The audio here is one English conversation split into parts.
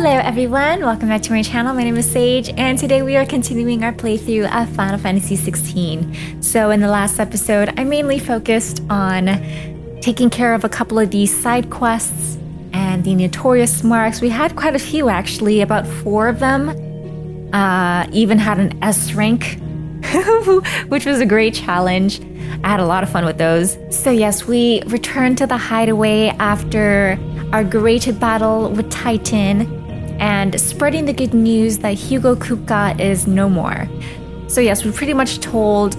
Hello everyone, welcome back to my channel. My name is Sage, and today we are continuing our playthrough of Final Fantasy XVI. So in the last episode, I mainly focused on taking care of a couple of these side quests and the notorious marks. We had quite a few actually, about 4 of them. Even had an S rank, which was a great challenge. I had a lot of fun with those. So yes, we returned to the hideaway after our great battle with Titan and spreading the good news that Hugo Kupka is no more. So yes, we pretty much told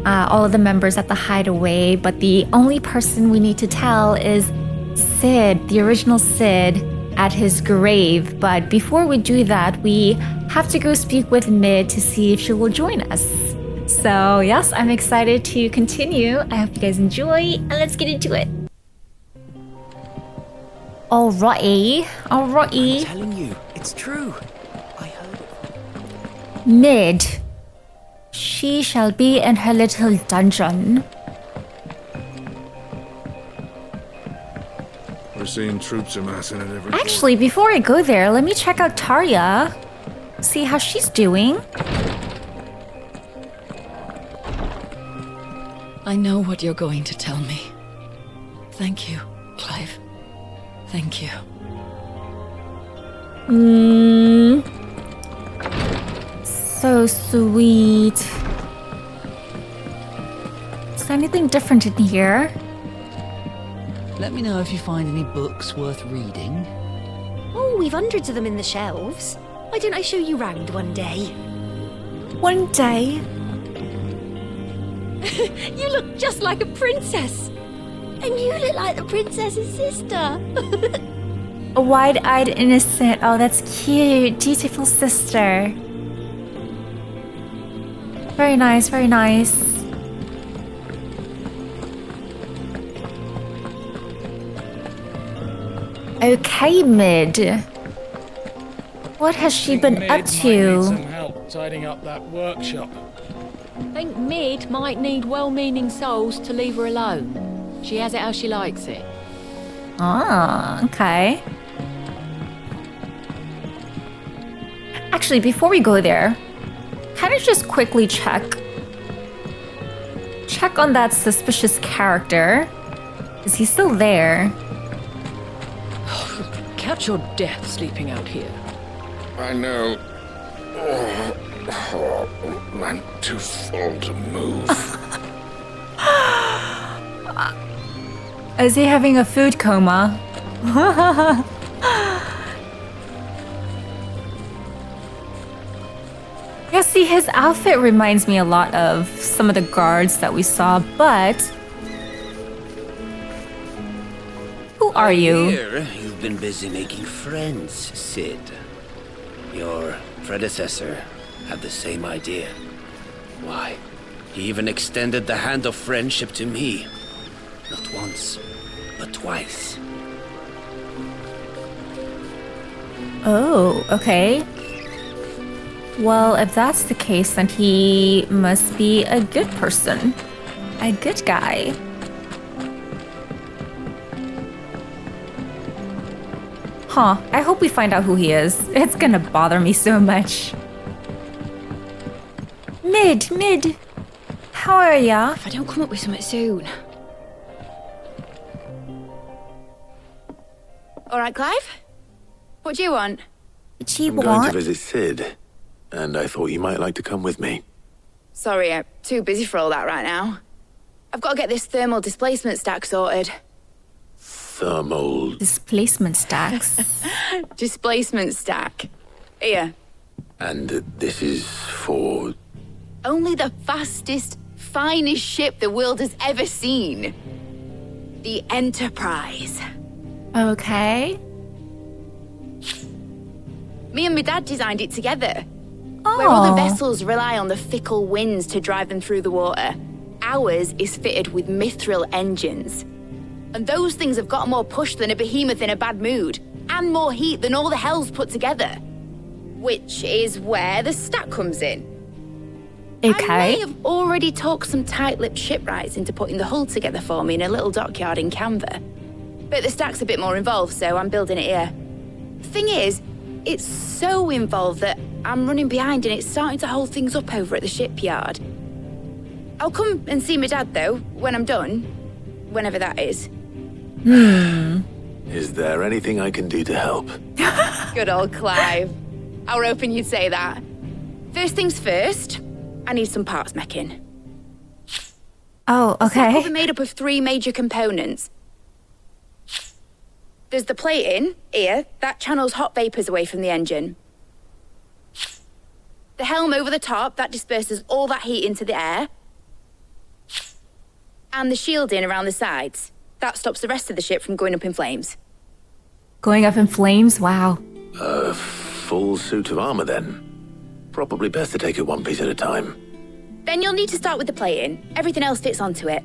all of the members at the hideaway, but the only person we need to tell is Sid, the original Sid, at his grave. But before we do that, we have to go speak with Mid to see if she will join us. So yes, I'm excited to continue. I hope you guys enjoy, and let's get into it. Alrighty. I'm telling you, it's true. I heard it. Mid. She shall be in her little dungeon. We're seeing troops amassing at every Actually, before I go there, let me check out Tarya. See how she's doing. I know what you're going to tell me. Thank you, Clive. Thank you. So sweet. Is there anything different in here? Let me know if you find any books worth reading. Oh, we've hundreds of them in the shelves. Why don't I show you round one day? One day. You look just like a princess. And you look like the princess's sister. A wide-eyed innocent. Oh, that's cute. Dutiful sister. Very nice, very nice. Okay, Mid. What has she been up Need to? some help tidying up that workshop. Think Mid might need well-meaning souls to leave her alone. She has it how she likes it. Ah, okay. Actually, before we go there, can I just quickly check on that suspicious character? Is he still there? Catch your death sleeping out here. I know. I'm too full to move. Is he having a food coma? Yeah, see, his outfit reminds me a lot of some of the guards that we saw, but... Who are you? Here, you've been busy making friends, Sid. Your predecessor had the same idea. Why, he even extended the hand of friendship to me. Not once, but twice. Oh, okay. Well, if that's the case, then he must be a good person. A good guy. Huh, I hope we find out who he is. It's gonna bother me so much. Mid. How are ya? If I don't come up with something soon. All right, Clive? What do you want? What you I'm going to want? visit Sid, and I thought you might like to come with me. Sorry, I'm too busy for all that right now. I've got to get this thermal displacement stack sorted. Thermal... Displacement stacks. Displacement stack. Here. And this is for... Only the fastest, finest ship the world has ever seen. The Enterprise. Okay. Me and my dad designed it together. Oh. Where other vessels rely on the fickle winds to drive them through the water, ours is fitted with mithril engines. And those things have got more push than a behemoth in a bad mood, and more heat than all the hells put together. Which is where the stack comes in. I Okay. may have already talked some tight-lipped shipwrights into putting the hull together for me in a little dockyard in Canva. But the stack's a bit more involved, so I'm building it here. Thing is, It's so involved that I'm running behind and it's starting to hold things up over at the shipyard. I'll come and see my dad, though, when I'm done. Whenever that is. Is there anything I can do to help? Good old Clive. I were hoping you'd say that. First things first, I need some parts meching. Oh, The okay. setup is made up of 3 major components. There's the plating, here, that channels hot vapors away from the engine. The helm over the top, that disperses all that heat into the air. And the shielding around the sides, that stops the rest of the ship from going up in flames. Going up in flames? Wow. A full suit of armor, then. Probably best to take it one piece at a time. Then you'll need to start with the plating. Everything else fits onto it.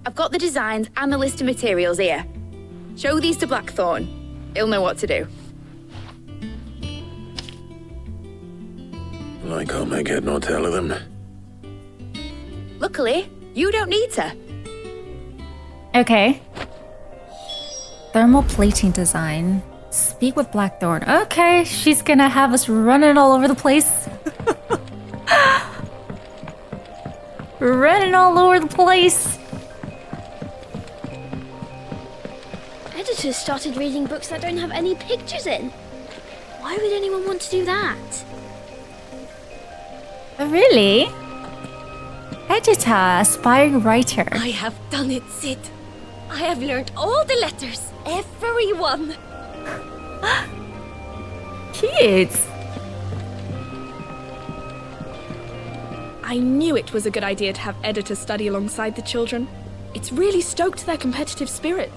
I've got the designs and the list of materials here. Show these to Blackthorn. He'll know what to do. I can't make head nor tail of them. Luckily, you don't need to. Okay. Thermal plating design. Speak with Blackthorn. Okay, she's gonna have us running all over the place. Running all over the place. Editors started reading books that don't have any pictures in. Why would anyone want to do that? Really? Editor, aspiring writer. I have done it, Sid. I have learned all the letters. Every one. Cute. I knew it was a good idea to have editors study alongside the children. It's really stoked their competitive spirit.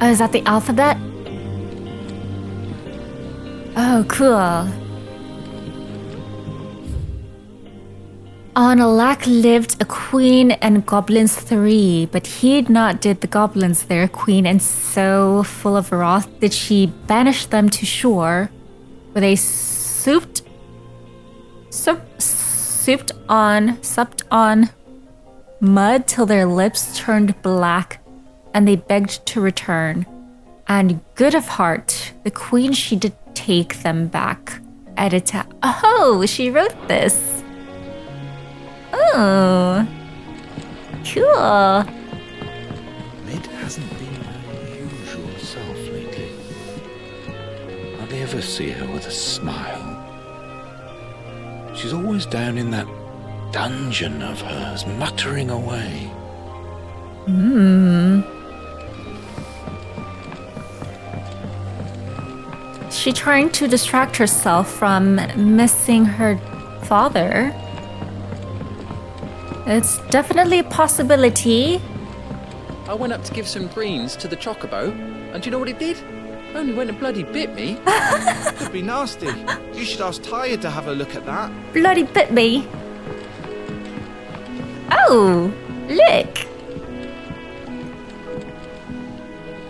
Oh, is that the alphabet? Oh, cool. On Alack lived a queen and goblins 3, but he'd not did the goblins their queen, and so full of wrath did she banish them to shore, where they supped on mud till their lips turned black, and they begged to return. And good of heart, the queen she did take them back. Editor. Oh, she wrote this. Oh, cool. Mid hasn't been her usual self lately. Hardly ever see her with a smile. She's always down in that dungeon of hers, muttering away. She trying to distract herself from missing her father. It's definitely a possibility. I went up to give some greens to the chocobo, and do you know what it did? Only went and bloody bit me. Could be nasty. You should ask Tyre to have a look at that. Bloody bit me. Oh, look.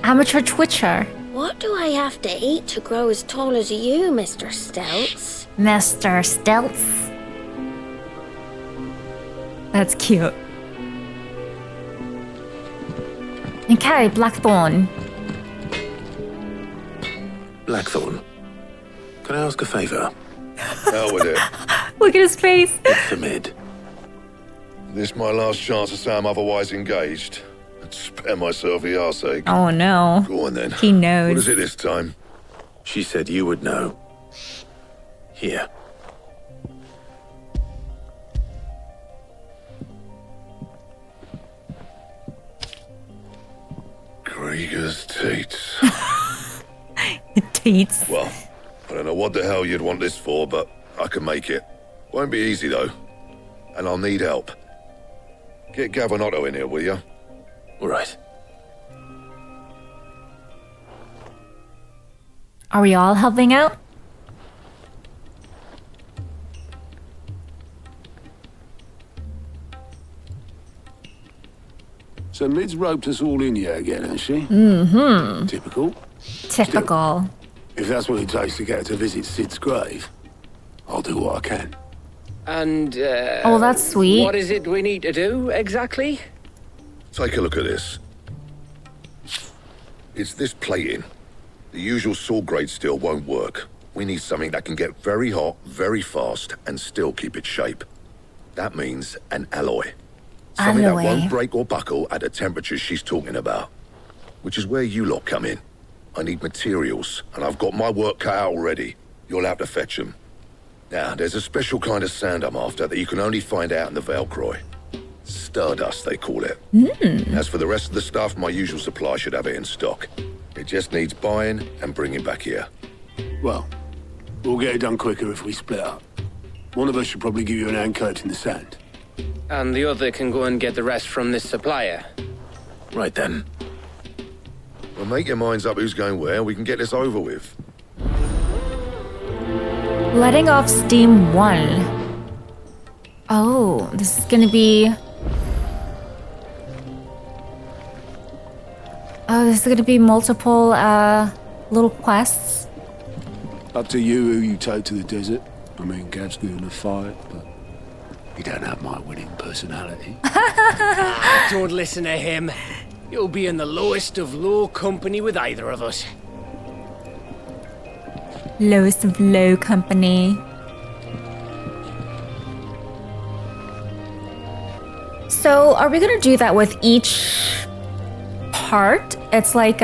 Amateur twitcher. What do I have to eat to grow as tall as you, Mr. Stelts? Mr. Stelts. That's cute. Okay, Blackthorn. Blackthorn, can I ask a favor? Hell with it. Look at his face. It's for Mid. This my last chance to say I'm otherwise engaged. I'd spare myself the arseache. Oh no. Go on then. He knows. What is it this time? She said you would know. Here. Krieger's teats. Teats. Well, I don't know what the hell you'd want this for, but I can make it. Won't be easy though. And I'll need help. Get Gavinotto in here, will you? All right. Are we all helping out? So Mid's roped us all in here again, has she? Mm-hmm. Typical. Typical. Still, if that's what it takes to get her to visit Sid's grave, I'll do what I can. And, oh, that's sweet. What is it we need to do, exactly? Take a look at this. It's this plating. The usual saw grade steel won't work. We need something that can get very hot, very fast, and still keep its shape. That means an alloy. Something that won't break or buckle at the temperatures she's talking about. Which is where you lot come in. I need materials, and I've got my work cut out already. You'll have to fetch them. Now, there's a special kind of sand I'm after that you can only find out in the Velcroy. Stardust, they call it. As for the rest of the stuff, my usual supply should have it in stock. It just needs buying and bringing back here. Well, we'll get it done quicker if we split up. One of us should probably give you an hand coat in the sand. And the other can go and get the rest from this supplier. Right then. Well, make your minds up who's going where, we can get this over with. Letting off steam 1. Oh, this is gonna be... Oh, this is gonna be multiple, little quests. Up to you who you take to the desert. I mean, Gav's good in a fight, but you don't have my winning personality. Don't listen to him. You'll be in the lowest of low company with either of us. Lowest of low company. So, are we gonna do that with each part? It's like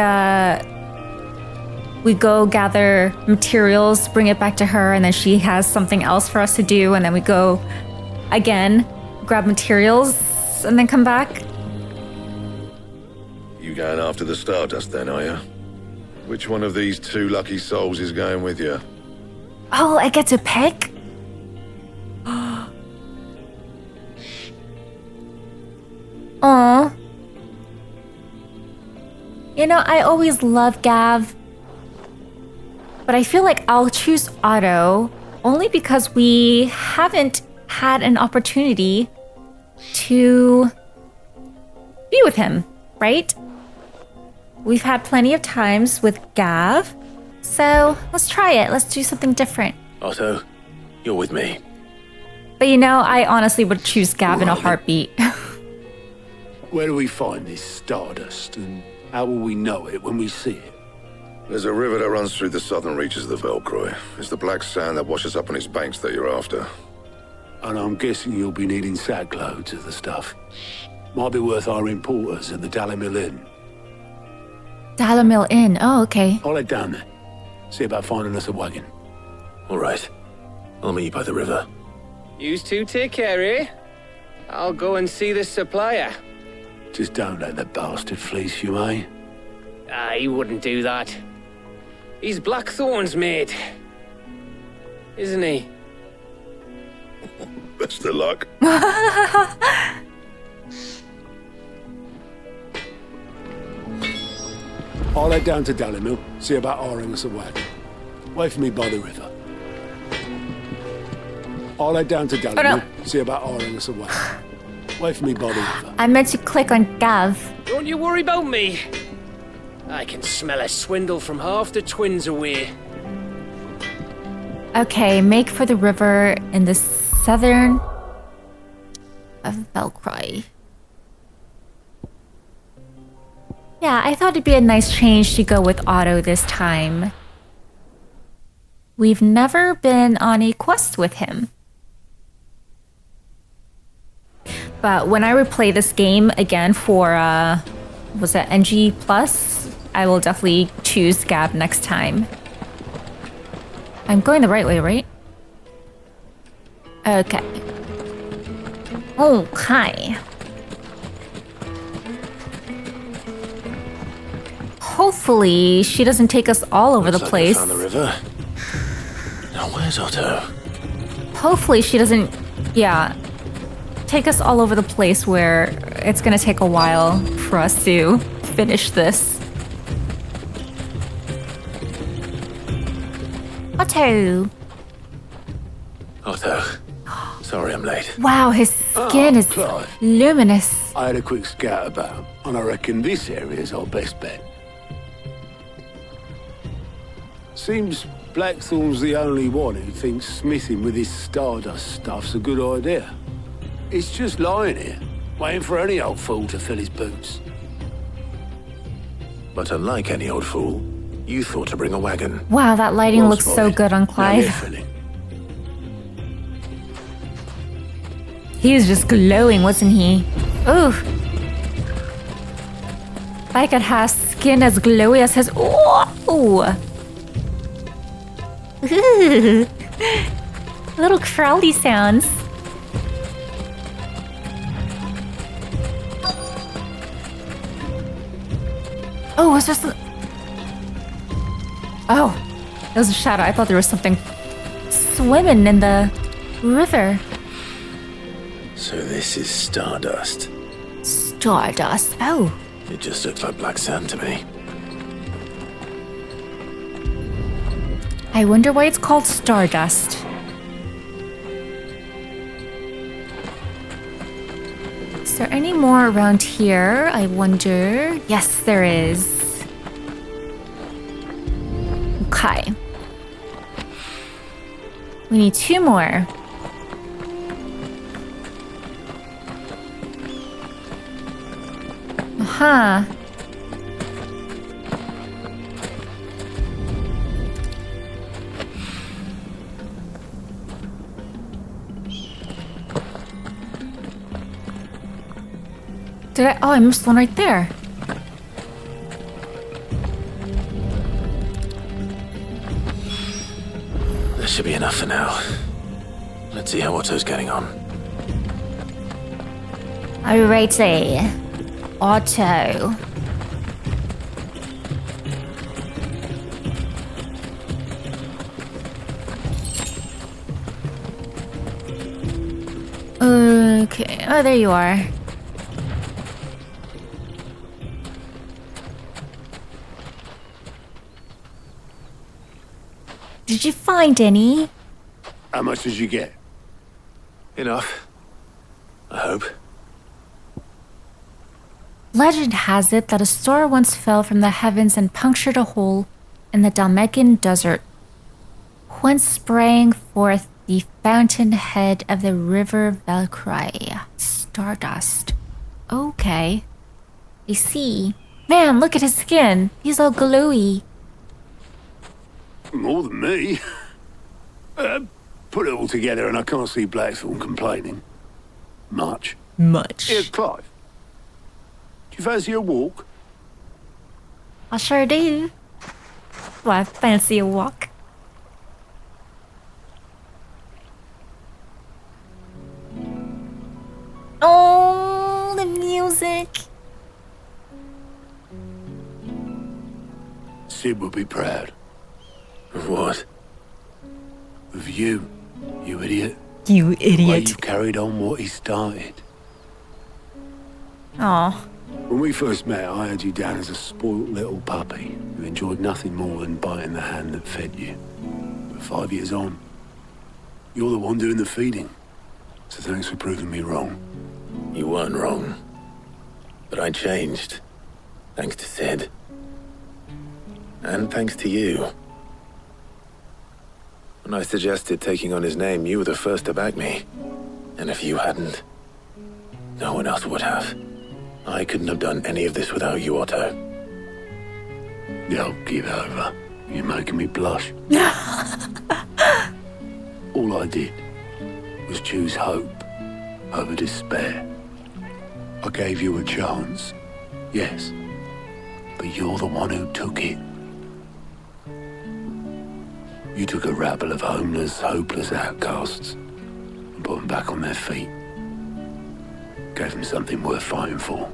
we go gather materials, bring it back to her, and then she has something else for us to do, and then we go again, grab materials, and then come back. You going after the Stardust then, are you? Which one of these 2 lucky souls is going with you? Oh, I get to pick? Aw. You know, I always love Gav. But I feel like I'll choose Otto only because we haven't had an opportunity to be with him, right? We've had plenty of times with Gav, so let's try it. Let's do something different. Otto, you're with me. But you know, I honestly would choose Gav in a heartbeat. Where do we find this Stardust, and how will we know it when we see it? There's a river that runs through the southern reaches of the Velcroy. It's the black sand that washes up on its banks that you're after. And I'm guessing you'll be needing sack loads of the stuff. Might be worth our importers at the Dalimil Inn. Dalimil Inn, oh, okay. I'll head down there. See about finding us a wagon. All right. I'll meet you by the river. Yous two take care, eh? I'll go and see this supplier. Just don't let the bastard fleece you, eh? He wouldn't do that. He's Blackthorn's mate. Isn't he? Best of luck. I'll head down to Dalimil, see about hiring us a wagon. Wait for me by the river. I'll head down to Dalimil, see about hiring us a wagon. Wait for me by the river. I meant to click on Gav. Don't you worry about me. I can smell a swindle from half the twins away. Okay, make for the river in the southern of Velcroy. Yeah, I thought it'd be a nice change to go with Otto this time. We've never been on a quest with him. But when I replay this game again for, was that NG Plus? I will definitely choose Gab next time. I'm going the right way, right? Okay. Okay. Hopefully, she doesn't take us all over the place. Found the river. Now where's Otto? Hopefully, she doesn't, take us all over the place where it's gonna take a while for us to finish this. Otto. Otto. Sorry I'm late. Wow, his skin is Clive. luminous. I had a quick scout about, and I reckon this area's our best bet. Seems Blackthorn's the only one who thinks smithing with this Stardust stuff's a good idea. It's just lying here, waiting for any old fool to fill his boots. But unlike any old fool, you thought to bring a wagon. Wow, that lighting Well looks so spotted. good on Now Clive. get filling. He was just glowing, wasn't he? Ooh. If I could have skin as glowy as his. Ooh. Little crawly sounds. Oh, was there Oh, it was a shadow. I thought there was something swimming in the river. So this is stardust. Stardust. Oh. It just looks like black sand to me. I wonder why it's called stardust. Is there any more around here? I wonder. Yes, there is. Okay. We need 2 more. Huh. Did I? Oh, I missed one right there. That should be enough for now. Let's see how Otto's getting on. Alrighty. Otto. Okay. Oh, there you are. Did you find any? How much did you get? Enough. I hope. Legend has it that a star once fell from the heavens and punctured a hole in the Dalmecan desert, whence sprang forth the fountainhead of the river Valkyrie. Stardust. Okay. I see. Man, look at his skin. He's all glowy. More than me. Put it all together and I can't see Blackthorn complaining. Much. Here, Clive. Do you fancy a walk? I sure do. Well, I fancy a walk. Oh, the music. Sid would be proud. Of what? Of you, you idiot. You The way idiot. you carried on what he started. Aw. When we first met, I had you down as a spoilt little puppy who enjoyed nothing more than biting the hand that fed you. But 5 years on, you're the one doing the feeding. So thanks for proving me wrong. You weren't wrong. But I changed. Thanks to Sid. And thanks to you. When I suggested taking on his name, you were the first to back me. And if you hadn't, no one else would have. I couldn't have done any of this without you, Otto. Yo, give over. You're making me blush. All I did was choose hope over despair. I gave you a chance, yes, but you're the one who took it. You took a rabble of homeless, hopeless outcasts and put them back on their feet. Gave them something worth fighting for,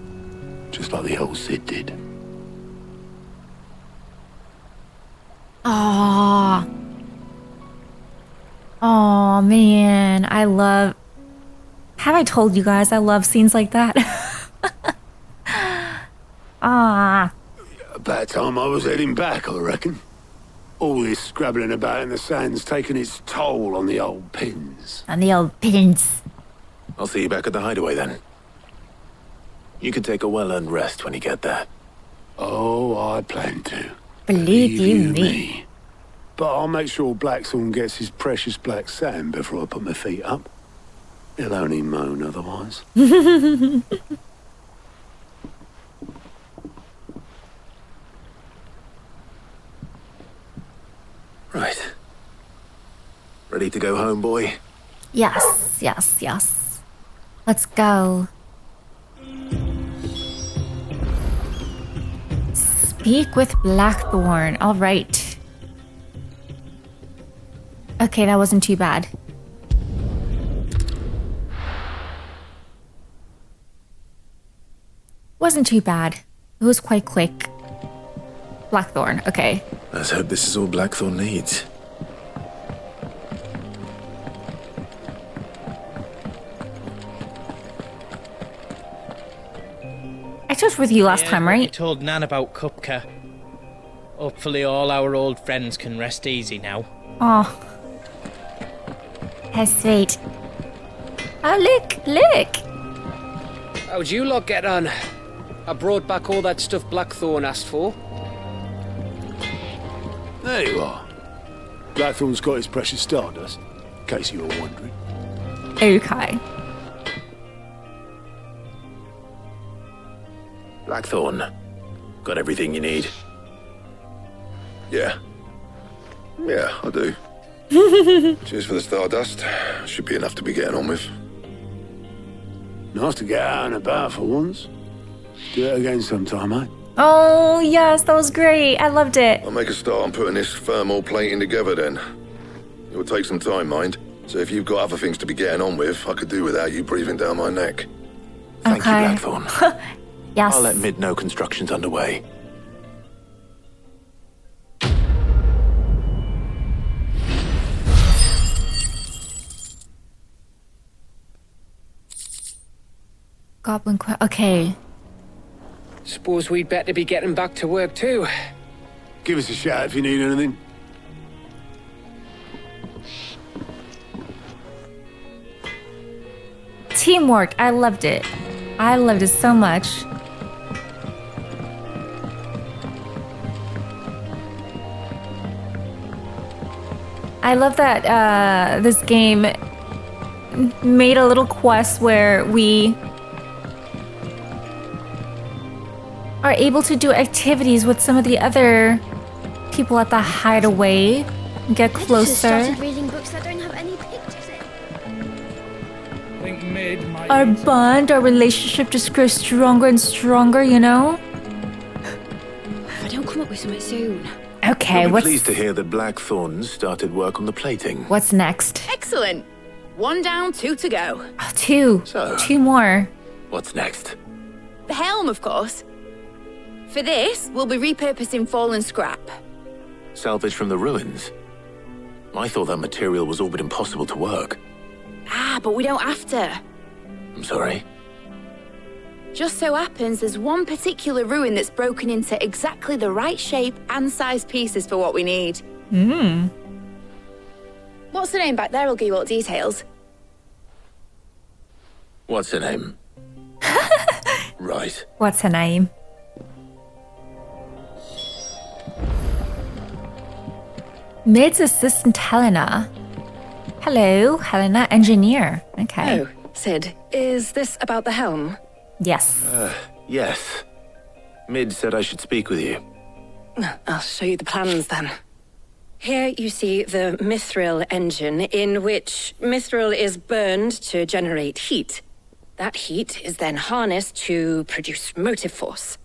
just like the old Sid did. Aww. Oh man, I love. Have I told you guys I love scenes like that? Ah. About time I was heading back, I reckon. All this scrabbling about in the sand's taken its toll on the old pins. On the old pins. I'll see you back at the hideaway then. You can take a well-earned rest when you get there. Oh, I plan to. Believe you me. But I'll make sure Blackthorn gets his precious black sand before I put my feet up. He'll only moan otherwise. Right. Ready to go home, boy? Yes, yes, yes. Let's go. Speak with Blackthorn. All right. Okay, that wasn't too bad. Wasn't too bad. It was quite quick. Blackthorn, okay. Let's hope this is all Blackthorn needs. I talked with you last time, right? I told Nan about Kupka. Hopefully all our old friends can rest easy now. Oh. How sweet. Oh, look, look. How'd you lot get on? I brought back all that stuff Blackthorn asked for. There you are. Blackthorn's got his precious stardust, in case you were wondering. Okay. Blackthorn, got everything you need? Yeah. Yeah, I do. Cheers for the stardust. Should be enough to be getting on with. Nice to get out and about for once. Do it again sometime, eh? Oh, yes, that was great. I loved it. I'll make a start on putting this thermal plating together then. It will take some time, mind. So if you've got other things to be getting on with, I could do without you breathing down my neck. Thank you, Blackthorn. Yes. I'll let Mid know construction's underway. Goblin okay. Suppose we'd better be getting back to work too. Give us a shout if you need anything. Teamwork. I loved it. I loved it so much. I love that this game made a little quest where we are able to do activities with some of the other people at the hideaway and get closer. Started reading books that don't have any pictures in. I think Mid might... Our bond, our relationship just grows stronger and stronger, you know? If I don't come up with something soon. Okay, You'll be what's... pleased to hear that Blackthorn started work on the plating. What's next? Excellent. 1 down, 2 to go. Oh, 2. So, 2 more. What's next? The helm, of course. For this, we'll be repurposing fallen scrap. Salvage from the ruins? I thought that material was all but impossible to work. Ah, but we don't have to. I'm sorry. Just so happens there's one particular ruin that's broken into exactly the right shape and size pieces for what we need. Hmm. What's the name back there? I'll give you all the details. What's her name? Right. What's her name? Mid's assistant Helena. Hello, Helena, engineer. Okay. Oh, Sid, is this about the helm? Yes. Yes. Mid said I should speak with you. I'll show you the plans then. Here you see the mithril engine, in which mithril is burned to generate heat. That heat is then harnessed to produce motive force.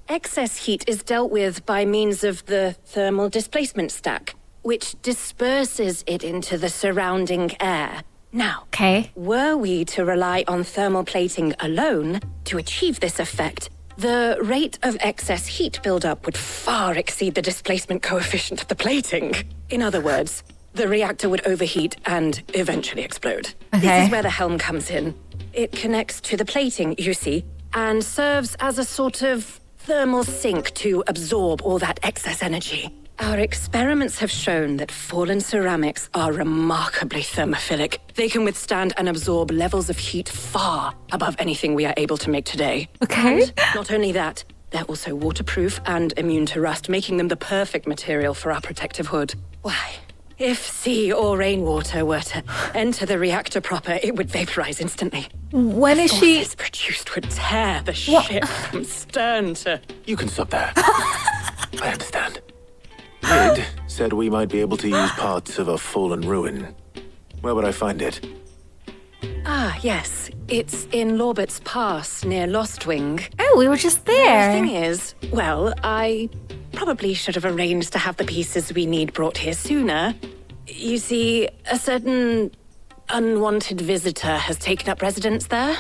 Excess heat is dealt with by means of the thermal displacement stack, which disperses it into the surrounding air. Now, were we to rely on thermal plating alone to achieve this effect, the rate of excess heat buildup would far exceed the displacement coefficient of the plating. In other words, the reactor would overheat and eventually explode. This is where the helm comes in. It connects to the plating, you see, and serves as a sort of thermal sink to absorb all that excess energy. Our experiments have shown that fallen ceramics are remarkably thermophilic. They can withstand and absorb levels of heat far above anything we are able to make today. Okay. And not only that, they're also waterproof and immune to rust, making them the perfect material for our protective hood. Why, if sea or rainwater were to enter the reactor proper, it would vaporize instantly. When is she... The forces produced would tear the ship from stern to... You can stop there. I understand. Mid Said we might be able to use parts of a fallen ruin. Where would I find it? Ah, yes. It's in Lorbert's Pass near Lostwing. Oh, we were just there. The thing is, well, I probably should have arranged to have the pieces we need brought here sooner. You see, a certain unwanted visitor has taken up residence there.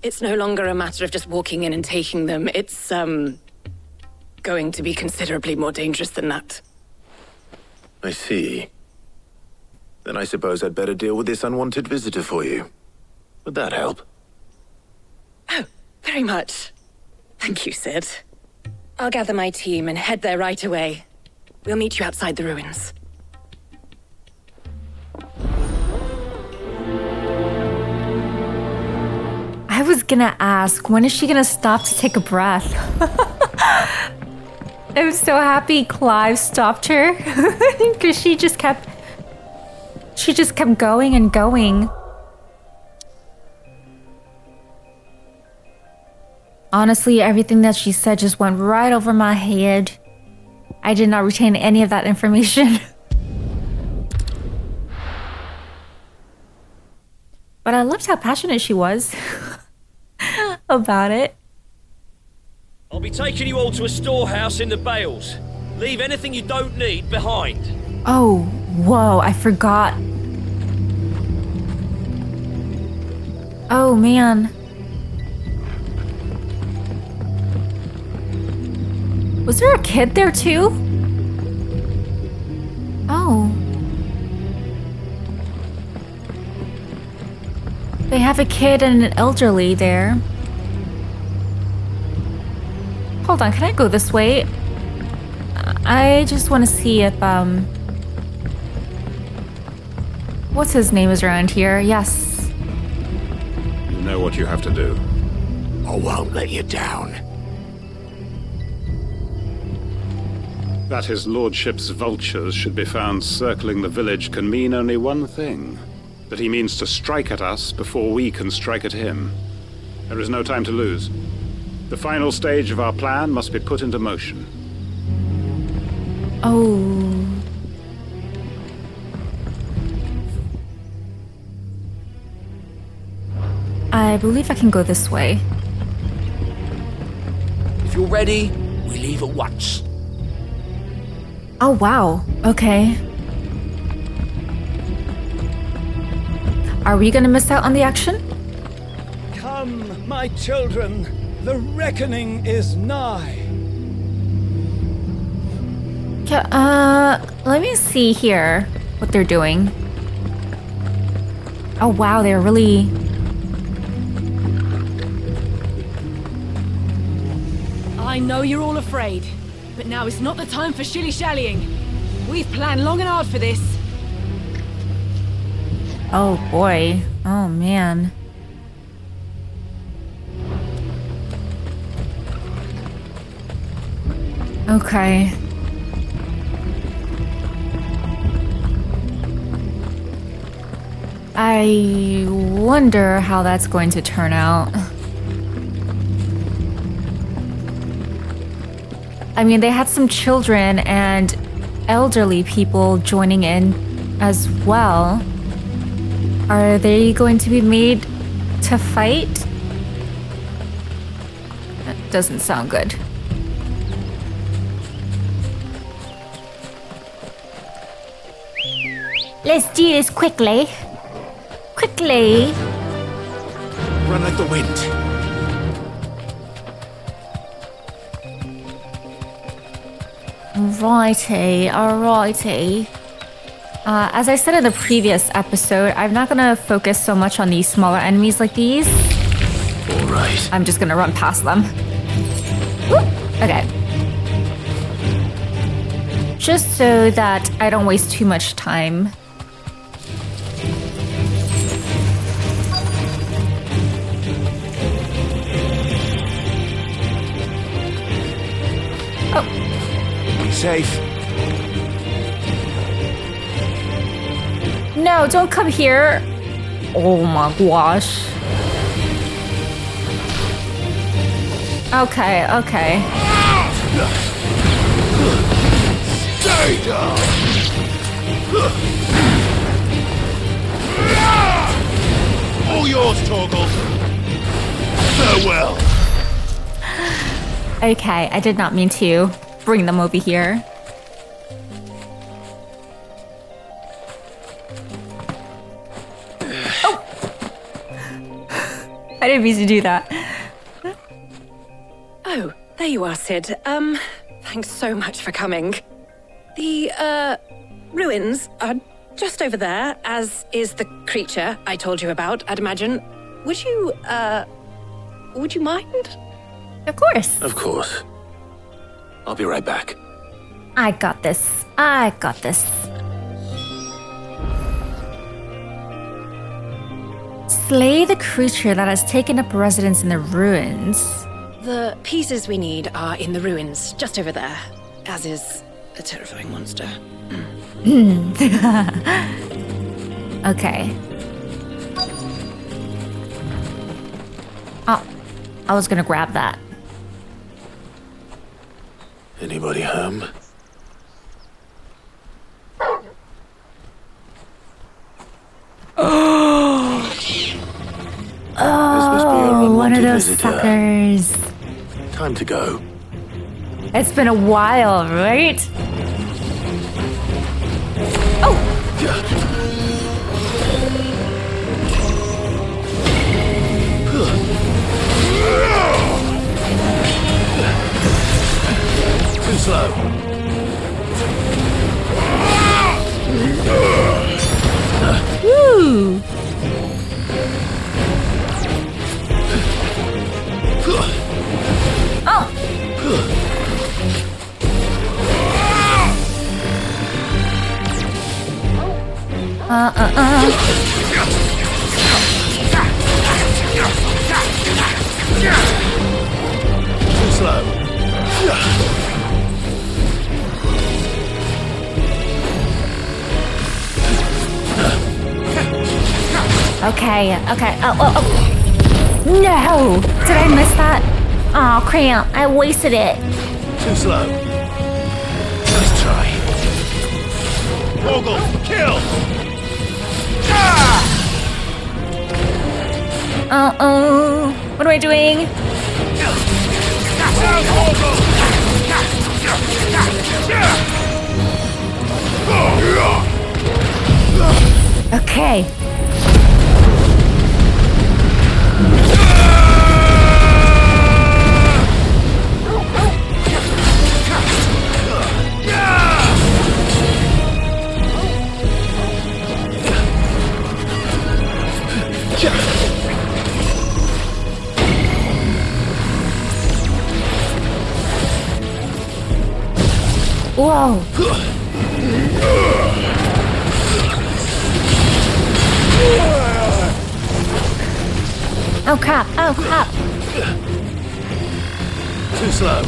It's no longer a matter of just walking in and taking them. It's, going to be considerably more dangerous than that. I see. Then I suppose I'd better deal with this unwanted visitor for you. Would that help? Oh, very much. Thank you, Sid. I'll gather my team and head there right away. We'll meet you outside the ruins. I was gonna ask, when is she gonna stop to take a breath? I was so happy Clive stopped her because she just kept going and going. Honestly, everything that she said just went right over my head. I did not retain any of that information. But I loved how passionate she was about it. I'll be taking you all to a storehouse in the Bales. Leave anything you don't need behind. Oh, whoa, I forgot. Oh, man. Was there a kid there too? Oh. They have a kid and an elderly there. Hold on, can I go this way? I just want to see if, what's his name is around here? Yes. You know what you have to do. I won't let you down. That his lordship's vultures should be found circling the village can mean only one thing. That he means to strike at us before we can strike at him. There is no time to lose. The final stage of our plan must be put into motion. Oh. I believe I can go this way. If you're ready, we leave at once. Oh, wow. Okay. Are we gonna miss out on the action? Come, my children. The reckoning is nigh. Let me see here what they're doing. Oh wow, they're really... I know you're all afraid, but now is not the time for shilly-shallying. We've planned long and hard for this. Oh boy. Oh man. Okay. I wonder how that's going to turn out. I mean, they had some children and elderly people joining in as well. Are they going to be made to fight? That doesn't sound good. Let's do this quickly. Quickly. Run like the wind. Alrighty. As I said in the previous episode, I'm not gonna focus so much on these smaller enemies like these. Alright. I'm just gonna run past them. Woo! Okay. Just so that I don't waste too much time. Safe. No, don't come here. Oh my gosh. Okay, okay. Stay down. Torgal. Farewell. Okay, I did not mean to bring them over here. Oh! I didn't mean to do that. Oh, there you are, Sid. Thanks so much for coming. The, ruins are just over there, as is the creature I told you about, I'd imagine. Would you mind? Of course. Of course. I'll be right back. I got this. I got this. Slay the creature that has taken up residence in the ruins. The pieces we need are in the ruins, just over there, as is a terrifying monster. Okay. Oh, I was gonna grab that. Anybody home? Oh, one of those visitor. suckers. Time to go. It's been a while, right? Too slow. Woo! Too slow. Okay. Oh. No! Did I miss that? Oh, crap. I wasted it. Too slow. Nice try. Torgal, kill! Uh-oh. What am I doing? Okay. Whoa. Oh crap. Too slow.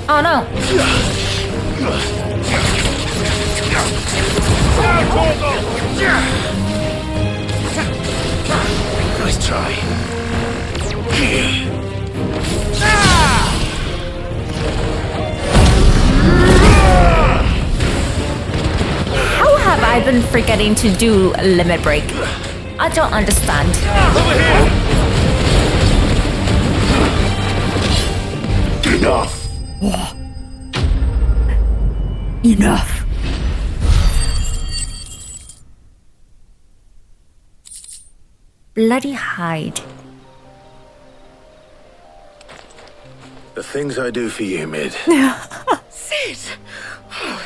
Oh no. Nice try. How have I been forgetting to do a limit break? I don't understand. Over here. Enough. Enough. Bloody hide. The things I do for you, Mid. Sid! Oh,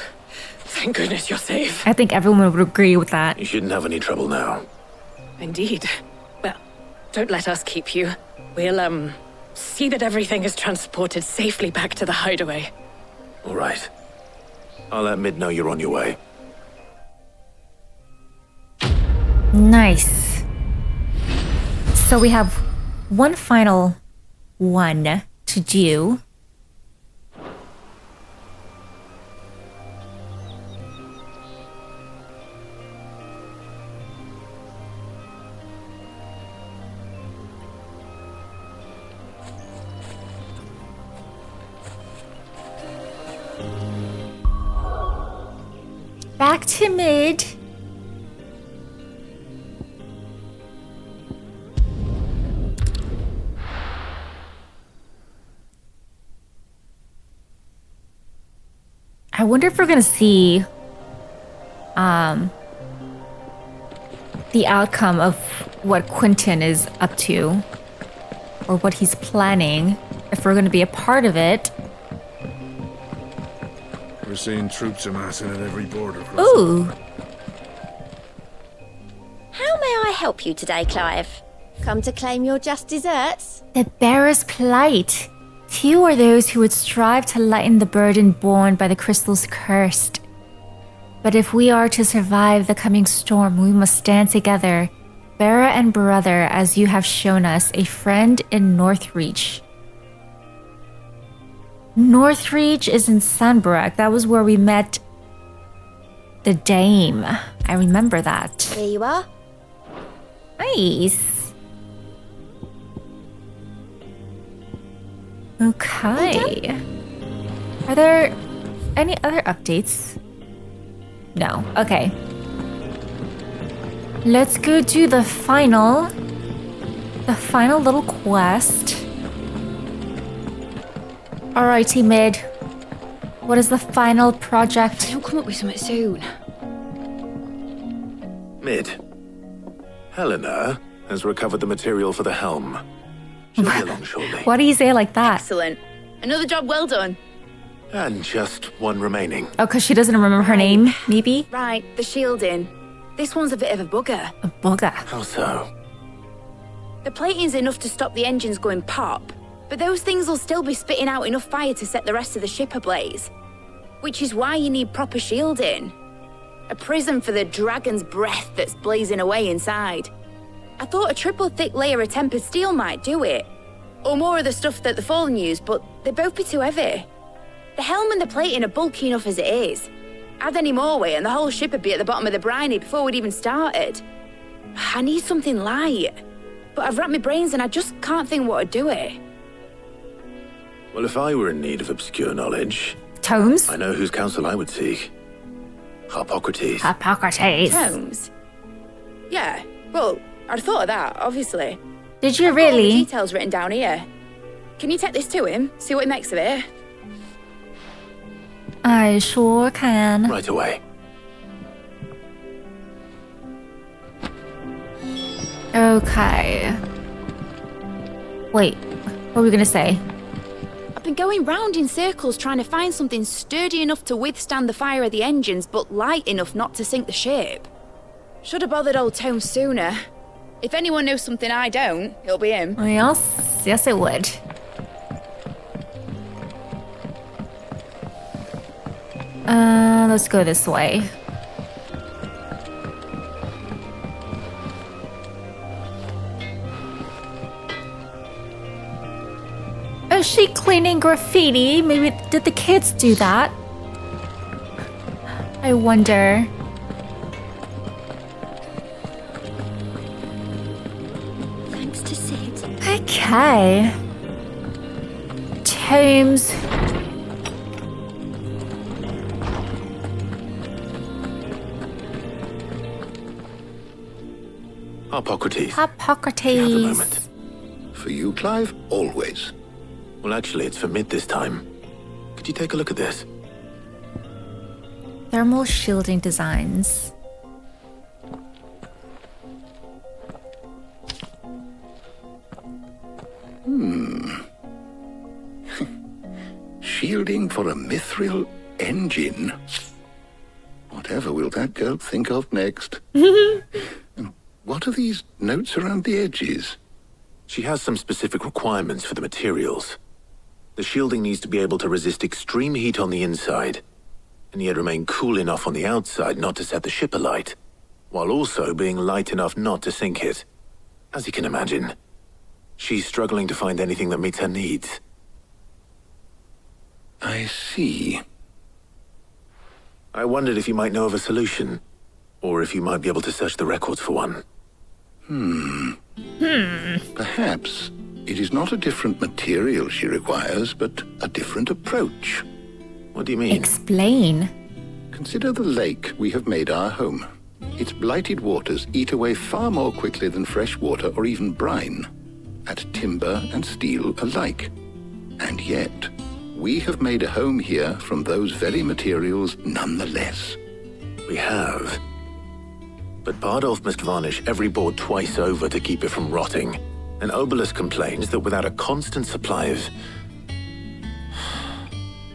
thank goodness you're safe. I think everyone would agree with that. You shouldn't have any trouble now. Indeed. Well, don't let us keep you. We'll, see that everything is transported safely back to the hideaway. All right. I'll let Mid know you're on your way. Nice. So we have one final one to do. Back to Mid. I wonder if we're gonna see the outcome of what Quentin is up to, or what he's planning, if we're gonna be a part of it. We're seeing troops amassing at every border crossing. Ooh. How may I help you today, Clive? Come to claim your just desserts? The bearer's plight. Few are those who would strive to lighten the burden borne by the crystal's cursed. But if we are to survive the coming storm, we must stand together, bearer and brother, as you have shown us, a friend in Northreach. Northreach is in Sandbrook. That was where we met the dame. I remember that. Here you are. Nice. Okay. Are there any other updates? No. Okay. Let's go do the final little quest. Alrighty, Mid. What is the final project? He'll come up with something soon. Mid. Helena has recovered the material for the helm. She'll be along shortly. Why do you say it like that? Excellent. Another job well done. And just one remaining. Oh, because she doesn't remember her name, maybe? Right, the shielding. This one's a bit of a bugger. A bugger? How so? The plating's enough to stop the engines going pop, but those things will still be spitting out enough fire to set the rest of the ship ablaze. Which is why you need proper shielding. A prism for the dragon's breath that's blazing away inside. I thought a triple thick layer of tempered steel might do it. Or more of the stuff that the Fallen use, but they'd both be too heavy. The helm and the plating are bulky enough as it is. Add any more weight and the whole ship would be at the bottom of the briny before we'd even started. I need something light. But I've racked my brains and I just can't think what would do it. Well, if I were in need of obscure knowledge... Tomes? I know whose counsel I would seek. Hippocrates. Hippocrates. Tomes? Yeah, well, I'd thought of that, obviously. Did you I've got all really? the details written down here. Can you take this to him? See what he makes of it? I sure can. Right away. Okay. Wait, what were we gonna say? I've been going round in circles trying to find something sturdy enough to withstand the fire of the engines, but light enough not to sink the ship. Should have bothered old Tone sooner. If anyone knows something I don't, it'll be him. Yes it would. Let's go this way. Is she cleaning graffiti? Maybe did the kids do that? I wonder. Thanks to Sid. Okay. Tomes. Hippocrates. Hippocrates. You have a moment. For you, Clive? Always. Well, actually, it's for Mid this time. Could you take a look at this? Thermal shielding designs. Shielding for a mithril engine? Whatever will that girl think of next? What are these notes around the edges? She has some specific requirements for the materials. The shielding needs to be able to resist extreme heat on the inside, and yet remain cool enough on the outside not to set the ship alight, while also being light enough not to sink it. As you can imagine, she's struggling to find anything that meets her needs. I see. I wondered if you might know of a solution, or if you might be able to search the records for one. Perhaps it is not a different material she requires, but a different approach. What do you mean? Explain. Consider the lake we have made our home. Its blighted waters eat away far more quickly than fresh water or even brine, at timber and steel alike. And yet, we have made a home here from those very materials nonetheless. We have. But Bardolph must varnish every board twice over to keep it from rotting. And Obelus complains that without a constant supply of...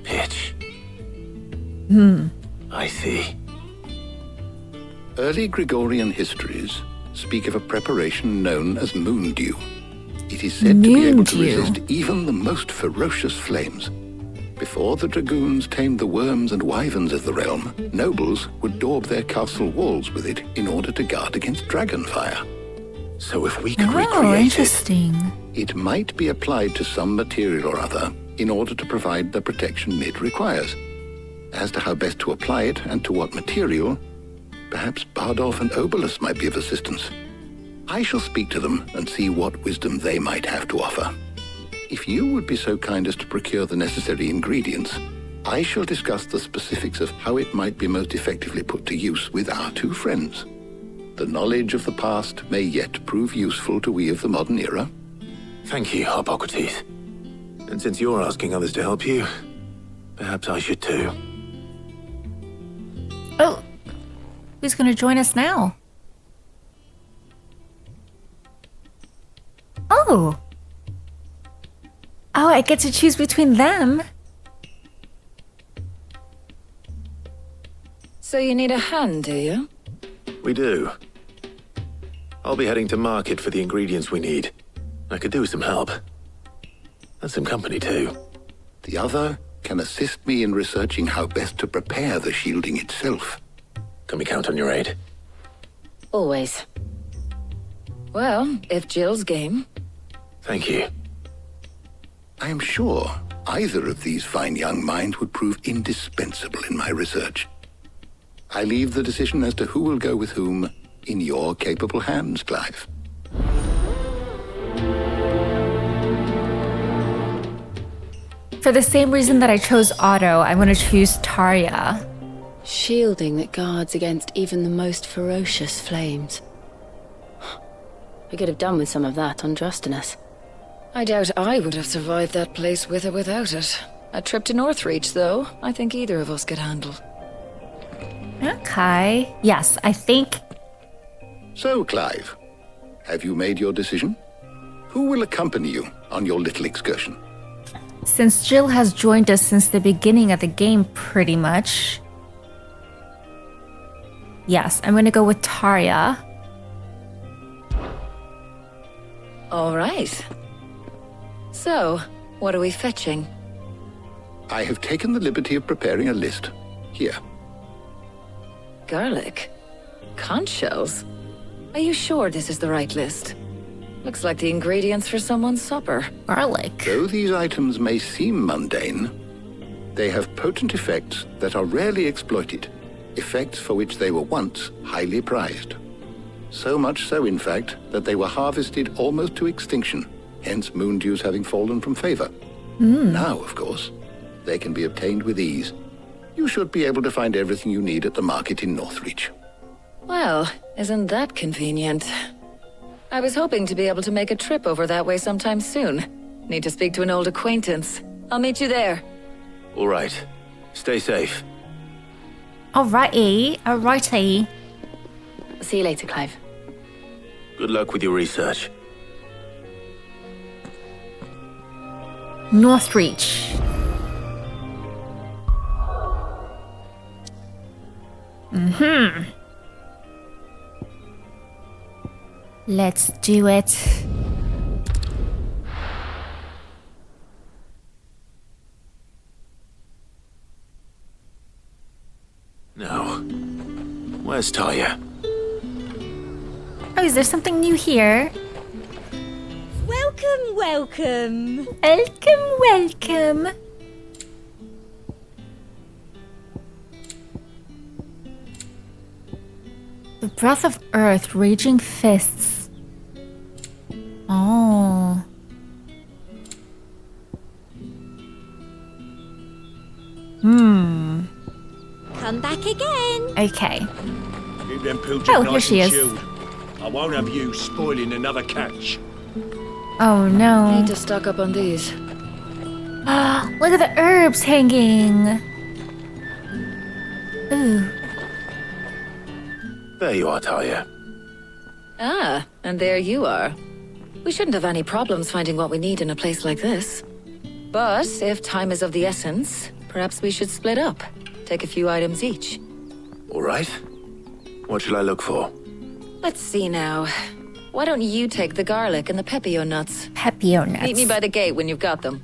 pitch. I see. Early Gregorian histories speak of a preparation known as moon dew. It is said to be able to resist even the most ferocious flames. Before the dragoons tamed the worms and wyverns of the realm, nobles would daub their castle walls with it in order to guard against dragonfire. So if we could recreate it might be applied to some material or other in order to provide the protection Mid requires. As to how best to apply it and to what material, perhaps Bardolph and Obelus might be of assistance. I shall speak to them and see what wisdom they might have to offer. If you would be so kind as to procure the necessary ingredients, I shall discuss the specifics of how it might be most effectively put to use with our two friends. The knowledge of the past may yet prove useful to we of the modern era. Thank you, Hippocrates. And since you're asking others to help you, perhaps I should too. Oh, who's going to join us now? Oh. Oh, I get to choose between them. So you need a hand, do you? We do. I'll be heading to market for the ingredients we need. I could do with some help. And some company too. The other can assist me in researching how best to prepare the shielding itself. Can we count on your aid? Always. Well, if Jill's game. Thank you. I am sure either of these fine young minds would prove indispensable in my research. I leave the decision as to who will go with whom in your capable hands, Clive. For the same reason that I chose Otto, I'm going to choose Tarja. Shielding that guards against even the most ferocious flames. I could have done with some of that on Justinus. I doubt I would have survived that place with or without it. A trip to Northreach, though, I think either of us could handle. Okay. Yes, I think... So, Clive, have you made your decision? Who will accompany you on your little excursion? Since Jill has joined us since the beginning of the game, pretty much. Yes, I'm going to go with Tarja. All right. So, what are we fetching? I have taken the liberty of preparing a list. Here. Garlic? Conch shells? Are you sure this is the right list? Looks like the ingredients for someone's supper. Garlic. Though these items may seem mundane, they have potent effects that are rarely exploited. Effects for which they were once highly prized. So much so, in fact, that they were harvested almost to extinction, hence moon dews having fallen from favor. Now, of course, they can be obtained with ease. You should be able to find everything you need at the market in Northreach. Well, isn't that convenient? I was hoping to be able to make a trip over that way sometime soon. Need to speak to an old acquaintance. I'll meet you there. All right. Stay safe. Alrighty, alrighty. See you later, Clive. Good luck with your research. Northreach. Let's do it. Now, where's Tarja? Oh, is there something new here? Welcome, welcome. Welcome, welcome. The breath of earth, raging fists. Oh. Come back again. Okay. Keep them pilgrims Oh, here nice she and is. chilled. I won't have you spoiling another catch. Oh no. Need to stock up on these. Look at the herbs hanging. Ooh. There you are, Talia. Ah, and there you are. We shouldn't have any problems finding what we need in a place like this. But if time is of the essence, perhaps we should split up. Take a few items each. All right. What shall I look for? Let's see now. Why don't you take the garlic and the pepio nuts? Pepio nuts. Meet me by the gate when you've got them.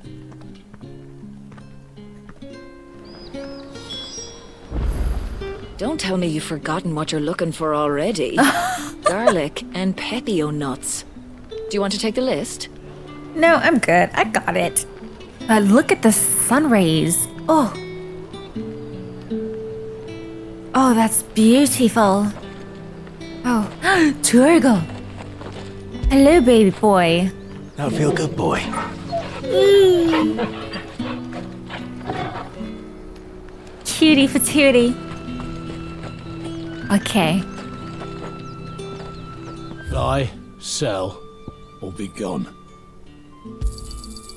Don't tell me you've forgotten what you're looking for already. Garlic and pepio nuts. Do you want to take the list? No, I'm good. I got it. Look at the sun rays. Oh. Oh, that's beautiful. Oh, Turgle. Hello, baby boy. Now feel good, boy. Cutie patootie. Okay. Buy, sell, or be gone.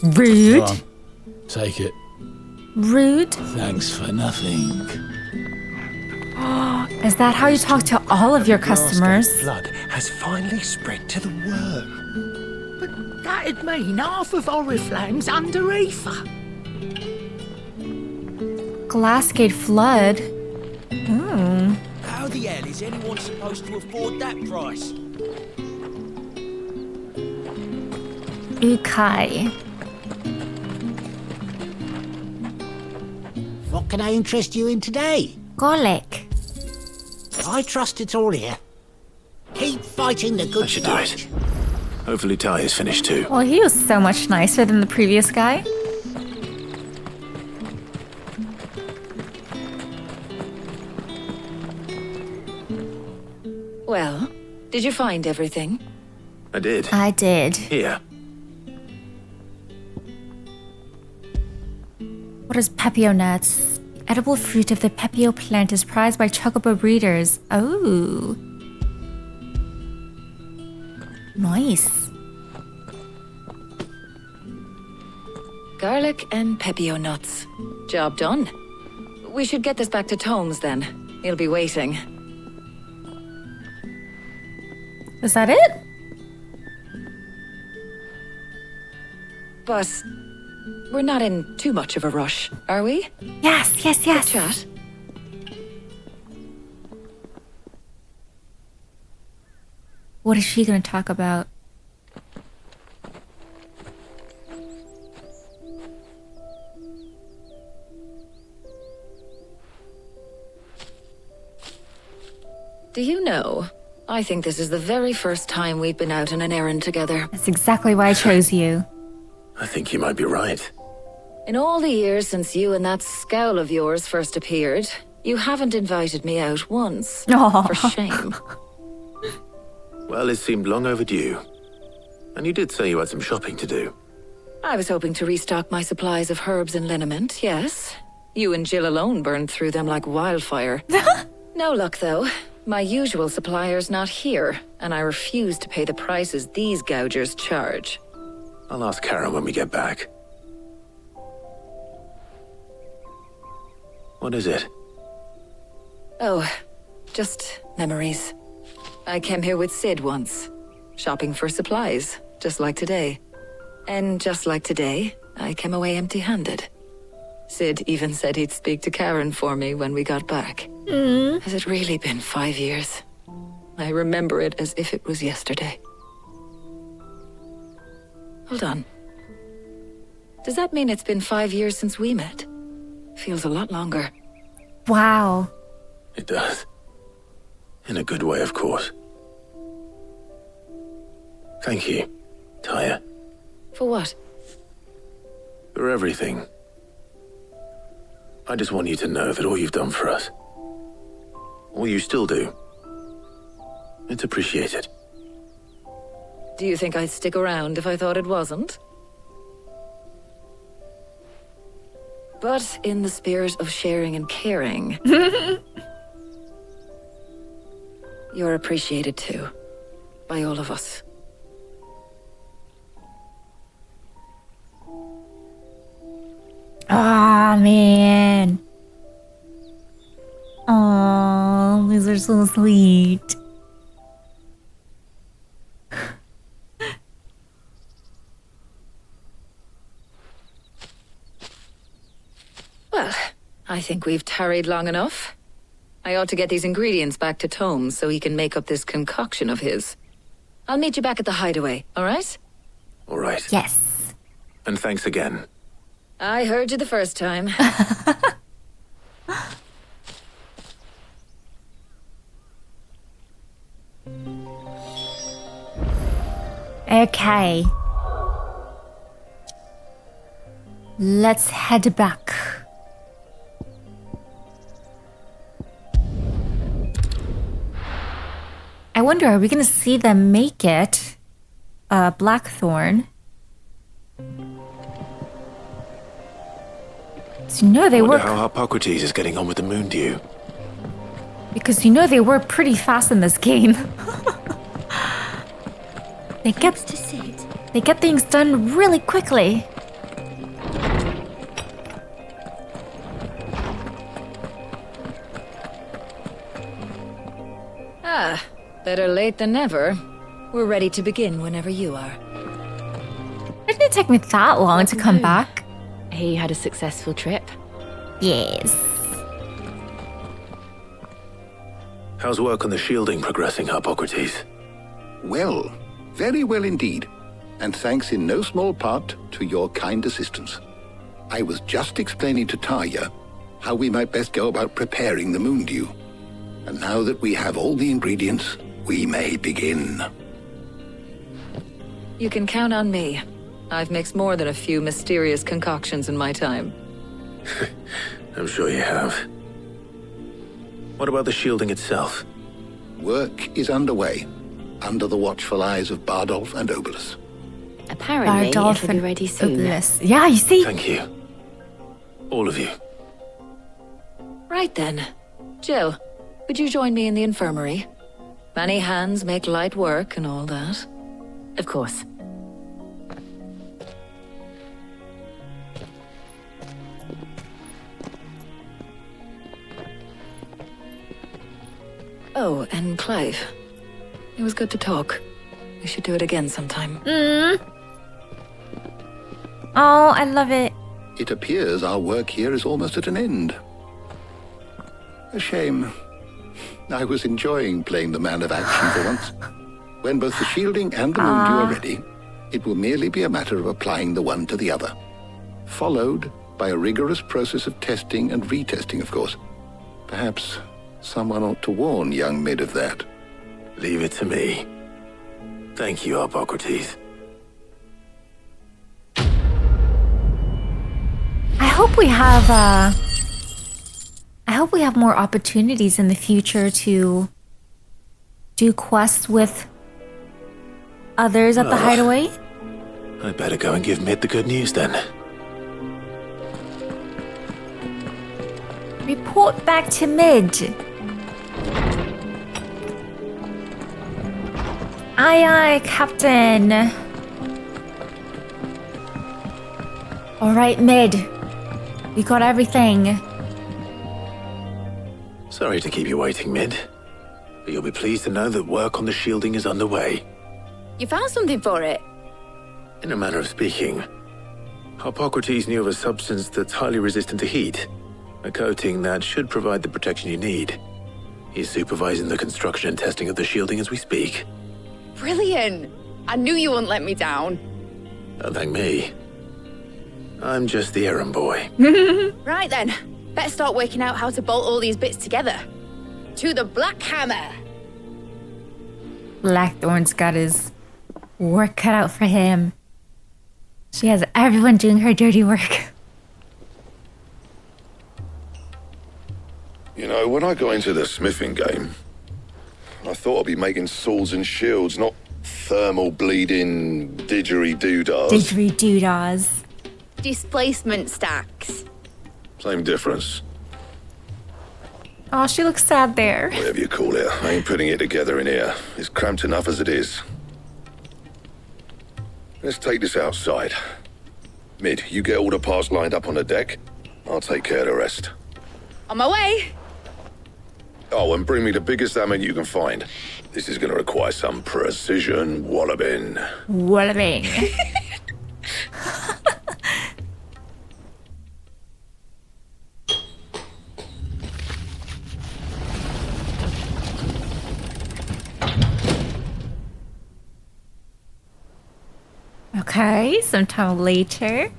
Rude. Go on, take it. Rude. Thanks for nothing. Is that how you talk to all of your customers? Blood has finally spread to the worm. But that'd mean half of Oriflamme's under ether. Glassgate flood. How the hell is anyone supposed to afford that price? Ukai. What can I interest you in today? Garlic. I trust it's all here. Keep fighting the good I should do it. Hopefully Talia's finished too. Well, he was so much nicer than the previous guy. Well, did you find everything? I did. I did. Here. What is pepio nuts? Edible fruit of the pepio plant is prized by chocobo breeders. Oh. Nice. Garlic and pepio nuts. Job done. We should get this back to Tomes then. He'll be waiting. Is that it? But we're not in too much of a rush, are we? Yes, yes, yes. Good chat. What is she going to talk about? Do you know, I think this is the very first time we've been out on an errand together. That's exactly why I chose you. I think you might be right. In all the years since you and that scowl of yours first appeared, you haven't invited me out once. Aww. For shame. Well, it seemed long overdue. And you did say you had some shopping to do. I was hoping to restock my supplies of herbs and liniment, yes. You and Jill alone burned through them like wildfire. No luck, though. My usual supplier's not here, and I refuse to pay the prices these gougers charge. I'll ask Karen when we get back. What is it? Oh, just memories. I came here with Sid once, shopping for supplies, just like today. And just like today, I came away empty-handed. Sid even said he'd speak to Karen for me when we got back. Has it really been 5 years? I remember it as if it was yesterday. Hold on. Does that mean it's been 5 years since we met? Feels a lot longer. Wow. It does. In a good way, of course. Thank you, Taya. For what? For everything. I just want you to know that all you've done for us, all you still do, it's appreciated. Do you think I'd stick around if I thought it wasn't? But in the spirit of sharing and caring, you're appreciated too, by all of us. Ah, man. Oh, these are so sweet. Well, I think we've tarried long enough. I ought to get these ingredients back to Tome so he can make up this concoction of his. I'll meet you back at the hideaway, all right? All right. Yes. And thanks again. I heard you the first time. Okay. Let's head back. I wonder, are we gonna see them make it? Blackthorn. So, you know, they I were. wonder how Hippocrates is getting on with the moon dew. Because you know they were pretty fast in this game. They get things done really quickly. Ah, better late than never. We're ready to begin whenever you are. It didn't take me that long to come back. He had a successful trip. Yes. How's work on the shielding progressing, Hippocrates? Well, very well indeed. And thanks in no small part to your kind assistance. I was just explaining to Tarja how we might best go about preparing the moon dew. And now that we have all the ingredients, we may begin. You can count on me. I've mixed more than a few mysterious concoctions in my time. I'm sure you have. What about the shielding itself? Work is underway, under the watchful eyes of Bardolph and Obolus. Apparently, it'll be ready soon. Yeah, you see? Thank you. All of you. Right then. Jill, would you join me in the infirmary? Many hands make light work and all that. Of course. Oh, and Clive. It was good to talk. We should do it again sometime. Oh, I love it. It appears our work here is almost at an end. A shame. I was enjoying playing the man of action for once. When both the shielding and the moon dew are ready, it will merely be a matter of applying the one to the other. Followed by a rigorous process of testing and retesting, of course. Perhaps someone ought to warn young Mid of that. Leave it to me. Thank you, Hippocrates. I hope we have more opportunities in the future to do quests with others at the hideaway. I better go and give Mid the good news then. Report back to Mid. Aye, aye, Captain. All right, Mid. We got everything. Sorry to keep you waiting, Mid. But you'll be pleased to know that work on the shielding is underway. You found something for it? In a manner of speaking, Hippocrates knew of a substance that's highly resistant to heat. A coating that should provide the protection you need. He's supervising the construction and testing of the shielding as we speak. Brilliant! I knew you wouldn't let me down. Don't thank me. I'm just the errand boy. Right then, better start working out how to bolt all these bits together. To the Black Hammer! Blackthorn's got his work cut out for him. She has everyone doing her dirty work. You know, when I got into the smithing game, I thought I'd be making swords and shields, not thermal bleeding didgeridoo-dahs. Didgeridoo-dahs. Displacement stacks. Same difference. Oh, she looks sad there. Whatever you call it, I ain't putting it together in here. It's cramped enough as it is. Let's take this outside. Mid, you get all the parts lined up on the deck. I'll take care of the rest. On my way. Oh, and bring me the biggest hammer you can find. This is going to require some precision walloping. Walloping. Okay, sometime later.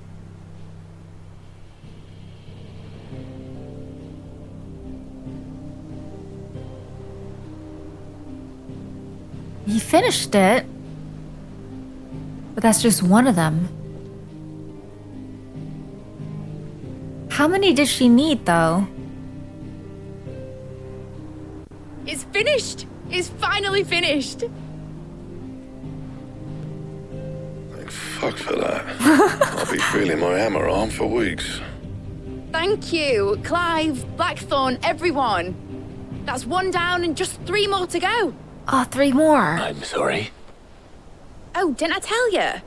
He finished it, but that's just one of them. How many did she need, though? It's finished. It's finally finished. Thank fuck for that. I'll be feeling my hammer arm for weeks. Thank you, Clive, Blackthorn, everyone. That's one down and just 3 more to go. Oh, 3 more. I'm sorry. Oh, didn't I tell you?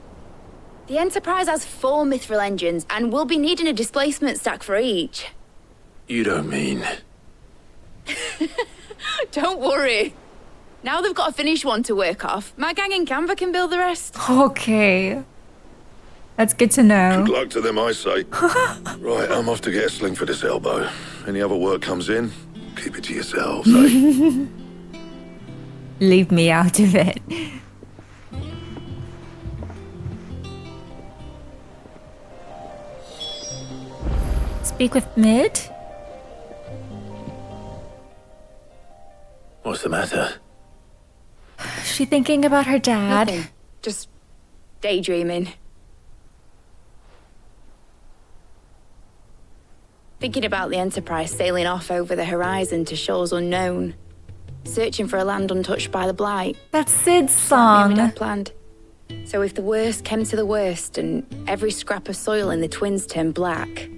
The Enterprise has 4 mithril engines, and we'll be needing a displacement stack for each. You don't mean... Don't worry. Now they've got a finished one to work off. My gang in Canva can build the rest. Okay. That's good to know. Good luck to them, I say. Right, I'm off to get a sling for this elbow. Any other work comes in, keep it to yourselves, eh? Leave me out of it. Speak with Mid? What's the matter? Is she thinking about her dad? Nothing. Just daydreaming. Thinking about the Enterprise sailing off over the horizon to shores unknown. Searching for a land untouched by the blight. That's Sid's song. Me and my dad planned. So if the worst came to the worst and every scrap of soil in the twins turned black,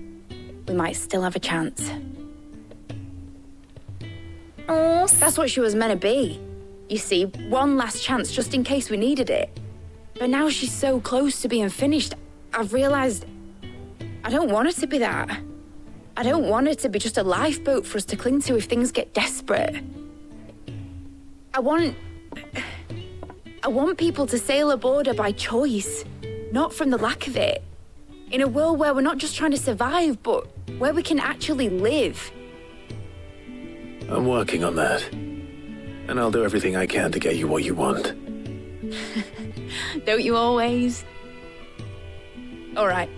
we might still have a chance. Oh, that's what she was meant to be. You see, one last chance just in case we needed it. But now she's so close to being finished, I've realized I don't want her to be that. I don't want her to be just a lifeboat for us to cling to if things get desperate. I want people to sail aboard her by choice, not from the lack of it. In a world where we're not just trying to survive, but where we can actually live. I'm working on that. And I'll do everything I can to get you what you want. Don't you always? All right.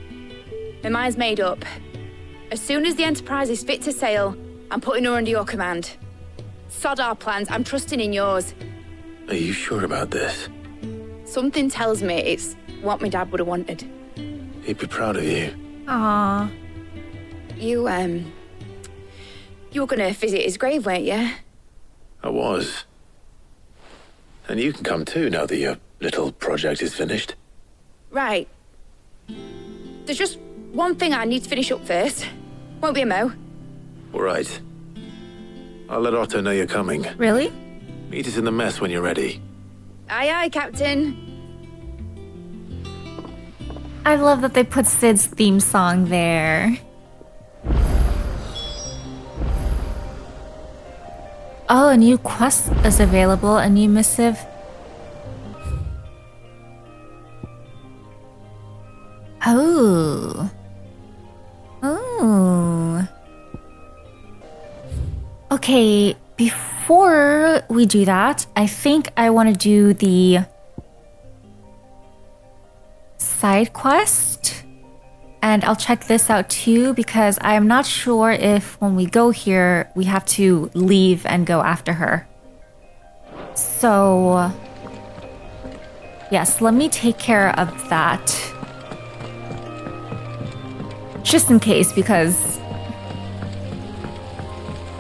My mind's made up. As soon as the Enterprise is fit to sail, I'm putting her under your command. Sod our plans, I'm trusting in yours. Are you sure about this? Something tells me it's what my dad would have wanted. He'd be proud of you. Aww. You were gonna visit his grave, weren't you? I was. And you can come too now that your little project is finished. Right. There's just one thing I need to finish up first. Won't be a mo. All right. I'll let Otto know you're coming. Really? Meet us in the mess when you're ready. Aye, aye, Captain. I love that they put Sid's theme song there. Oh, a new quest is available, a new missive. Oh. Oh. Okay, before we do that, I think I want to do the side quest. And I'll check this out too, because I am not sure if when we go here, we have to leave and go after her. So, yes, let me take care of that. Just in case, because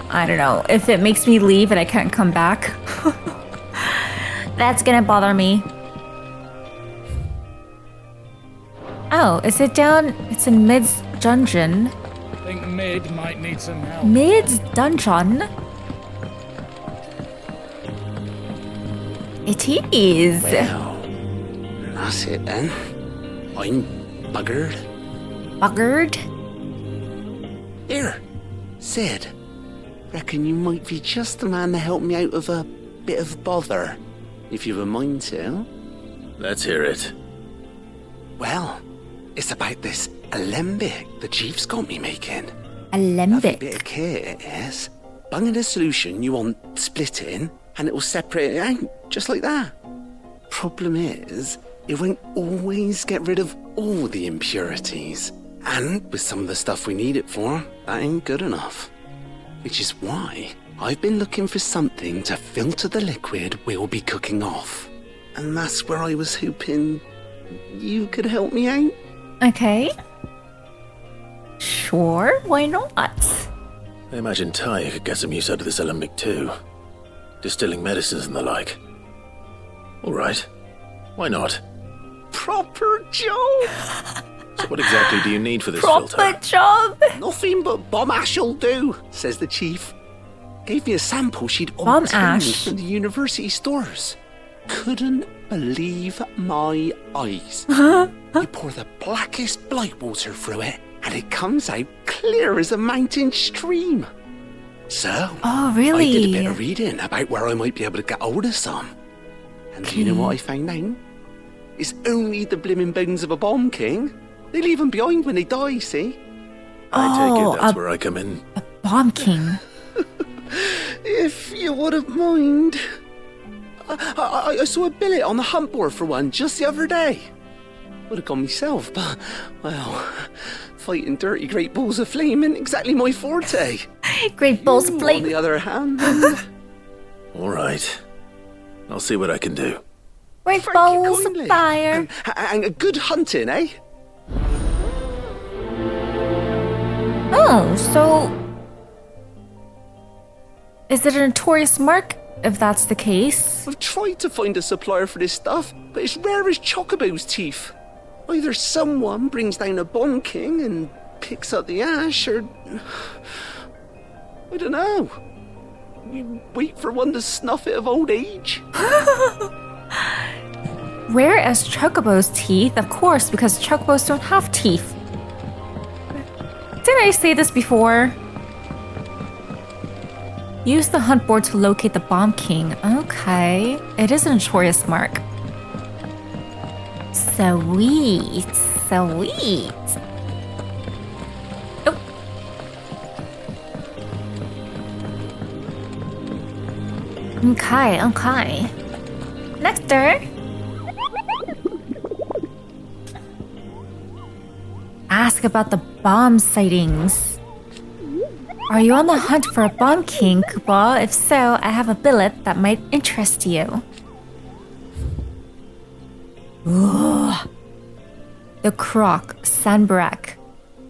I don't know, if it makes me leave and I can't come back, that's gonna bother me. Oh, is it down? It's in Mid's dungeon. I think Mid might need some help. Mid's dungeon? It is. Well, that's it then. I'm buggered. buggered. Here, Sid. Reckon you might be just the man to help me out of a bit of bother, if you've a mind to. Let's hear it. Well, it's about this alembic the chief's got me making. Alembic? Bit of kit it is. Bung in a solution you want splitting, and it will separate it out, just like that. Problem is, it won't always get rid of all the impurities. And with some of the stuff we need it for, that ain't good enough. Which is why I've been looking for something to filter the liquid we'll be cooking off. And that's where I was hoping you could help me out. Okay. Sure, why not? I imagine Ty could get some use out of this alembic too. Distilling medicines and the like. Alright. Why not? Proper job! So what exactly do you need for this filter? Proper job! Nothing but bomb ash'll do, says the chief. Gave me a sample she'd bomb obtained ash from the university stores. Couldn't believe my eyes. You pour the blackest blight water through it, and it comes out clear as a mountain stream. So, oh, really? I did a bit of reading about where I might be able to get hold of some. And do you know what I found out? It's only the blimmin' bones of a bomb king. They leave them behind when they die, see? I take it that's where I come in. A bomb king. If you wouldn't mind. I saw a billet on the hunt board for one just the other day. Would have gone myself, but, well, fighting dirty great balls of flame isn't exactly my forte. Great balls of flame. On the other hand. All right. I'll see what I can do. Great balls of fire. And a good hunting, eh? Oh, so... is it a notorious mark, if that's the case? I've tried to find a supplier for this stuff, but it's rare as Chocobo's teeth. Either someone brings down a bomb king and picks up the ash, or... I don't know. You wait for one to snuff it of old age. Rare as Chocobo's teeth, of course, because Chocobos don't have teeth. Didn't I say this before? Use the hunt board to locate the bomb king. Okay, it is a notorious mark. Sweet, sweet. Oh. Okay. Nectar. Ask about the bomb sightings. Are you on the hunt for a bomb king, Koopa? If so, I have a billet that might interest you. Ooh. The Croc, Sanbarak.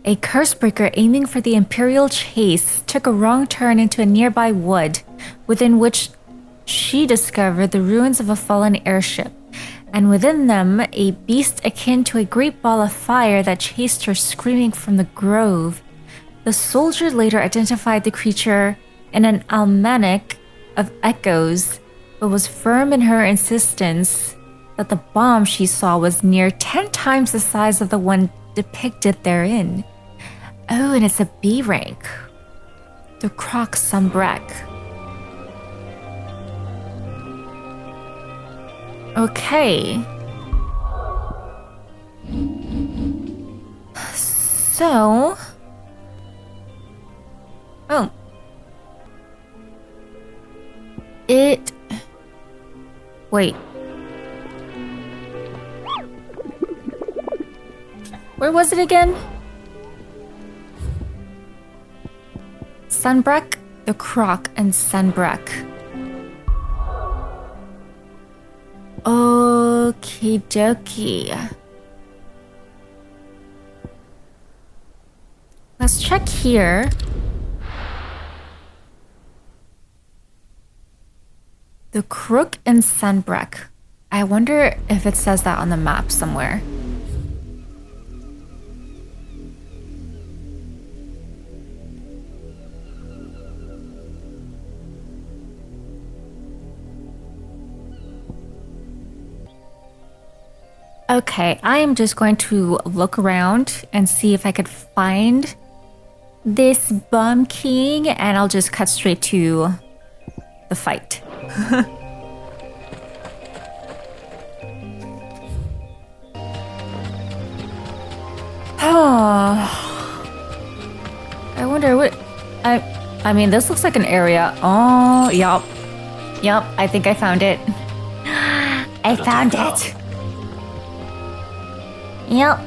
A cursebreaker aiming for the Imperial chase took a wrong turn into a nearby wood, within which she discovered the ruins of a fallen airship, and within them a beast akin to a great ball of fire that chased her screaming from the grove. The soldier later identified the creature in an almanac of echoes, but was firm in her insistence that the bomb she saw was near 10 times the size of the one depicted therein. Oh, and it's a B rank. The Croc Sanbarak. Okay. So... oh. It... wait. Where was it again? Sanbarak, the Croc, and Sanbarak. Okie dokie. Let's check here. The Crook and Sanbarak. I wonder if it says that on the map somewhere. Okay, I am just going to look around and see if I could find this bum king, and I'll just cut straight to the fight. I wonder what... I mean, this looks like an area. Oh, yup. Yup, I think I found it. I found it. Yep.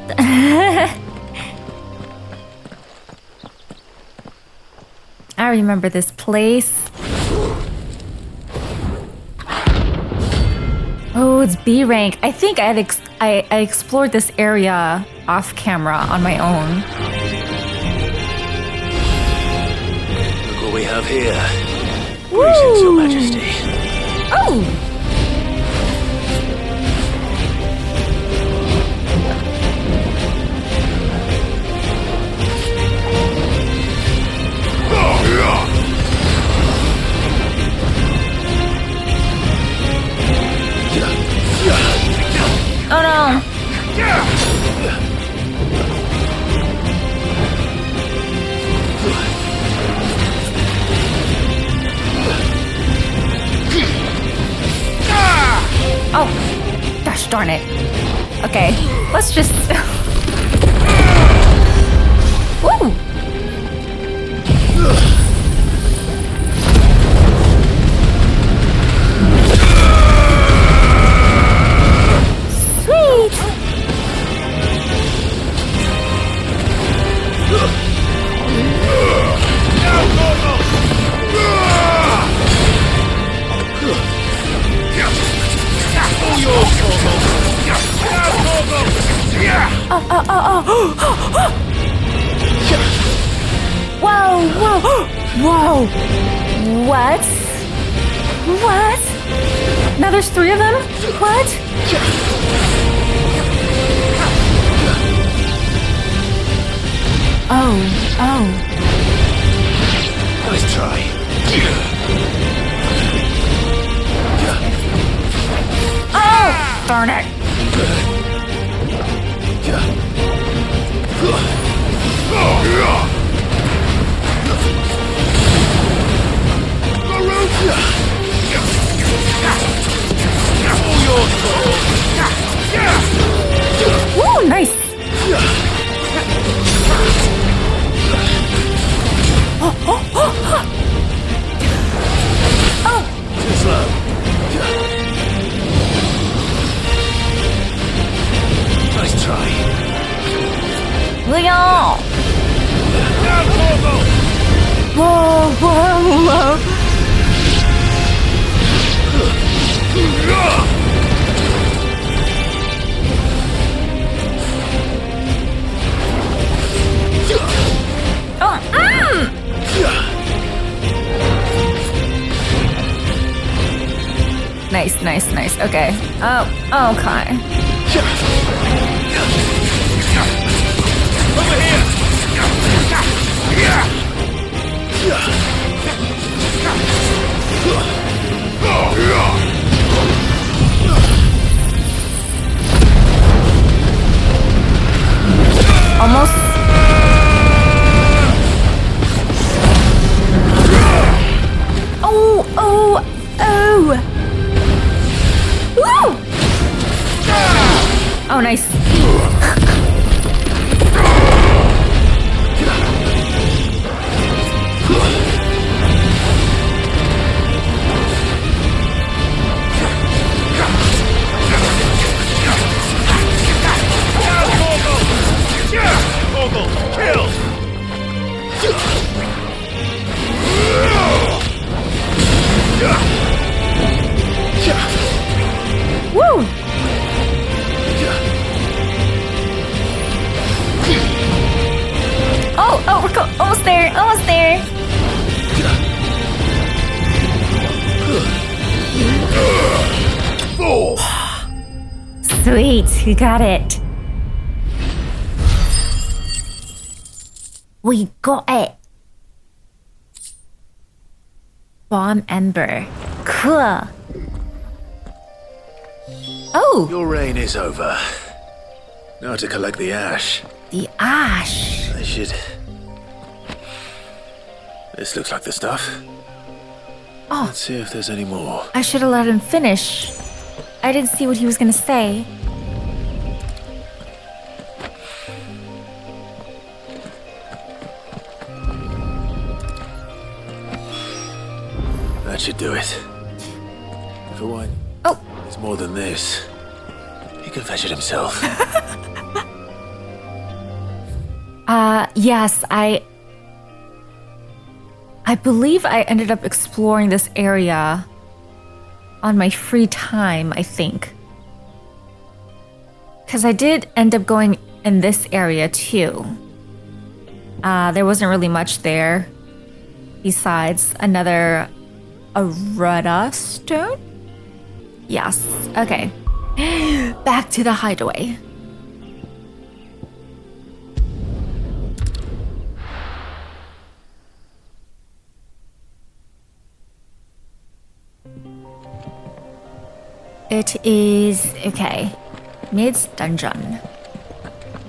I remember this place. Oh, it's B rank. I think I explored this area off camera on my own. Look what we have here. Woo! Greetings, Your Majesty. Oh! Oh no! Oh, gosh darn it. Okay, let's just... Woo! Sweet! Whoa, whoa, whoa. What? What? Now there's 3 of them? What? Oh, oh. Nice try. Oh, darn it. Woo, nice. Oh, oh, oh, oh. Too slow. Nice try. Leon! Whoa, whoa, whoa. Oh, Nice, nice, nice. Okay. Oh, okay. Over here! Almost. Oh, oh, oh. Woo! Oh, nice. Kill! Woo! Oh, oh, we're almost there, almost there. Sweet, we got it. We got it. Bomb Ember. Cool. Oh! Your reign is over. Now to collect the ash. The ash. I should... This looks like the stuff. Oh. Let's see if there's any more. I should have let him finish. I didn't see what he was gonna say. That should do it. For what? Oh. It's more than this. He can fetch it himself. Yes, I believe I ended up exploring this area on my free time, I think. Because I did end up going in this area too. There wasn't really much there besides another Arata stone? Yes, okay. Back to the hideaway. It is, okay, Mid's dungeon.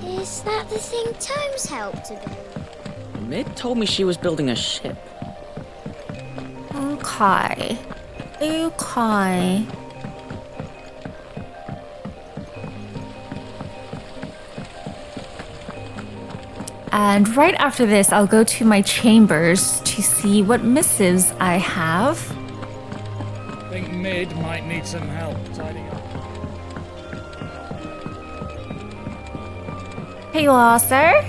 Is that the thing Tomes helped to build? Mid told me she was building a ship. Okay. Okay. And right after this, I'll go to my chambers to see what missives I have. I think Mid might need some help tidying up. Here you are, sir.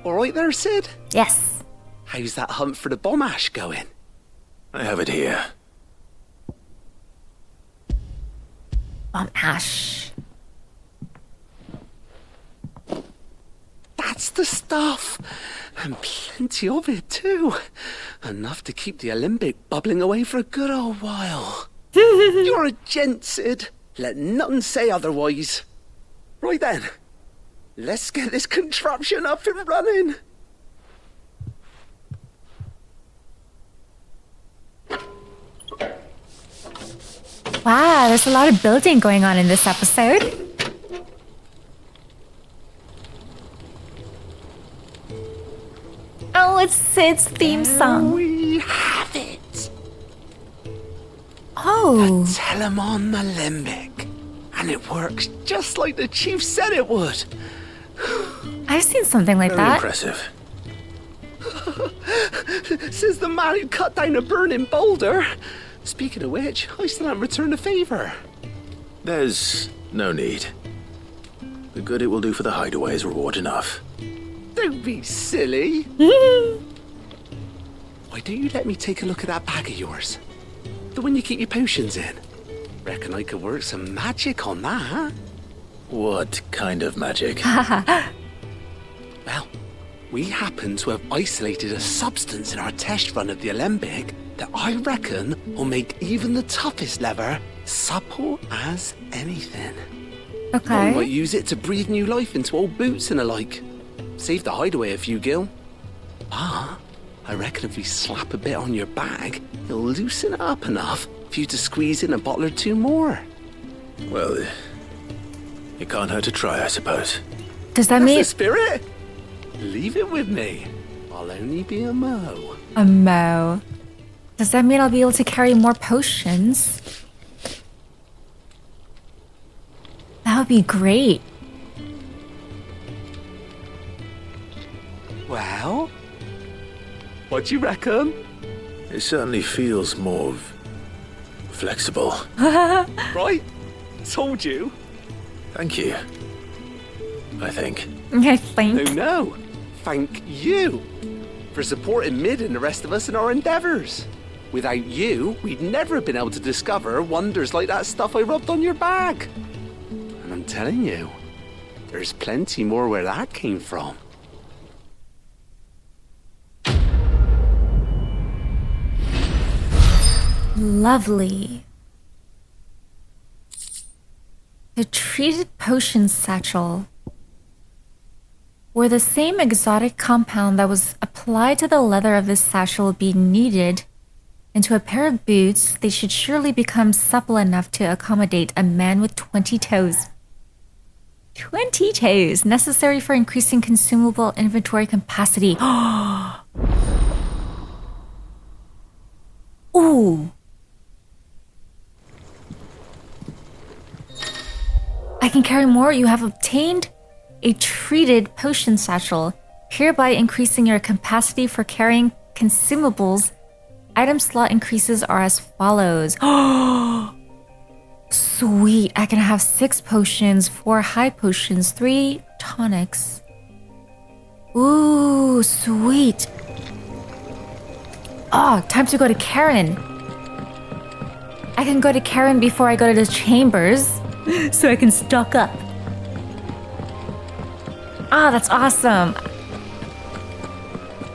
All right there, Sid? Yes. How's that hunt for the bomb ash going? I have it here. Bomb ash. That's the stuff. And plenty of it, too. Enough to keep the Olympic bubbling away for a good old while. You're a gent, Sid. Let nothing say otherwise. Right then. Let's get this contraption up and running. Wow, there's a lot of building going on in this episode. Oh, it's Sid's theme song. We have it. Oh. The Telemon Alembic. And it works just like the chief said it would. I've seen something like that. Impressive. Says the man who cut down a burning boulder. Speaking of which, I still haven't returned the favor. There's no need. The good it will do for the hideaway is reward enough. Don't be silly. Why don't you let me take a look at that bag of yours? The one you keep your potions in. Reckon I could work some magic on that, huh? What kind of magic? Well, we happen to have isolated a substance in our test run of the Alembic that I reckon will make even the toughest lever supple as anything. Okay. I might use it to breathe new life into old boots and the like. Save the hideaway a few gil. Ah, I reckon if we slap a bit on your bag, it'll loosen it up enough for you to squeeze in a bottle or two more. Well, it can't hurt to try, I suppose. Does that That's mean... the spirit? Leave it with me. I'll only be a mo. A mo. Does that mean I'll be able to carry more potions? That would be great. Well, what do you reckon? It certainly feels more flexible. Right? Told you. Thank you. I think. I think. No. Thank you for supporting Mid and the rest of us in our endeavors. Without you, we'd never have been able to discover wonders like that stuff I rubbed on your bag. And I'm telling you, there's plenty more where that came from. Lovely. The treated potion satchel. Were the same exotic compound that was applied to the leather of this satchel be kneaded into a pair of boots, they should surely become supple enough to accommodate a man with 20 toes. 20 toes, necessary for increasing consumable inventory capacity. Ooh. I can carry more. You have obtained a treated potion satchel, hereby increasing your capacity for carrying consumables. Item slot increases are as follows. Sweet, I can have 6 potions, 4 high potions, 3 tonics. Ooh, sweet. Oh, time to go to Karen. I can go to Karen before I go to the chambers, so I can stock up. Ah, that's awesome.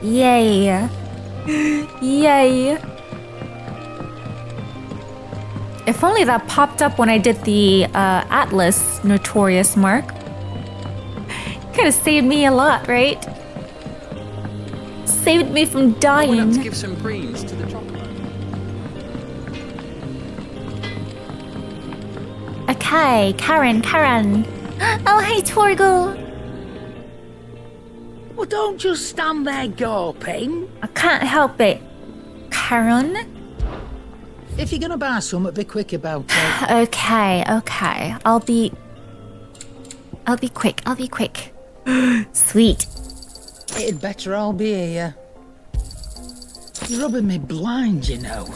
Yay. Yay. If only that popped up when I did the Atlas Notorious mark. Could have saved me a lot, right? Saved me from dying. Let's give some greens to the chocolate. Okay, Karen. Oh, hey, Torgal. Well, don't just stand there gawping. I can't help it. Karen? If you're gonna buy something, be quick about it. Okay. I'll be quick. Sweet. It'd better all be here. You're rubbing me blind, you know.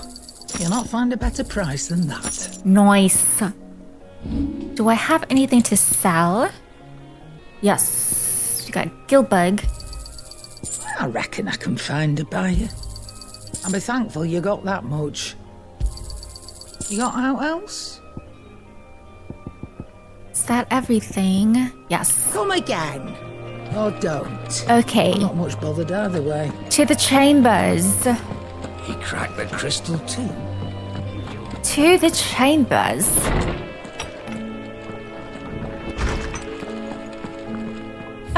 You'll not find a better price than that. Nice. Do I have anything to sell? Yes. You got Gilbug. I reckon I can find a buyer. I'll be thankful you got that much. You got out else? Is that everything? Yes. Come again. Or don't. Okay. I'm not much bothered either way. To the chambers. He cracked the crystal too. To the chambers.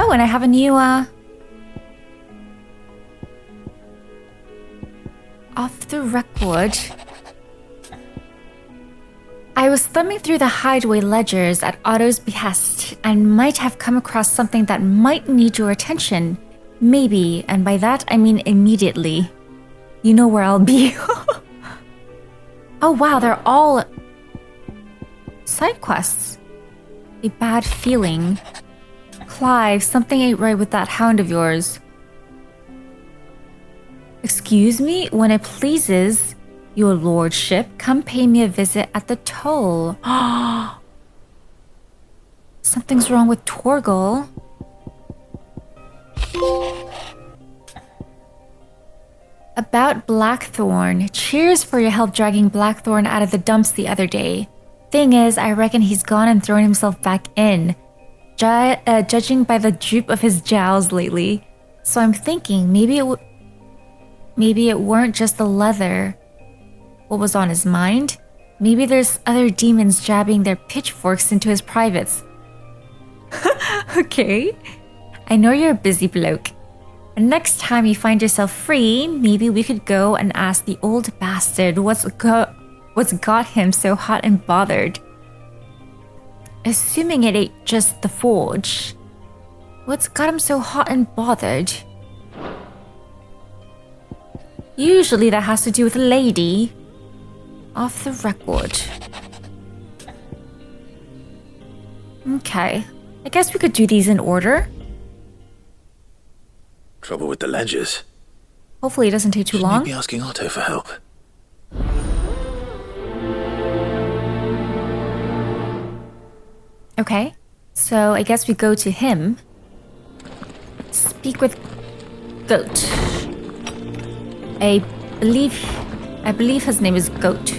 Oh, and I have a new, off the record. I was thumbing through the hideaway ledgers at Otto's behest and might have come across something that might need your attention. Maybe, and by that I mean immediately. You know where I'll be. Oh wow, they're all side quests. A bad feeling. Clive, something ain't right with that hound of yours. Excuse me, when it pleases your lordship, come pay me a visit at the toll. Something's wrong with Torgal. About Blackthorn. Cheers for your help dragging Blackthorn out of the dumps the other day. Thing is, I reckon he's gone and thrown himself back in. Judging by the droop of his jowls lately. So I'm thinking, maybe it weren't just the leather. What was on his mind? Maybe there's other demons jabbing their pitchforks into his privates. Okay. I know you're a busy bloke. And next time you find yourself free, maybe we could go and ask the old bastard what's got him so hot and bothered. Assuming it ain't just the forge. What's got him so hot and bothered? Usually that has to do with a lady. Off the record. Okay. I guess we could do these in order. Trouble with the ledgers. Hopefully it doesn't take too long. Maybe asking Otto for help. Okay. So I guess we go to him. Speak with Goat. I believe his name is Goat.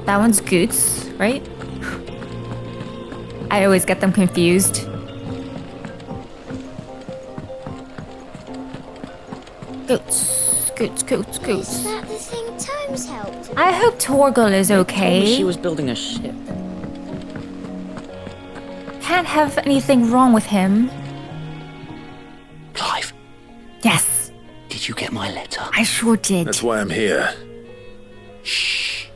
That one's Goots, right? I always get them confused. Goats. Is that the thing Tomes helped? I hope Torgal is okay. She was building a ship. Can't have anything wrong with him. Clive. Yes. Did you get my letter? I sure did. That's why I'm here. Shh.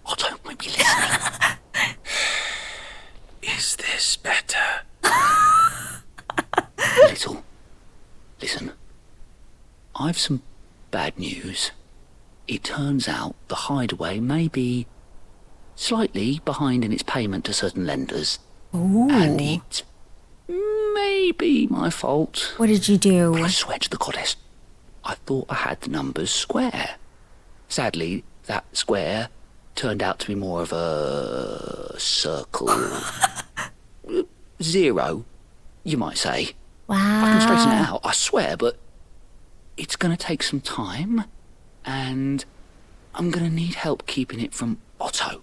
Otto might be listening. Is this Listen, I've some bad news. It turns out the hideaway may be slightly behind in its payment to certain lenders. Ooh. And it may be my fault. What did you do? But I swear to the goddess, I thought I had the numbers square. Sadly, that square turned out to be more of a circle. 0, you might say. Wow. I can straighten it out, I swear, but it's going to take some time, and I'm going to need help keeping it from Otto.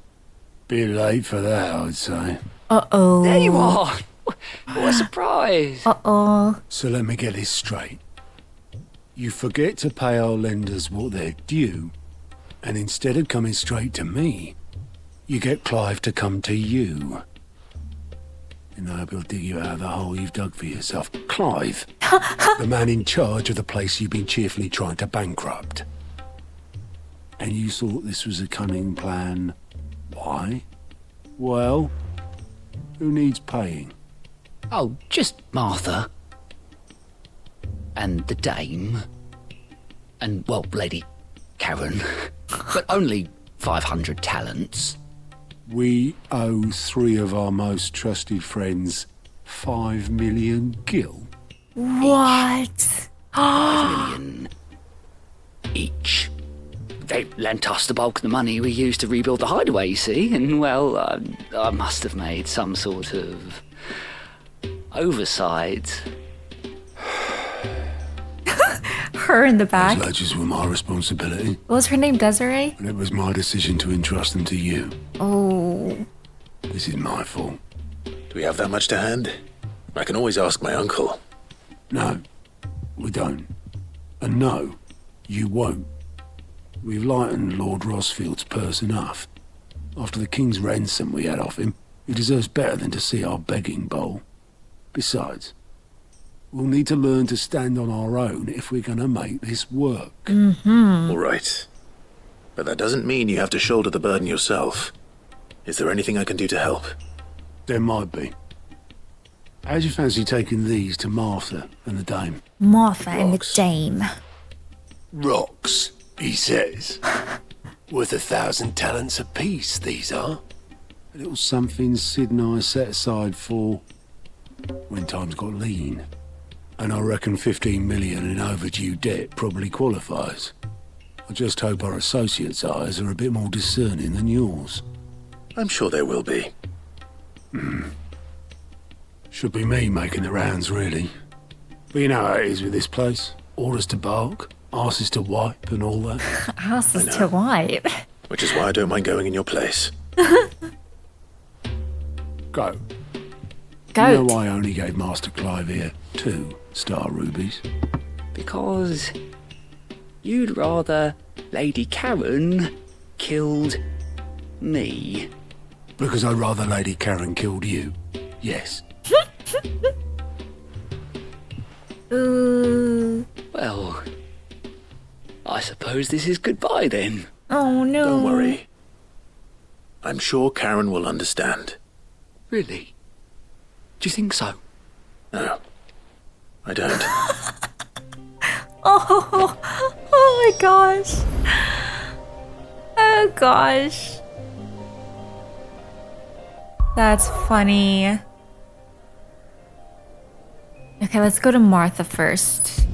Bit late for that, I'd say. Uh-oh. There you are! What a surprise! Uh-oh. So let me get this straight. You forget to pay our lenders what they're due, and instead of coming straight to me, you get Clive to come to you. And I hope he'll dig you out of the hole you've dug for yourself. Clive, the man in charge of the place you've been cheerfully trying to bankrupt. And you thought this was a cunning plan. Why? Well, who needs paying? Oh, just Martha. And the dame. And, well, Lady Karen. But only 500 talents. We owe 3 of our most trusted friends 5 million gil. What? 5 million each. They lent us the bulk of the money we used to rebuild the hideaway, you see, and, well, I must have made some sort of oversight. Her in the back. Those ledgers were my responsibility. What was her name, Desiree? And it was my decision to entrust them to you. Oh. This is my fault. Do we have that much to hand? I can always ask my uncle. No, we don't. And no, you won't. We've lightened Lord Rosfield's purse enough. After the king's ransom we had off him, he deserves better than to see our begging bowl. Besides, we'll need to learn to stand on our own if we're going to make this work. Mm-hmm. All right. But that doesn't mean you have to shoulder the burden yourself. Is there anything I can do to help? There might be. How'd you fancy taking these to Martha and the dame? Martha and the dame. Rocks, he says. Worth 1,000 talents apiece, these are. A little something Sid and I set aside for when times got lean. And I reckon 15 million in overdue debt probably qualifies. I just hope our associates' eyes are a bit more discerning than yours. I'm sure there will be. Should be me making the rounds, really. But you know how it is with this place. Orders to bark, asses to wipe and all that. Asses to wipe? Which is why I don't mind going in your place. Go. Goat. You know why I only gave Master Clive here 2 star rubies? Because you'd rather Lady Karen killed me. Because I'd rather Lady Karen killed you. Yes. Ooh. Well, I suppose this is goodbye then. Oh no. Don't worry. I'm sure Karen will understand. Really? Do you think so? No, I don't. Oh my gosh. Oh gosh. That's funny. Okay, let's go to Martha first.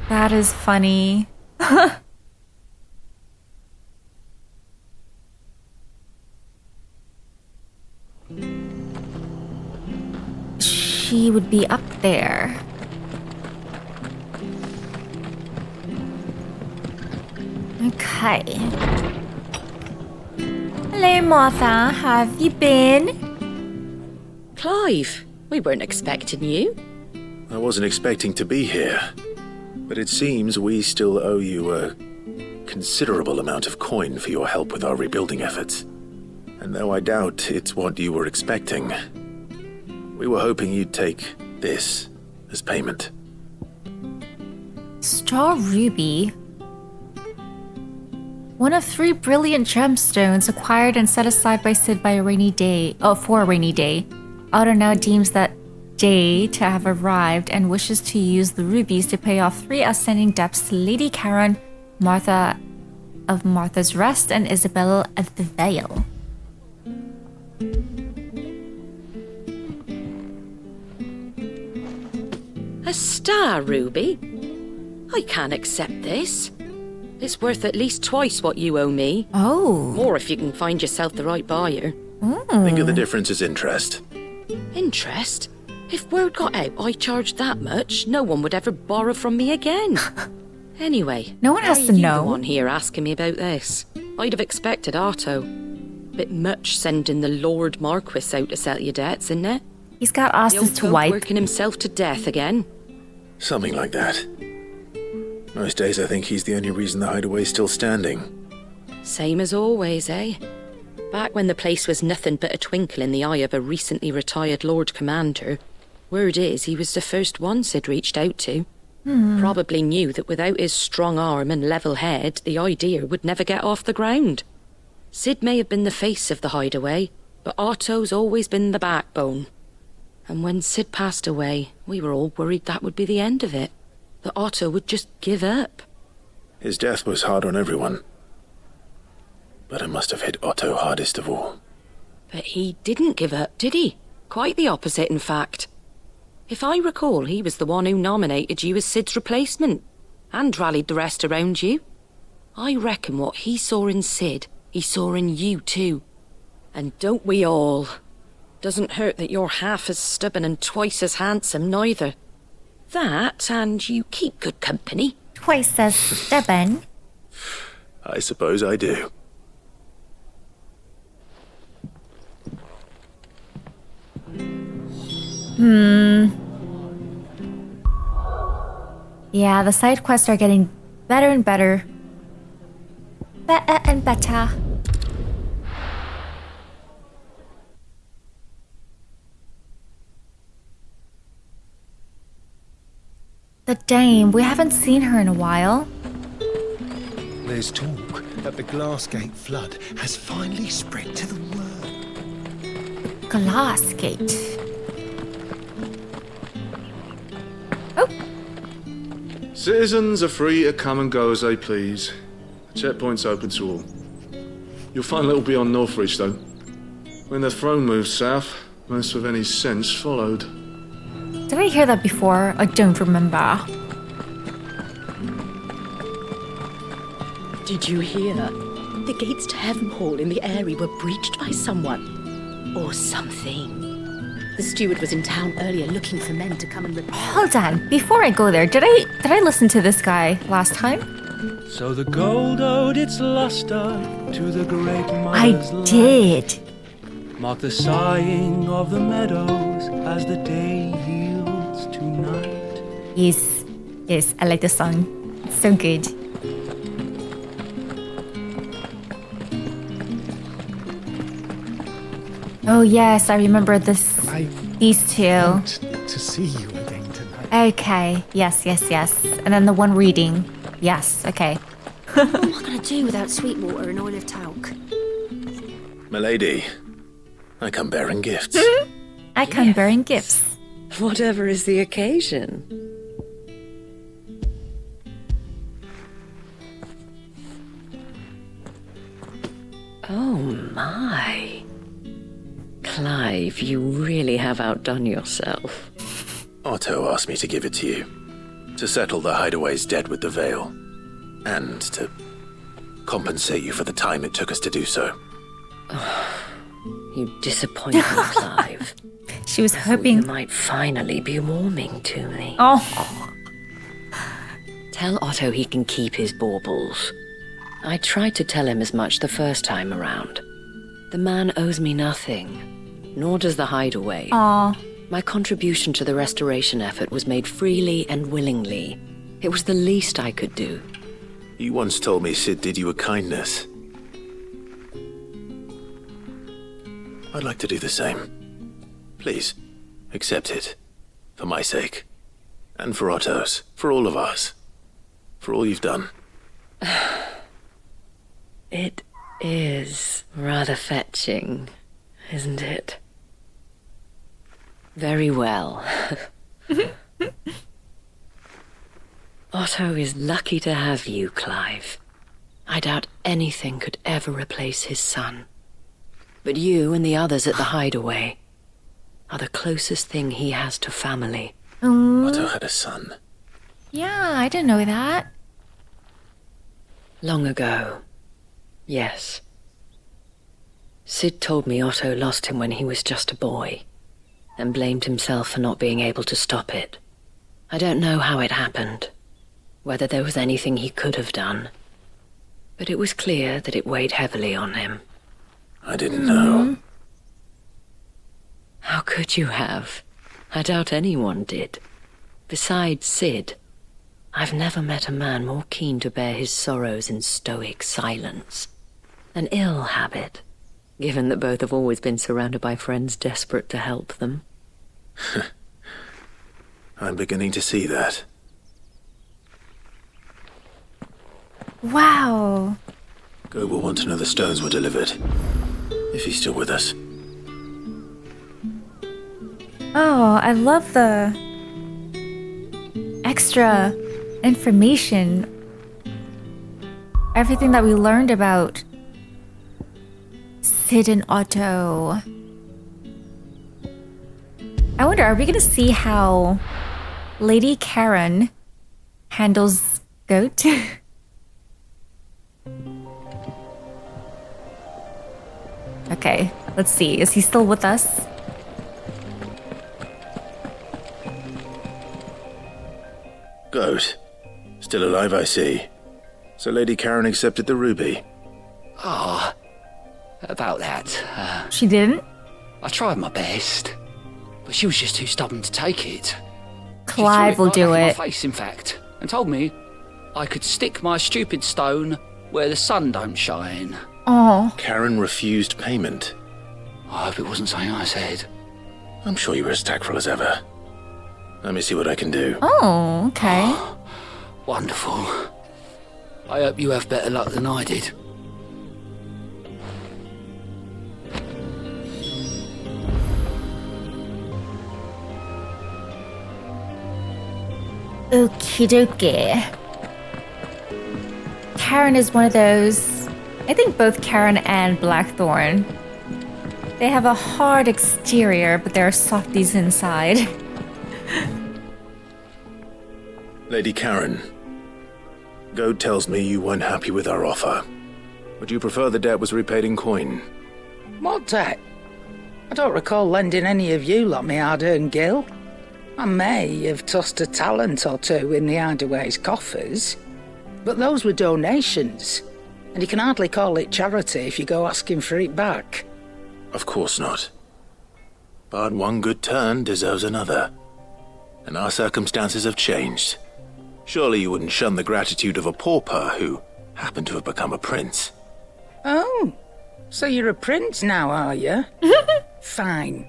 That is funny. She would be up there. Okay. Hello, Martha. Have you been? Clive, we weren't expecting you. I wasn't expecting to be here, but it seems we still owe you a considerable amount of coin for your help with our rebuilding efforts. And though I doubt it's what you were expecting, we were hoping you'd take this as payment. Straw ruby. One of 3 brilliant gemstones acquired and set aside by Sid by a rainy day. Oh, for a rainy day. Otto now deems that day to have arrived and wishes to use the rubies to pay off 3 outstanding debts to Lady Karen, Martha of Martha's Rest, and Isabel of the Vale. A star ruby? I can't accept this. It's worth at least twice what you owe me. Oh. Or if you can find yourself the right buyer. Think of the difference as interest. Interest? If word got out I charged that much, no one would ever borrow from me again. Anyway, no one has to why are know. you the one here asking me about this? I'd have expected Otto. Bit much sending the Lord Marquis out to settle your debts, isn't it? He's got asses to wipe. Working himself to death again. Something like that. Most days I think he's the only reason the hideaway's still standing. Same as always, eh? Back when the place was nothing but a twinkle in the eye of a recently retired Lord Commander, word is he was the first one Sid reached out to. Probably knew that without his strong arm and level head, the idea would never get off the ground. Sid may have been the face of the hideaway, but Otto's always been the backbone. And when Sid passed away, we were all worried that would be the end of it. That Otto would just give up. His death was hard on everyone. But it must have hit Otto hardest of all. But he didn't give up, did he? Quite the opposite, in fact. If I recall, he was the one who nominated you as Sid's replacement, and rallied the rest around you. I reckon what he saw in Sid, he saw in you too. And don't we all? Doesn't hurt that you're half as stubborn and twice as handsome, neither. That, and you keep good company. Twice as stubborn? I suppose I do. Yeah, the side quests are getting better and better. Better and better. The dame, we haven't seen her in a while. There's talk that the Glassgate flood has finally spread to the world. Glassgate. Citizens are free to come and go as they please. The checkpoint's open to all. You'll find little beyond Northridge, though. When the throne moved south, most with any sense followed. Did I hear that before? I don't remember. Did you hear? The gates to Heaven Hall in the area were breached by someone. Or something. The steward was in town earlier looking for men to come and repair. Hold on, before I go there, did I listen to this guy last time? So the gold owed its luster to the great I mother's did. light. Mark the sighing of the meadows as the day yields to night. Yes, I like the song. It's so good. Oh yes, I remember this. These two. To see you again tonight. Okay. Yes. And then the one reading. Yes. Okay. What am I going to do without Sweetwater and Oil of Talc? Milady, I come bearing gifts. I come bearing gifts. Whatever is the occasion. Oh my. Clive, you really have outdone yourself. Otto asked me to give it to you. To settle the hideaway's debt with the Vale. And to compensate you for the time it took us to do so. You disappoint me, Clive. She was I hoping thought you might finally be warming to me. Oh. Tell Otto he can keep his baubles. I tried to tell him as much the first time around. The man owes me nothing, nor does the hideaway. Aw. My contribution to the restoration effort was made freely and willingly. It was the least I could do. You once told me Sid did you a kindness. I'd like to do the same. Please, accept it. For my sake. And for Otto's. For all of us. For all you've done. It is rather fetching, isn't it? Very well. Otto is lucky to have you, Clive. I doubt anything could ever replace his son. But you and the others at the hideaway are the closest thing he has to family. Otto had a son. Yeah, I didn't know that. Long ago, yes. Sid told me Otto lost him when he was just a boy, and blamed himself for not being able to stop it. I don't know how it happened, whether there was anything he could have done, but it was clear that it weighed heavily on him. I didn't know. How could you have? I doubt anyone did. Besides Sid, I've never met a man more keen to bear his sorrows in stoic silence. An ill habit, given that both have always been surrounded by friends desperate to help them. I'm beginning to see that. Wow. Go will want to know the stones were delivered. If he's still with us. Oh, I love the extra information. Everything that we learned about Sid and Otto. I wonder, are we gonna see how Lady Karen handles Goat? Okay, let's see. Is he still with us? Goat. Still alive, I see. So Lady Karen accepted the ruby. About that. She didn't? I tried my best, but she was just too stubborn to take it. Clive will do In it. my face, in fact, and told me I could stick my stupid stone where the sun don't shine. Oh. Karen refused payment. I hope it wasn't something I said. I'm sure you were as tactful as ever. Let me see what I can do. Oh, okay. Wonderful. I hope you have better luck than I did. Okie dokie. Karen is one of those. I think both Karen and Blackthorn. They have a hard exterior, but there are softies inside. Lady Karen, Goat tells me you weren't happy with our offer. Would you prefer the debt was repaid in coin? What debt? I don't recall lending any of you lot me hard-earned gil. I may have tossed a talent or two in the hideaway's coffers, but those were donations, and you can hardly call it charity if you go asking for it back. Of course not. But one good turn deserves another. And our circumstances have changed. Surely you wouldn't shun the gratitude of a pauper who happened to have become a prince. Oh, so you're a prince now, are you? Fine.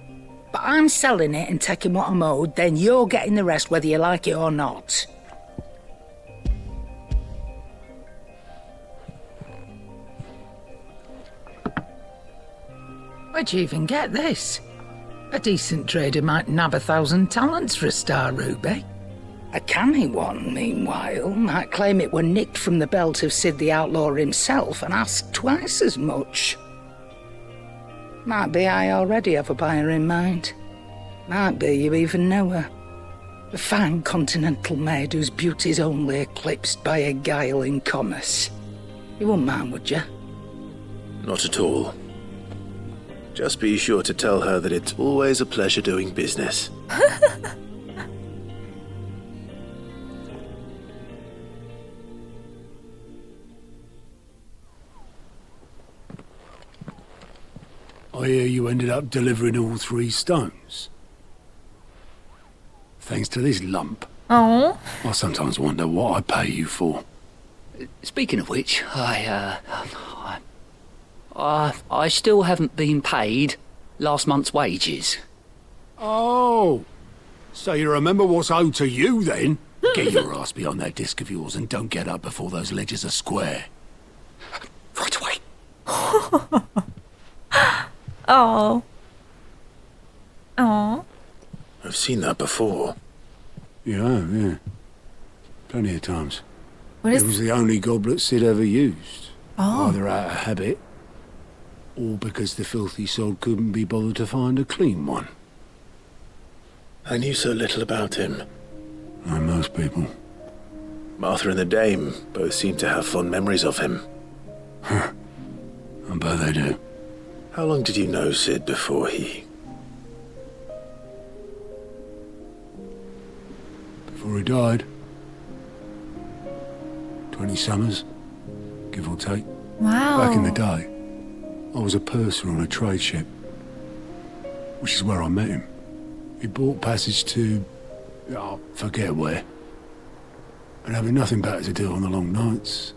But I'm selling it and taking what I'm owed, then you're getting the rest whether you like it or not. Where'd you even get this? A decent trader might nab 1,000 talents for a star ruby. A canny one, meanwhile, might claim it were nicked from the belt of Sid the Outlaw himself and ask twice as much. Might be I already have a buyer in mind. Might be you even know her. A fine continental maid whose beauty's only eclipsed by a guile in commerce. You wouldn't mind, would you? Not at all. Just be sure to tell her that it's always a pleasure doing business. I hear you ended up delivering all 3 stones. Thanks to this lump. Oh. I sometimes wonder what I pay you for. Speaking of which, I still haven't been paid last month's wages. Oh, so you remember what's owed to you then? Get your ass behind that disc of yours and don't get up before those ledgers are square. Right away. Oh. Oh. I've seen that before. Yeah. Plenty of times. What is... It was the only goblet Sid ever used. Oh. Either out of habit, or because the filthy sod couldn't be bothered to find a clean one. I knew so little about him. Like most people. Martha and the Dame both seem to have fond memories of him. Huh. I bet they do. How long did you know Sid before he... Before he died? 20 summers, give or take. Wow. Back in the day, I was a purser on a trade ship, which is where I met him. He bought passage to... I forget where. And having nothing better to do on the long nights,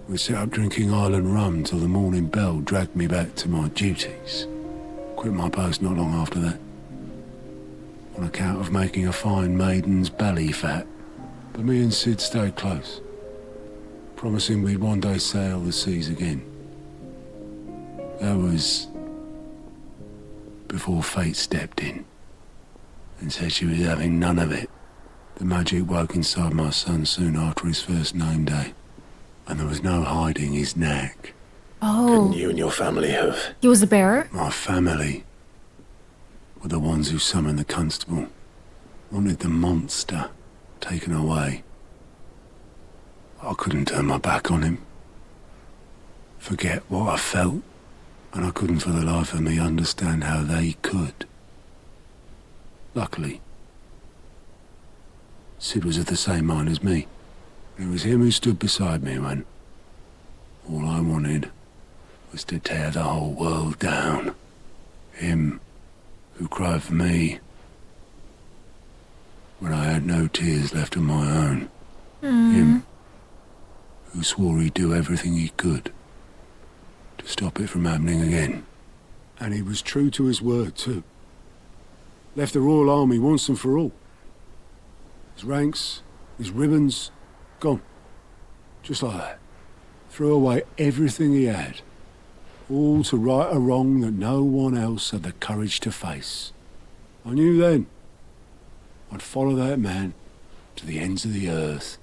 we set up drinking island rum till the morning bell dragged me back to my duties. Quit my post not long after that, on account of making a fine maiden's belly fat. But me and Sid stayed close, promising we'd one day sail the seas again. That was before fate stepped in and said she was having none of it. The magic woke inside my son soon after his first name day, and there was no hiding his knack. Oh. Couldn't you and your family have... He was a bearer? My family were the ones who summoned the constable, wanted the monster taken away. I couldn't turn my back on him, forget what I felt, and I couldn't for the life of me understand how they could. Luckily, Sid was of the same mind as me. It was him who stood beside me when all I wanted was to tear the whole world down. Him who cried for me when I had no tears left of my own. Him who swore he'd do everything he could to stop it from happening again. And he was true to his word too. Left the Royal Army once and for all. His ranks, his ribbons, gone. Just like that. Threw away everything he had. All to right a wrong that no one else had the courage to face. I knew then I'd follow that man to the ends of the earth.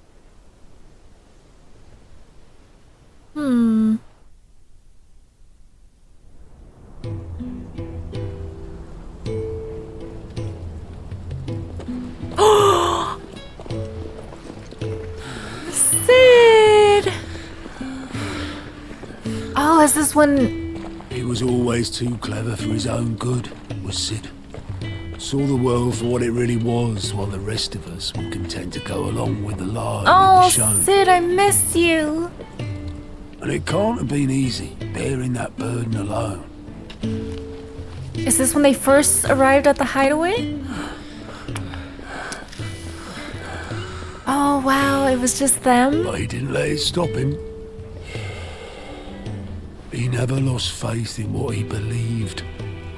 Sid! Oh, is this when... He was always too clever for his own good, was Sid. Saw the world for what it really was, while the rest of us were content to go along with the lie Oh, we were shown. Sid, I miss you. And it can't have been easy, bearing that burden alone. Is this when they first arrived at the hideaway? Oh, wow, it was just them? But he didn't let it stop him. He never lost faith in what he believed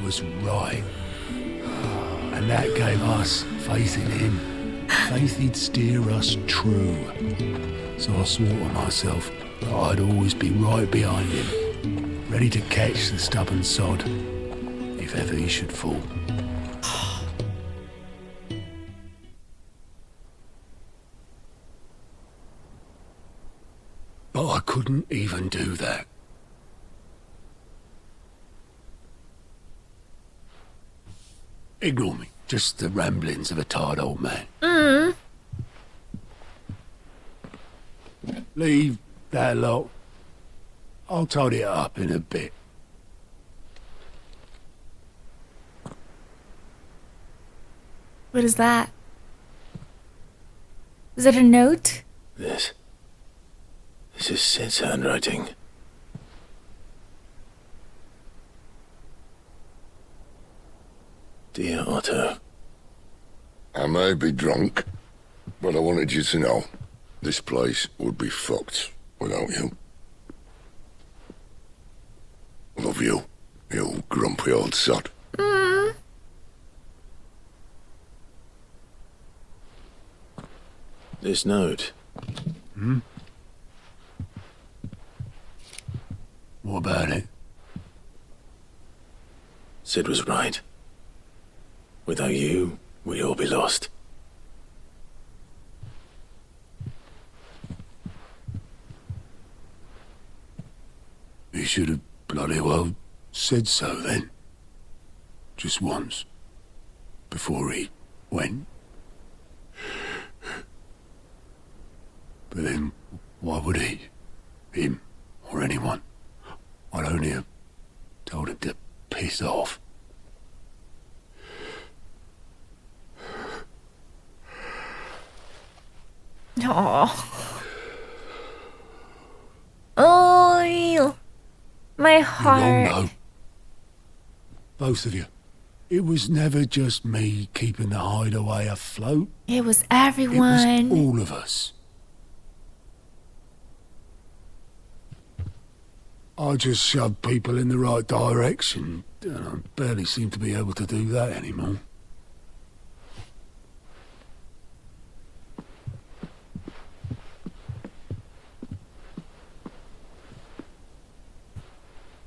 was right. And that gave us faith in him. Faith he'd steer us true. So I swore to myself that I'd always be right behind him, ready to catch the stubborn sod, if ever he should fall. But I couldn't even do that. Ignore me. Just the ramblings of a tired old man. Leave that lot. I'll tidy it up in a bit. What is that? Is it a note? This is Sid's handwriting. Dear Otto. I may be drunk, but I wanted you to know this place would be fucked without you. Love you, you grumpy old sod. This note. What about it? Sid was right. Without you, we'd all be lost. He should have bloody well said so then. Just once. Before he went. But then, why would he? Him, or anyone? I'd only have told him to piss off. Oh. Oh, my heart. No. Both of you. It was never just me keeping the hideaway afloat. It was everyone. It was all of us. I just shoved people in the right direction, and I barely seem to be able to do that anymore.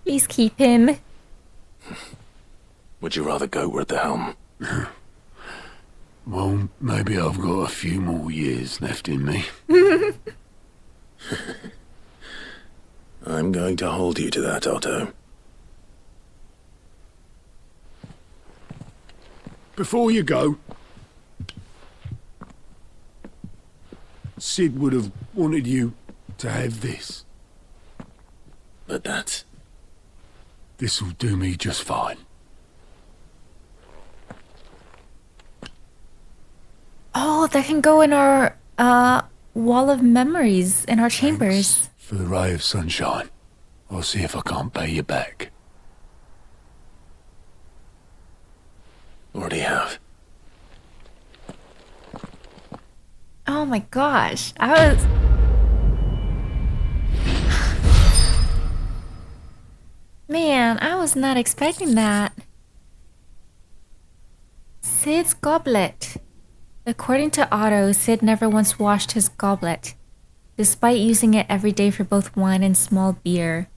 Please keep him. Would you rather go at the helm? Well, maybe I've got a few more years left in me. I'm going to hold you to that, Otto. Before you go, Sid would have wanted you to have this. But that's... This'll do me just fine. Oh, that can go in our wall of memories in our chambers. Thanks for the ray of sunshine. I'll see if I can't pay you back. Already have. Oh my gosh. I was... Man, I was not expecting that. Sid's goblet. According to Otto, Sid never once washed his goblet, despite using it every day for both wine and small beer.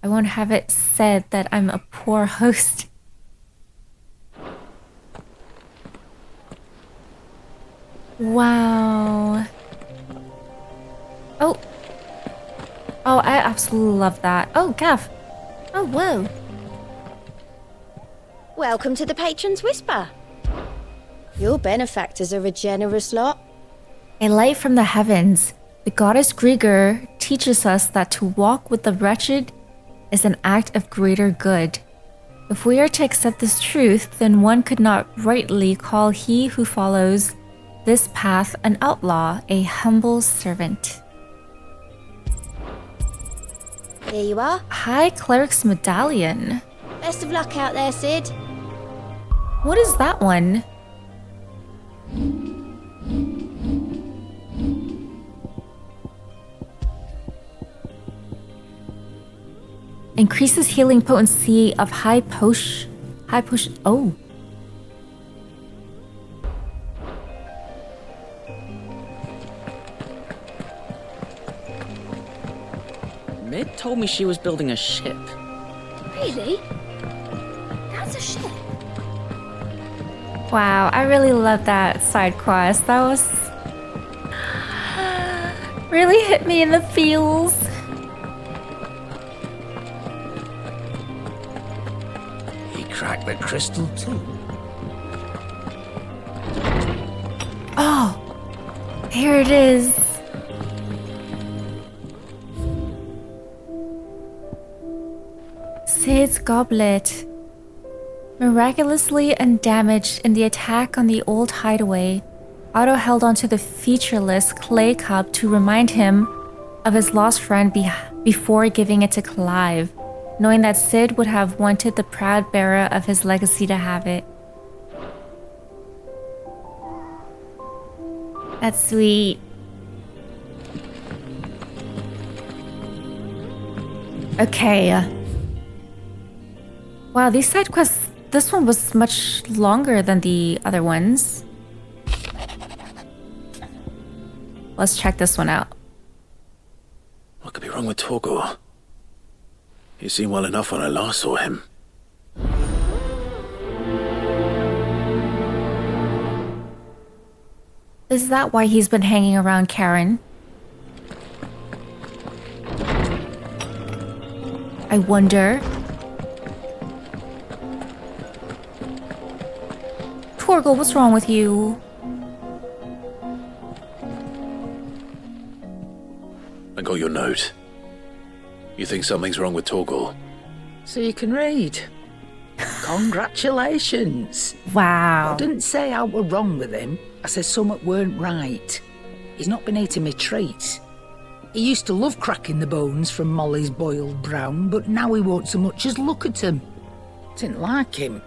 I won't have it said that I'm a poor host. Wow. Oh. Oh, I absolutely love that. Oh, Gav. Oh, whoa. Welcome to the Patron's Whisper. Your benefactors are a generous lot. A light from the heavens. The goddess Grieger teaches us that to walk with the wretched is an act of greater good. If we are to accept this truth, then one could not rightly call he who follows this path an outlaw, a humble servant. Here you are. High Cleric's Medallion. Best of luck out there, Sid. What is that one? Increases healing potency of high potion. Oh. Mid told me she was building a ship. Really? That's a ship. Wow, I really love that side quest. That was... really hit me in the feels. He cracked the crystal too. Oh, here it is. Sid's goblet. Miraculously undamaged in the attack on the old hideaway, Otto held onto the featureless clay cup to remind him of his lost friend before giving it to Clive, knowing that Sid would have wanted the proud bearer of his legacy to have it. That's sweet. Okay. Wow, these side quests, this one was much longer than the other ones. Let's check this one out. What could be wrong with Torgor? He seemed well enough when I last saw him. Is that why he's been hanging around Karen? I wonder. Torgal, what's wrong with you? I got your note. You think something's wrong with Torgal? So you can read. Congratulations. Wow. I didn't say I were wrong with him. I said something weren't right. He's not been eating me treats. He used to love cracking the bones from Molly's boiled brown, but now he won't so much as look at them. Didn't like him.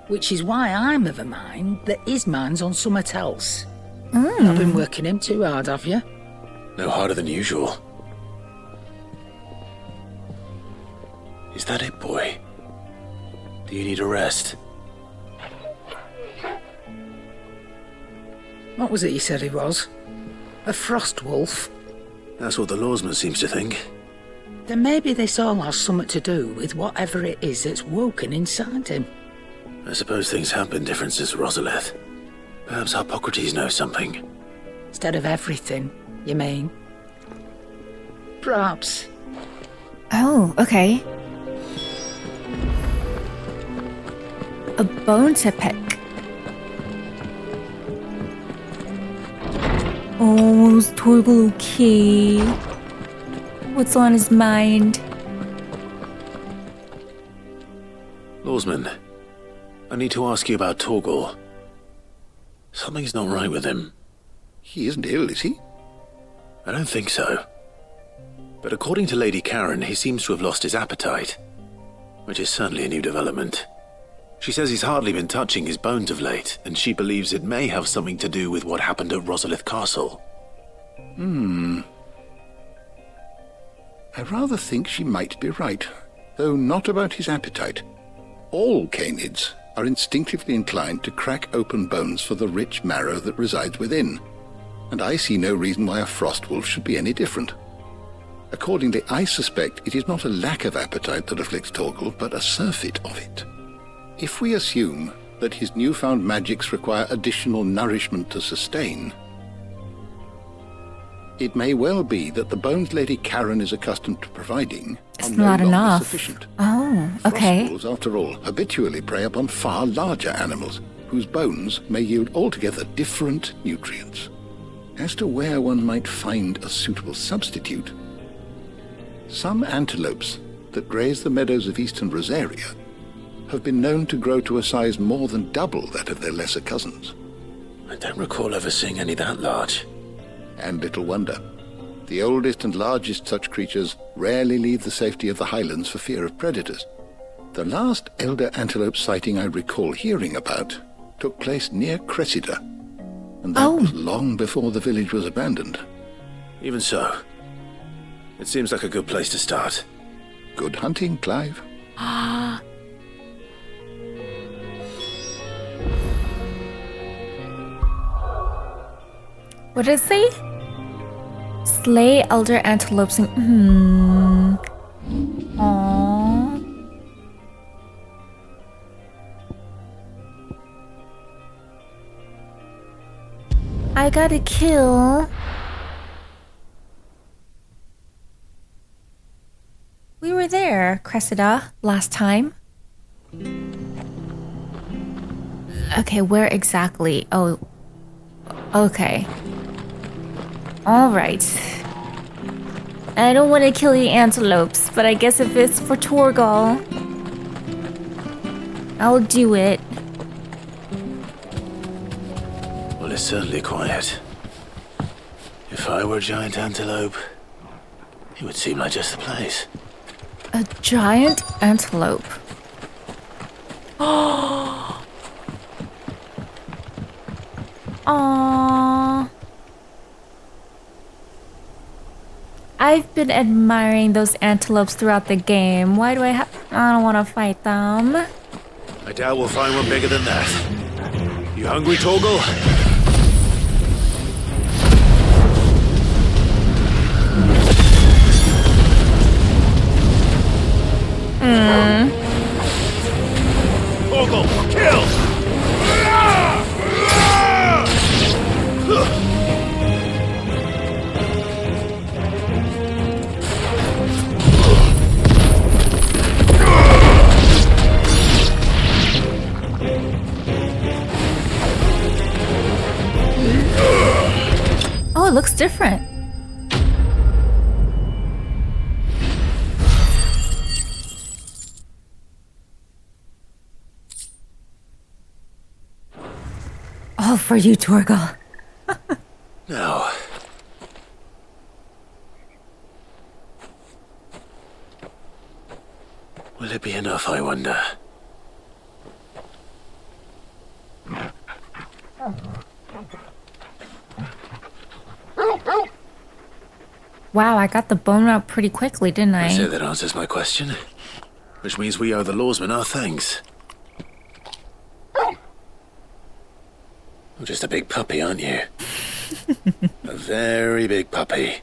Which is why I'm of a mind that his mind's on something else. I've been working him too hard, have you? No harder than usual. Is that it, boy? Do you need a rest? What was it you said he was? A frost wolf? That's what the lawsman seems to think. Then maybe this all has something to do with whatever it is that's woken inside him. I suppose things have been different since Rosalith. Perhaps Hippocrates knows something. Instead of everything, you mean? Perhaps. Oh, okay. A bone to pick. Oh, is Torgal okay? What's on his mind? Lawsman, I need to ask you about Torgal. Something's not right with him. He isn't ill, is he? I don't think so. But according to Lady Karen, he seems to have lost his appetite, which is certainly a new development. She says he's hardly been touching his bones of late, and she believes it may have something to do with what happened at Rosalith Castle. I rather think she might be right, though not about his appetite. All canids are instinctively inclined to crack open bones for the rich marrow that resides within, and I see no reason why a frost wolf should be any different. Accordingly, I suspect it is not a lack of appetite that afflicts Torgal, but a surfeit of it. If we assume that his newfound magics require additional nourishment to sustain, it may well be that the bones Lady Karen is accustomed to providing It's are not no longer enough. sufficient. Oh, okay. Frost wolves, after all, habitually prey upon far larger animals, whose bones may yield altogether different nutrients. As to where one might find a suitable substitute, some antelopes that graze the meadows of eastern Rosaria have been known to grow to a size more than double that of their lesser cousins. I don't recall ever seeing any that large. And little wonder. The oldest and largest such creatures rarely leave the safety of the highlands for fear of predators. The last elder antelope sighting I recall hearing about took place near Cressida, and that was long before the village was abandoned. Even so, it seems like a good place to start. Good hunting, Clive. What did it say? Slay elder antelopes and... Aww. I gotta kill... We were there, Cressida, last time. Okay, where exactly? Oh, okay. Alright. I don't want to kill the antelopes, but I guess if it's for Torgal, I'll do it. Well, it's certainly quiet. If I were a giant antelope, it would seem like just the place. A giant antelope. Oh. Aww. I've been admiring those antelopes throughout the game. Why do I don't want to fight them. I doubt we'll find one bigger than that. You hungry, Torgal? Torgal, kill! Oh, it looks different. All for you, Torgal. No. Will it be enough, I wonder? Wow, I got the bone out pretty quickly, didn't I? I say that answers my question. Which means we owe the lawsman our thanks. You're just a big puppy, aren't you? A very big puppy.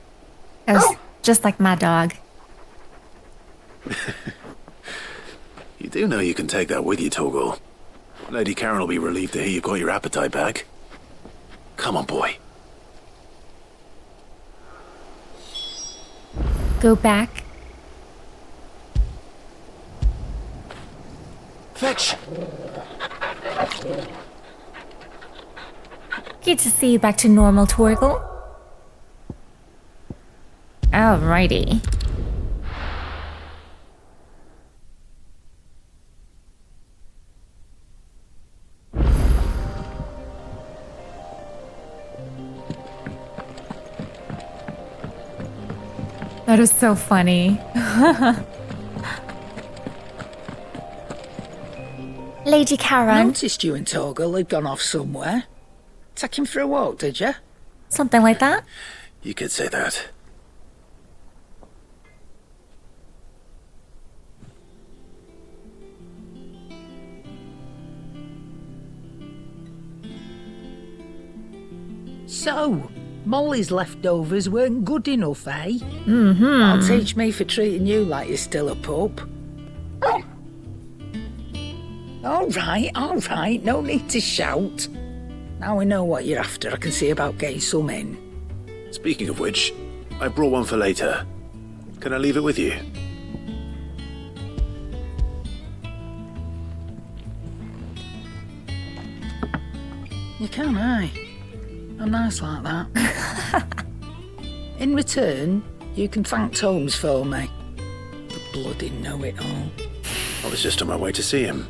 That's just like my dog. You do know you can take that with you, Torgal. Lady Karen will be relieved to hear you've got your appetite back. Come on, boy. Go back. Fetch! Good to see you back to normal, Torgal. Alrighty. That is so funny. Lady Karen. Noticed you and Torgal had gone off somewhere. Take him for a walk, did you? Something like that? You could say that. So, Molly's leftovers weren't good enough, eh? Mm-hmm. I'll teach me for treating you like you're still a pup. All right, no need to shout. Now we know what you're after, I can see about getting some in. Speaking of which, I brought one for later. Can I leave it with you? You can, aye. I'm nice like that. In return, you can thank Tomes for me. The bloody know-it-all. I was just on my way to see him.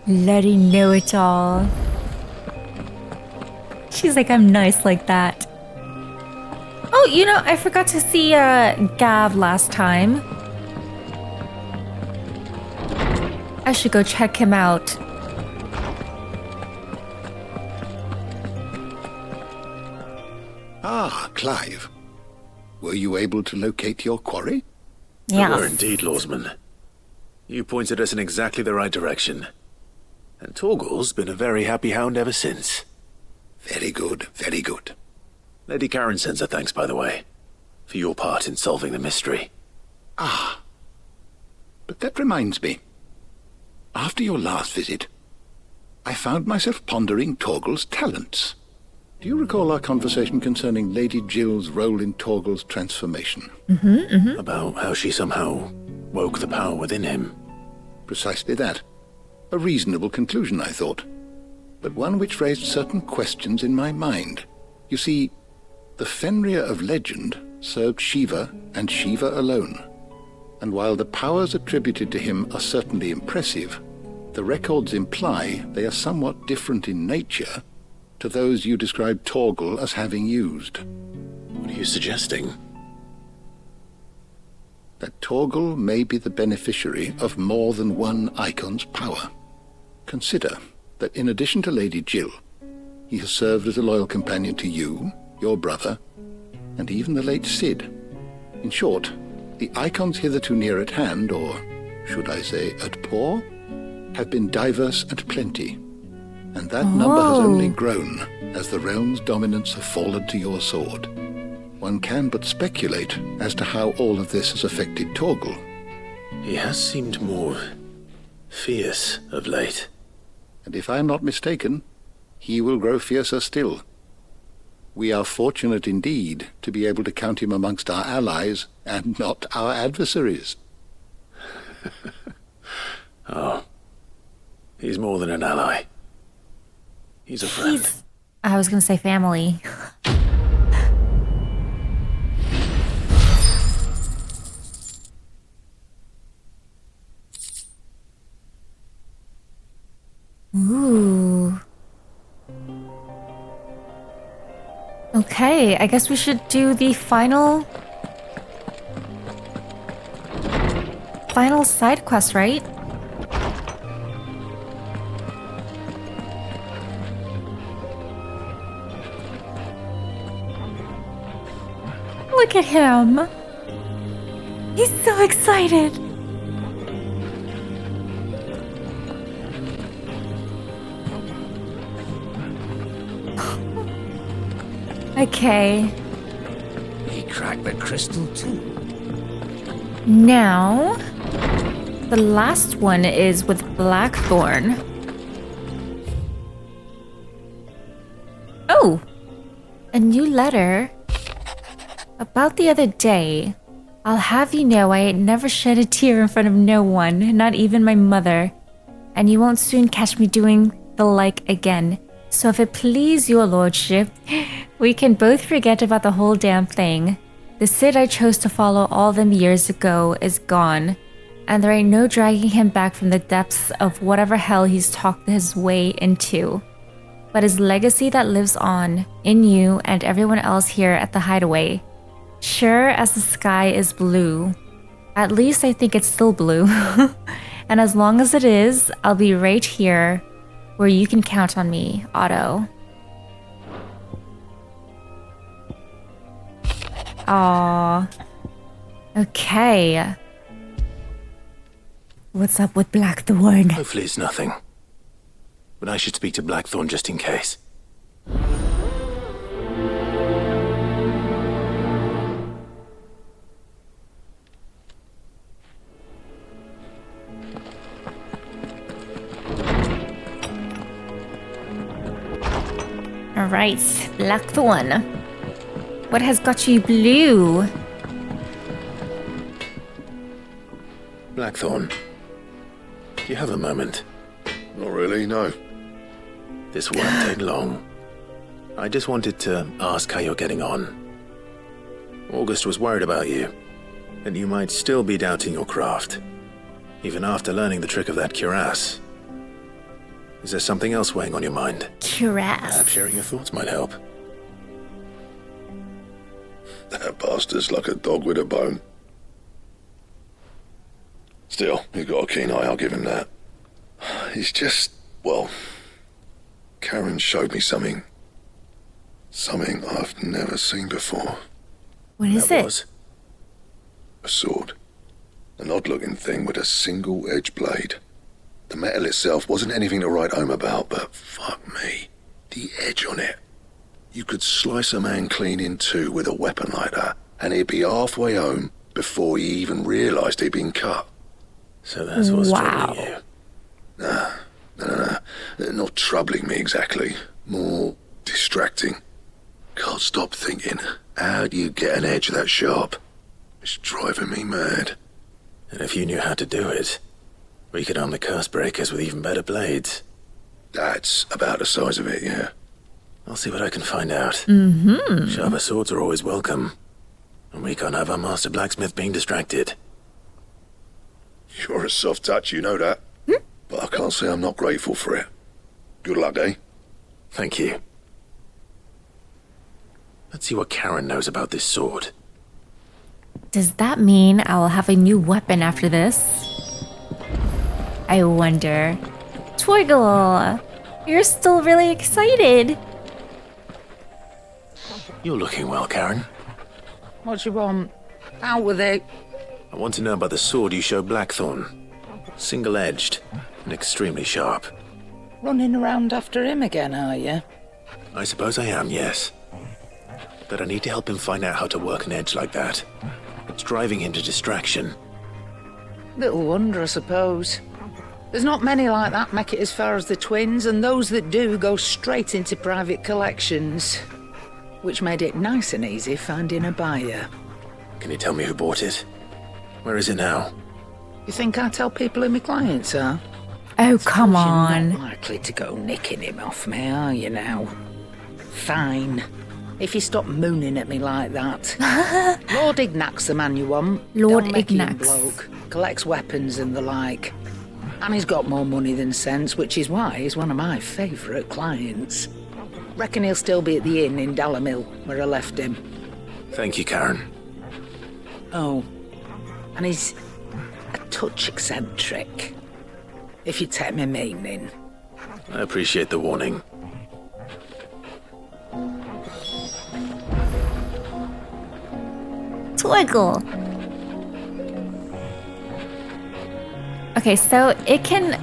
Bloody know-it-all. She's like, I'm nice like that. Oh, you know, I forgot to see Gav last time. I should go check him out. Ah, Clive. Were you able to locate your quarry? Yeah. We were indeed, lawsman. You pointed us in exactly the right direction. And Torgal's been a very happy hound ever since. Very good, very good. Lady Karen sends her thanks, by the way, for your part in solving the mystery. Ah. But that reminds me. After your last visit, I found myself pondering Torgal's talents. Do you recall our conversation concerning Lady Jill's role in Torgal's transformation? About how she somehow woke the power within him. Precisely that. A reasonable conclusion, I thought, but one which raised certain questions in my mind. You see, the Fenrir of legend served Shiva and Shiva alone, and while the powers attributed to him are certainly impressive, the records imply they are somewhat different in nature to those you described Torgal as having used. What are you suggesting? That Torgal may be the beneficiary of more than one icon's power. Consider that in addition to Lady Jill, he has served as a loyal companion to you, your brother, and even the late Sid. In short, the icons hitherto near at hand, or should I say at paw, have been diverse and plenty, and that number has only grown as the realm's dominance have fallen to your sword. One can but speculate as to how all of this has affected Torgal. He has seemed more fierce of late. And if I am not mistaken, he will grow fiercer still. We are fortunate indeed to be able to count him amongst our allies and not our adversaries. Oh, he's more than an ally. He's a friend. I was gonna say family. Ooh. Okay, I guess we should do the final side quest, right? Look at him. He's so excited. Okay. He cracked the crystal too. Now, the last one is with Blackthorn. Oh, a new letter. About the other day, I'll have you know I ain't never shed a tear in front of no one, not even my mother. And you won't soon catch me doing the like again. So if it please your lordship, we can both forget about the whole damn thing. The Cid I chose to follow all them years ago is gone, and there ain't no dragging him back from the depths of whatever hell he's talked his way into. But his legacy that lives on, in you and everyone else here at the Hideaway. Sure as the sky is blue. At least I think it's still blue. And as long as it is, I'll be right here, where you can count on me, Otto. Aww. Okay. What's up with Blackthorn? Hopefully it's nothing. But I should speak to Blackthorn just in case. Alright, Blackthorn. What has got you blue? Blackthorn, do you have a moment? Not really, no. This won't take long. I just wanted to ask how you're getting on. August was worried about you, and you might still be doubting your craft, even after learning the trick of that cuirass. Is there something else weighing on your mind? Cuirass. Perhaps sharing your thoughts might help. That bastard's like a dog with a bone. Still, he's got a keen eye, I'll give him that. He's just, well, Karen showed me something I've never seen before. What is That it? was a sword. An odd-looking thing with a single-edged blade. The metal itself wasn't anything to write home about, but fuck me, the edge on it. You could slice a man clean in two with a weapon like that, and he'd be halfway home before he even realised he'd been cut. So that's what's troubling you. Nah. Not troubling me exactly. More distracting. Can't stop thinking, how do you get an edge that sharp? It's driving me mad. And if you knew how to do it, we could arm the curse breakers with even better blades. That's about the size of it, yeah. I'll see what I can find out. Mm-hmm. Sharper swords are always welcome. And we can't have our master blacksmith being distracted. You're a soft touch, you know that. But I can't say I'm not grateful for it. Good luck, eh? Thank you. Let's see what Karen knows about this sword. Does that mean I'll have a new weapon after this? I wonder. Twiggle, you're still really excited. You're looking well, Karen. What do you want? Out with it. I want to know about the sword you showed Blackthorn. Single-edged and extremely sharp. Running around after him again, are you? I suppose I am, yes. But I need to help him find out how to work an edge like that. It's driving him to distraction. Little wonder, I suppose. There's not many like that make it as far as the twins, and those that do go straight into private collections. Which made it nice and easy finding a buyer. Can you tell me who bought it? Where is it now? You think I tell people who my clients are? Oh, come You're on. not likely to go nicking him off me, are you now? Fine. If you stop mooning at me like that. Lord Ignac's the man you want. Lord Dalmatian Ignax. bloke. Collects weapons and the like. And he's got more money than sense, which is why he's one of my favourite clients. Reckon he'll still be at the inn in Dalamil, where I left him. Thank you, Karen. Oh, and he's a touch eccentric. If you take my meaning. I appreciate the warning. Twiggle. Okay, so it can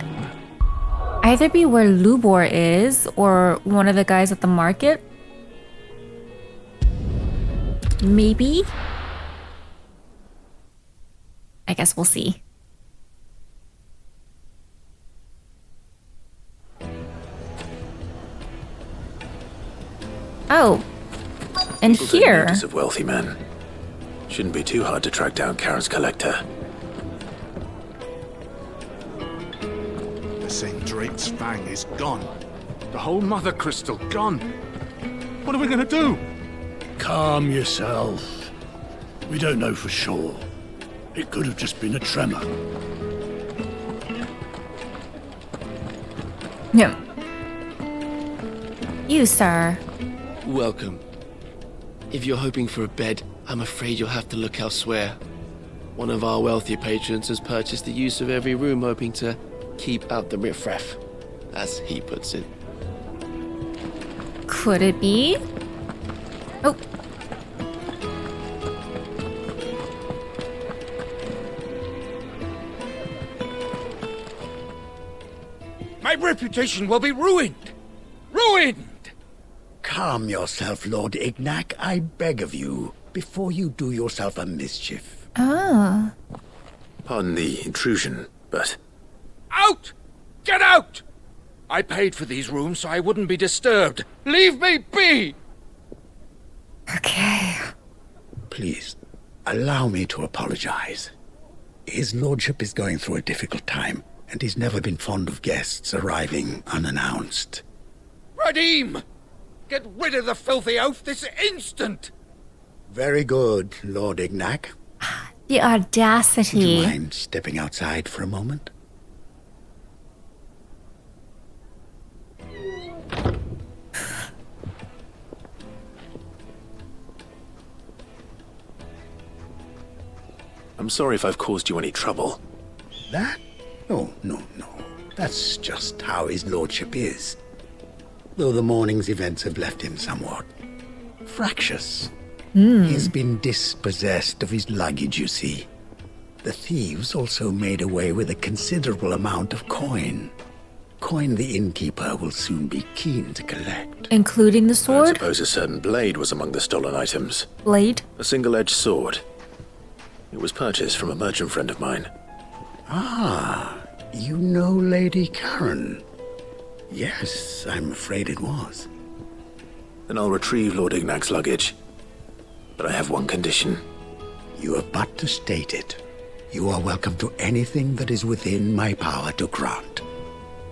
either be where Lubor is or one of the guys at the market. Maybe. I guess we'll see. Oh, and People take here. notice of wealthy men. Shouldn't be too hard to track down Karen's collector. The St. Drake's Fang is gone. The whole Mother Crystal gone. What are we gonna do? Calm yourself. We don't know for sure. It could have just been a tremor. Yeah. You, sir. Welcome. If you're hoping for a bed, I'm afraid you'll have to look elsewhere. One of our wealthier patrons has purchased the use of every room, hoping to keep out the riffraff, as he puts it. Could it be? Oh. My reputation will be ruined! Ruined! Calm yourself, Lord Ignac, I beg of you, before you do yourself a mischief. Ah. Pardon the intrusion, but... Out! Get out! I paid for these rooms so I wouldn't be disturbed. Leave me be! Okay. Please, allow me to apologize. His lordship is going through a difficult time, and he's never been fond of guests arriving unannounced. Radim! Get rid of the filthy oaf this instant! Very good, Lord Ignac. The audacity. Would you mind stepping outside for a moment? I'm sorry if I've caused you any trouble. That? Oh, no. That's just how his lordship is. Though the morning's events have left him somewhat fractious. He's been dispossessed of his luggage, you see. The thieves also made away with a considerable amount of coin. Coin the innkeeper will soon be keen to collect. Including the I sword? suppose a certain blade was among the stolen items. Blade? A single-edged sword. It was purchased from a merchant friend of mine. Ah, you know Lady Karen. Yes, I'm afraid it was. Then I'll retrieve Lord Ignac's luggage. But I have one condition. You have but to state it. You are welcome to anything that is within my power to grant.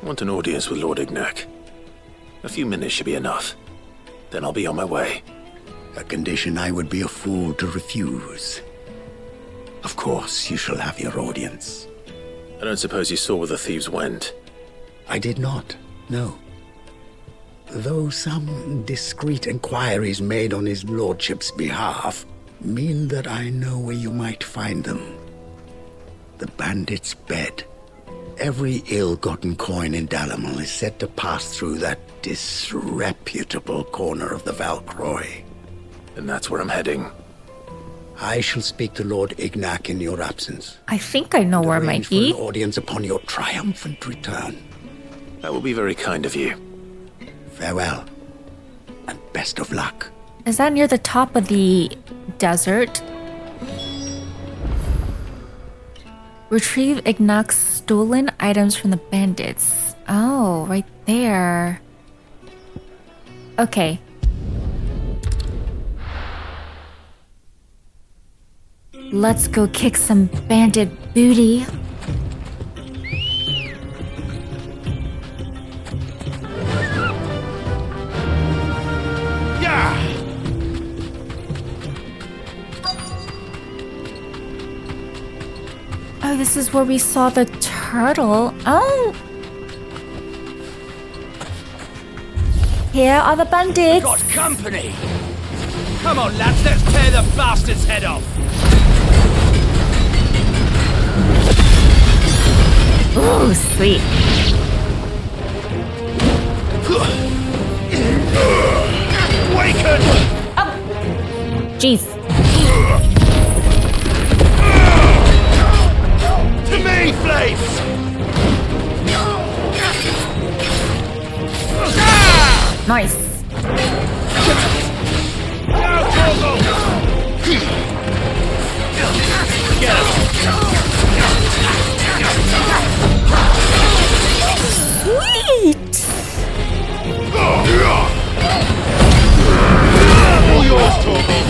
I want an audience with Lord Ignac. A few minutes should be enough. Then I'll be on my way. A condition I would be a fool to refuse. Of course, you shall have your audience. I don't suppose you saw where the thieves went. I did not, no. Though some discreet inquiries made on his lordship's behalf mean that I know where you might find them. The bandit's bed. Every ill-gotten coin in Dalamil is said to pass through that disreputable corner of the Valcroy. And that's where I'm heading. I shall speak to Lord Ignac in your absence. I think I know where it might be. For an audience upon your triumphant return. That will be very kind of you. Farewell, and best of luck. Is that near the top of the desert? Retrieve Ignac's stolen items from the bandits. Oh, right there. Okay. Let's go kick some bandit booty. this is where we saw the turtle. Oh! Here are the bandits. Got company! Come on, lads, let's tear the bastard's head off! Ooh, sweet. Waken! Oh! Jeez. To me, Flames! Nice. Sweet! All yours, Torgal!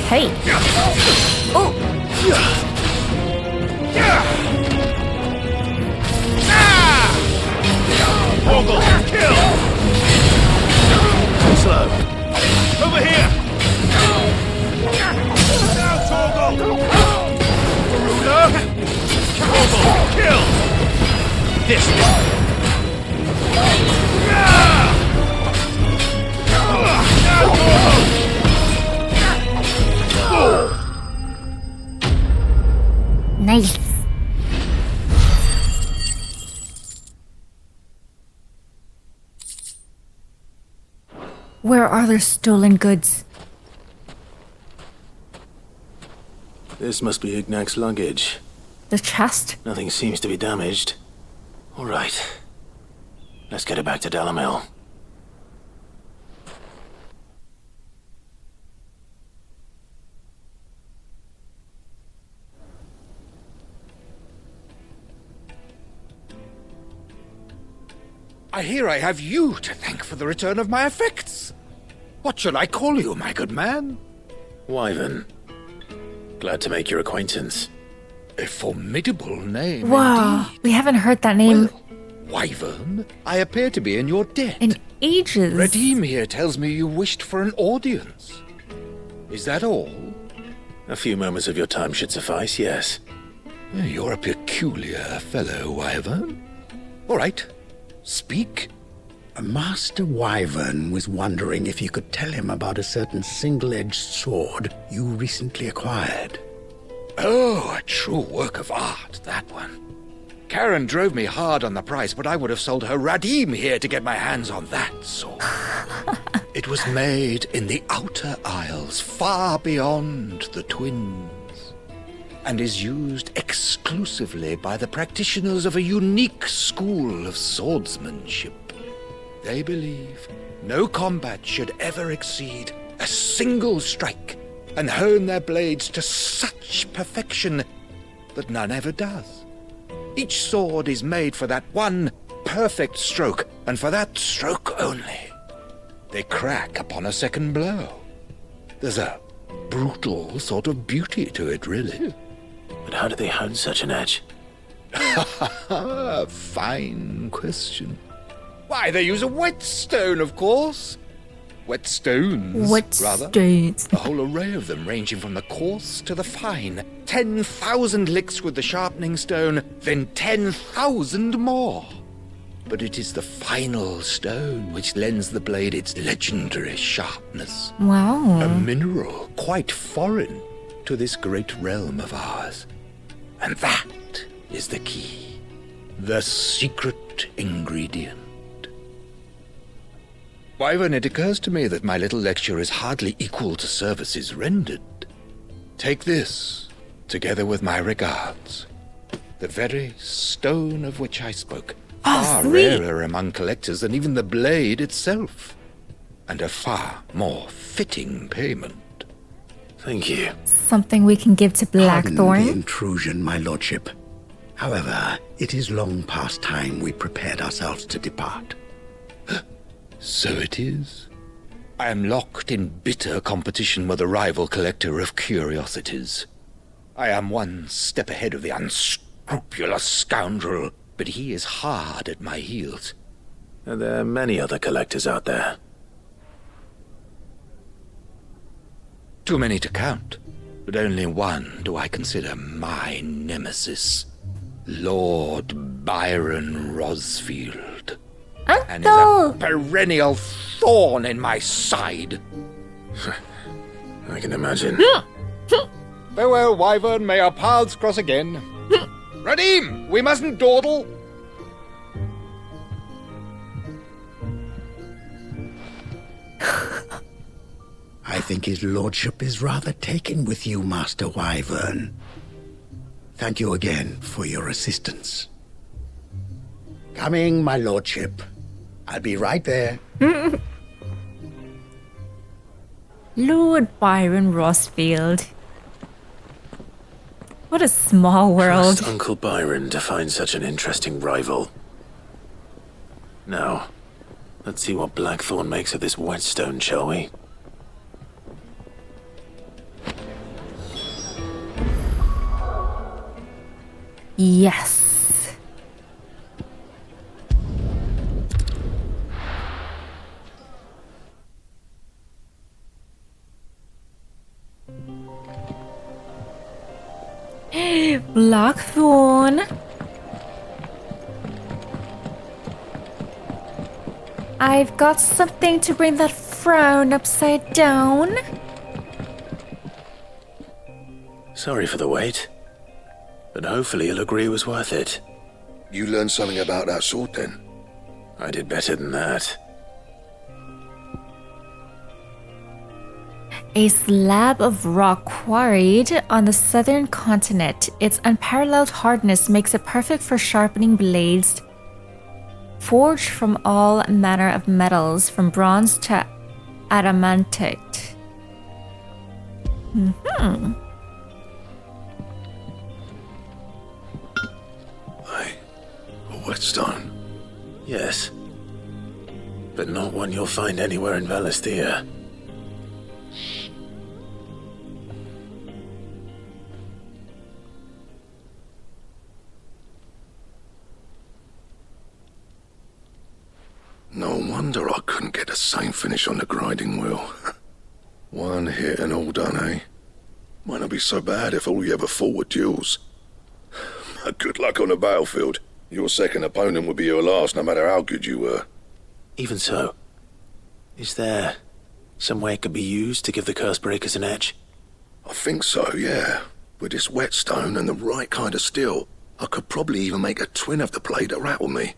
Hey. Oh. Torgal, kill! Slow. Over here! Now, Torgal! Ruler! Torgal, kill! This one! Now, Torgal! Nice. Where are their stolen goods? This must be Ignac's luggage. The chest? Nothing seems to be damaged. All right. Let's get it back to Dalamel. I hear I have you to thank for the return of my effects. What shall I call you, my good man? Wyvern. Glad to make your acquaintance. A formidable name, Wow, indeed. we haven't heard that name Wyvern, I appear to be in your debt. in ages. Redeem here tells me you wished for an audience. Is that all? A few moments of your time should suffice, yes. You're a peculiar fellow, Wyvern. All right. Speak. Master Wyvern was wondering if you could tell him about a certain single-edged sword you recently acquired. Oh, a true work of art, that one. Karen drove me hard on the price, but I would have sold her Radim here to get my hands on that sword. It was made in the Outer Isles, far beyond the Twins, and is used exclusively by the practitioners of a unique school of swordsmanship. They believe no combat should ever exceed a single strike, and hone their blades to such perfection that none ever does. Each sword is made for that one perfect stroke, and for that stroke only. They crack upon a second blow. There's a brutal sort of beauty to it, really. But how do they hone such an edge? Fine question. Why, they use a whetstone, of course. Whetstones, rather. Whetstones. A whole array of them, ranging from the coarse to the fine. 10,000 licks with the sharpening stone, then 10,000 more. But it is the final stone which lends the blade its legendary sharpness. Wow. A mineral quite foreign to this great realm of ours. And that is the key. The secret ingredient. Wyvern, it occurs to me that my little lecture is hardly equal to services rendered. Take this, together with my regards. The very stone of which I spoke. Far rarer among collectors than even the blade itself. And a far more fitting payment. Thank you. Something we can give to Pardon the Blackthorn. intrusion, my lordship. However, it is long past time we prepared ourselves to depart. So it is. I am locked in bitter competition with a rival collector of curiosities. I am one step ahead of the unscrupulous scoundrel, but he is hard at my heels. And there are many other collectors out there. Too many to count, but only one do I consider my nemesis. Lord Byron Rosfield. And is a perennial thorn in my side. I can imagine. Farewell, Wyvern. May our paths cross again. Radim, we mustn't dawdle. I think his lordship is rather taken with you, Master Wyvern. Thank you again for your assistance. Coming, my lordship. I'll be right there. Lord Byron Rosfield. What a small world. Trust Uncle Byron to find such an interesting rival. Now, let's see what Blackthorn makes of this whetstone, shall we? Yes. Blackthorn. I've got something to bring that frown upside down. Sorry for the wait, but hopefully you'll agree it was worth it. You learned something about that sword then? I did better than that. A slab of rock quarried on the southern continent. Its unparalleled hardness makes it perfect for sharpening blades. Forged from all manner of metals, from bronze to adamantite. A whetstone? Yes. But not one you'll find anywhere in Valisthea. No wonder I couldn't get the same finish on the grinding wheel. One hit and all done, eh? Might not be so bad if all you ever fought were duels. But good luck on the battlefield. Your second opponent would be your last, no matter how good you were. Even so, is there some way it could be used to give the Cursebreakers an edge? I think so, yeah. With this whetstone and the right kind of steel, I could probably even make a twin of the blade that rattled me.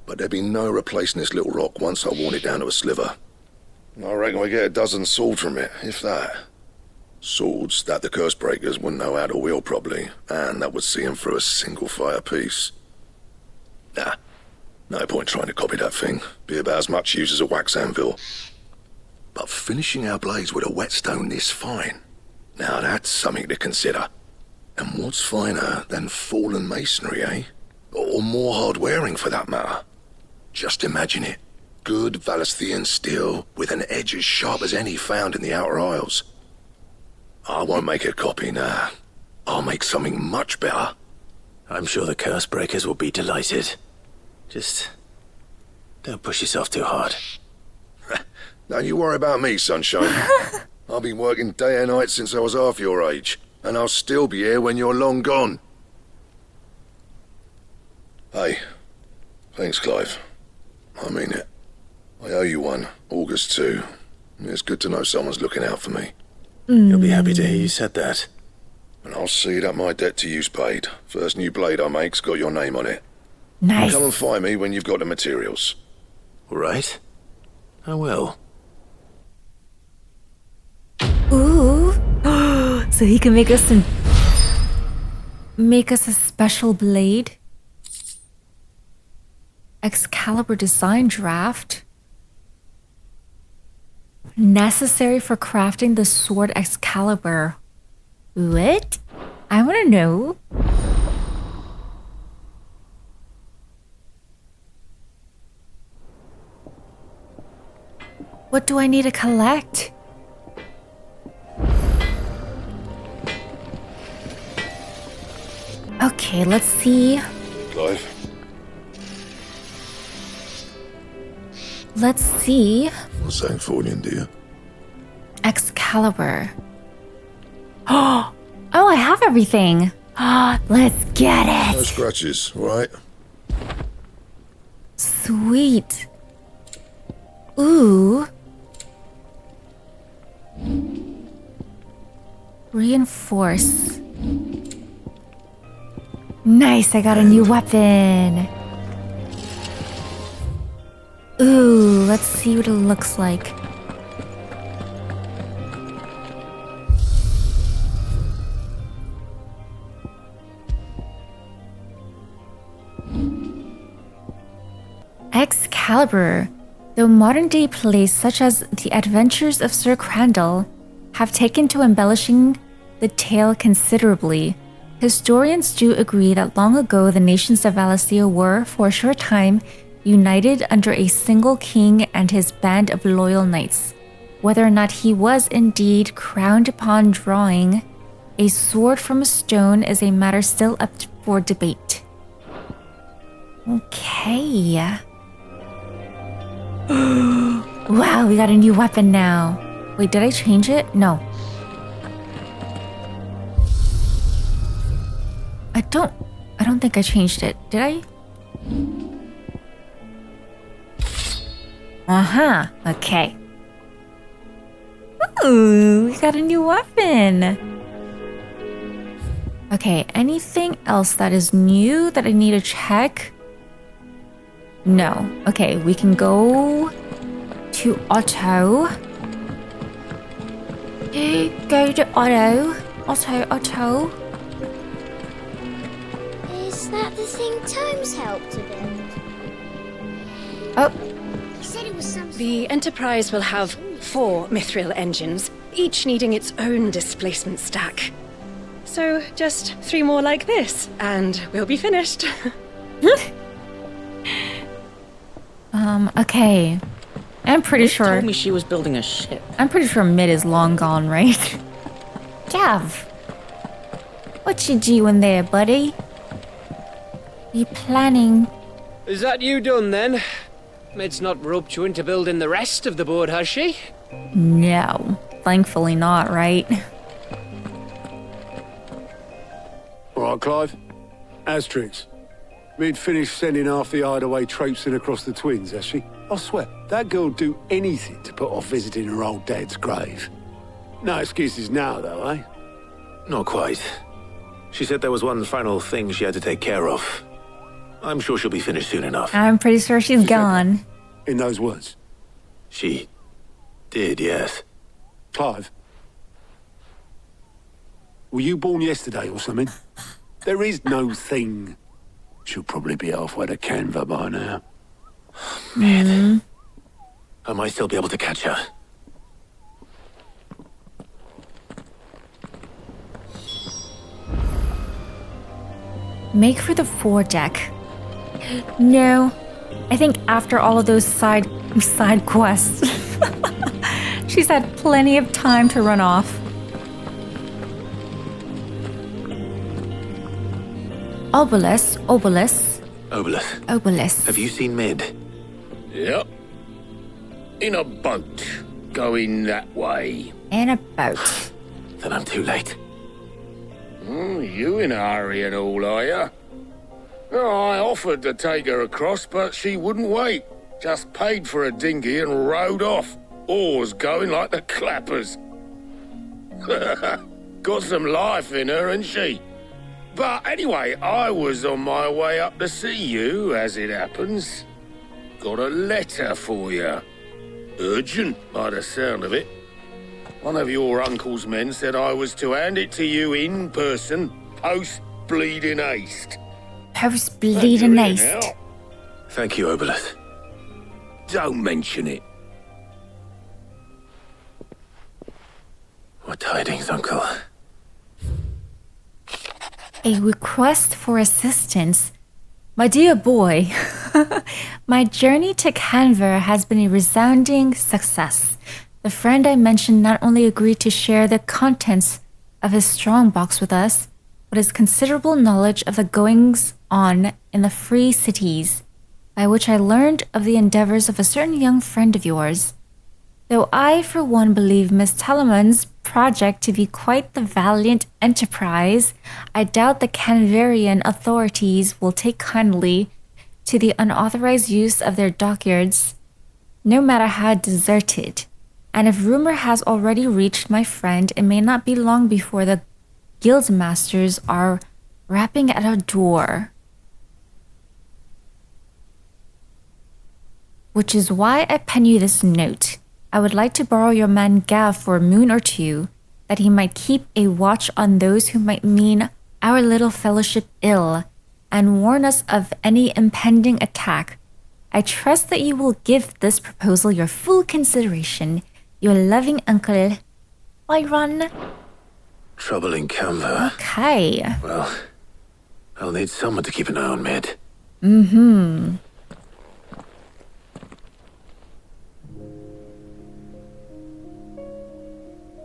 But there'd be no replacing this little rock once I worn it down to a sliver. I reckon we get a dozen swords from it, if that. Swords that the Cursebreakers wouldn't know how to wield properly, and that would see them through a single fire piece. Nah, no point trying to copy that thing. Be about as much use as a wax anvil. But finishing our blades with a whetstone this fine, now that's something to consider. And what's finer than fallen masonry, eh? Or more hard-wearing, for that matter. Just imagine it. Good Valisthean steel with an edge as sharp as any found in the Outer Isles. I won't make a copy, nah. I'll make something much better. I'm sure the Cursebreakers will be delighted. Just don't push yourself too hard. Don't you worry about me, sunshine. I've been working day and night since I was half your age, and I'll still be here when you're long gone. Hey, thanks, Clive. I mean it. I owe you one, August too. It's good to know someone's looking out for me. You'll be happy to hear you said that. And I'll see that my debt to you's paid. First new blade I make's got your name on it. Nice. Come and find me when you've got the materials. All right. I will. Ooh. So he can make us a special blade. Excalibur design draft. Necessary for crafting the sword Excalibur. What? I want to know. What do I need to collect? Okay, let's see. Clive. Let's see. What's that for you, dear? Excalibur. Oh, I have everything. Let's get it. No scratches, right? Sweet. Ooh. Reinforce. Nice, I got a new weapon. Ooh, let's see what it looks like. Excalibur. Though modern-day plays such as The Adventures of Sir Crandall have taken to embellishing the tale considerably, historians do agree that long ago the nations of Valencia were, for a short time, united under a single king and his band of loyal knights. Whether or not he was indeed crowned upon drawing a sword from a stone is a matter still up for debate. Okay. Wow, we got a new weapon now. Wait, did I change it? No. I don't think I changed it. Did I? Uh-huh. Okay. Ooh, we got a new weapon. Okay, anything else that is new that I need to check? No. Okay, we can go to Otto. Go to Otto. Otto. Is that the thing Tomes helped to build? Oh. He said it was some The Enterprise will have 4 mithril engines, each needing its own displacement stack. So just 3 more like this, and we'll be finished. Okay. I'm pretty Liz sure. told me she was building a ship. I'm pretty sure Mid is long gone, right? Gav, what you doing there, buddy? You planning? Is that you done then? Mid's not roped you into building the rest of the board, has she? No, thankfully not, right? All right, Clive. Asterix. Mid finished sending half the hideaway traipsing across the twins, has she? I swear, that girl'd do anything to put off visiting her old dad's grave. No excuses now, though, eh? Not quite. She said there was one final thing she had to take care of. I'm sure she'll be finished soon enough. I'm pretty sure she's gone. In those words? She did, yes. Clive? Were you born yesterday or something? There is no thing. She'll probably be halfway to Canva by now. Man. I might still be able to catch her. Make for the foredeck. No, I think after all of those side quests, she's had plenty of time to run off. Obelisk. Have you seen Mid? Yep. In a boat. Going that way. In a boat. Then I'm too late. You in a hurry and all, are you? I offered to take her across, but she wouldn't wait. Just paid for a dinghy and rowed off. Oars going like the clappers. Got some life in her, ain't she? But anyway, I was on my way up to see you, as it happens. Got a letter for you. Urgent, by the sound of it. One of your uncle's men said I was to hand it to you in person, post-bleeding haste. Post-bleeding haste. Thank you, Obelisk. Don't mention it. What tidings, Uncle? A request for assistance. My dear boy, My journey to Canver has been a resounding success. The friend I mentioned not only agreed to share the contents of his strongbox with us, but his considerable knowledge of the goings-on in the free cities, by which I learned of the endeavors of a certain young friend of yours. Though I, for one, believe Miss Telemon's project to be quite the valiant enterprise, I doubt the Canverian authorities will take kindly to the unauthorized use of their dockyards, no matter how deserted. And if rumor has already reached my friend, it may not be long before the guildmasters are rapping at our door. Which is why I pen you this note. I would like to borrow your man Gav for a moon or two, that he might keep a watch on those who might mean our little fellowship ill, and warn us of any impending attack. I trust that you will give this proposal your full consideration. Your loving uncle, Byron. Trouble in Canver. Okay. Well, I'll need someone to keep an eye on Mid. Mm-hmm.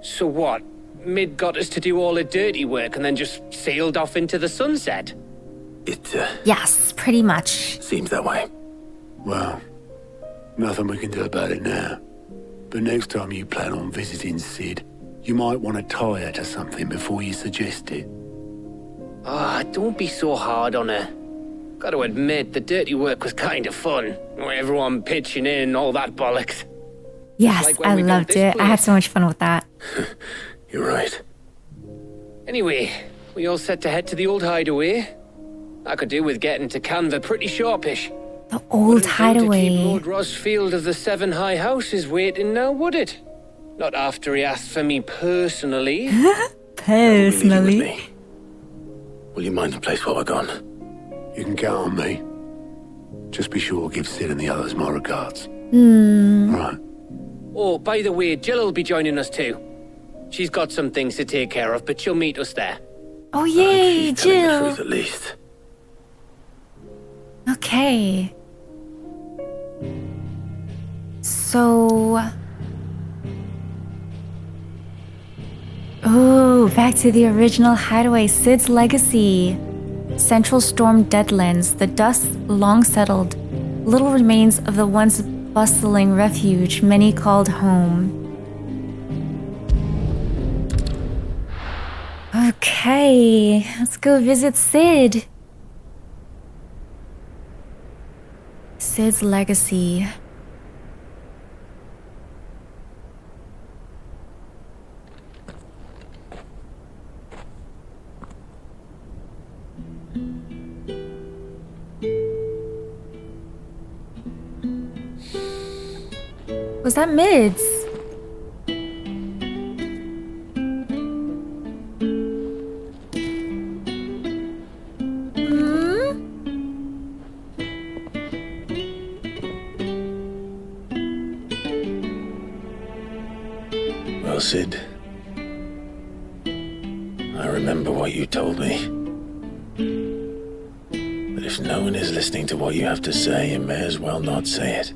So what? Mid got us to do all the dirty work and then just sailed off into the sunset? Yes, pretty much. Seems that way. Well, nothing we can do about it now. But next time you plan on visiting Sid, you might want to tie her to something before you suggest it. Ah, don't be so hard on her. Gotta admit, the dirty work was kind of fun. Everyone pitching in, all that bollocks. Yes, Like when I we built loved this it. I had place. so much fun with that. You're right. Anyway, we all set to head to the old hideaway. I could do with getting to Canver pretty sharpish. The old To keep hideaway. Lord Rosfield of the Seven High Houses waiting now, would it? Not after he asked for me personally. Personally. Will you mind the place while we're gone? You can count on me. Just be sure to give Sid and the others my regards. Right. Oh, by the way, Jill will be joining us too. She's got some things to take care of, but she'll meet us there. Oh yay, Jill. At least. Okay. So... Oh, back to the original hideaway, Sid's legacy. Central Storm Deadlands, the dust long settled. Little remains of the once bustling refuge many called home. Okay, let's go visit Sid. Sid's legacy. Was that Mids? Well, Sid, I remember what you told me. But if no one is listening to what you have to say, you may as well not say it.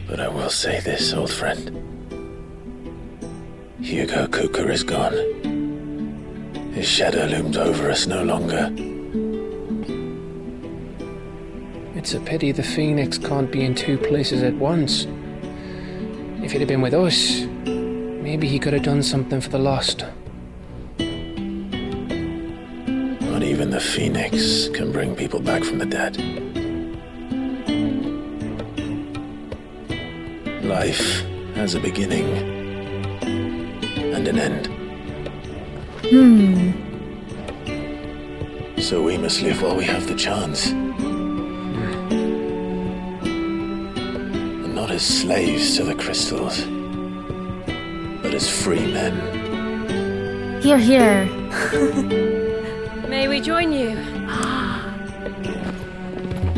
But I will say this, old friend. Hugo Cooker is gone. His shadow looms over us no longer. It's a pity the Phoenix can't be in two places at once. If he'd have been with us, maybe he could have done something for the lost. Not even the Phoenix can bring people back from the dead. Life has a beginning and an end. So we must live while we have the chance. And not as slaves to the crystals, but as free men. Here, here. May we join you?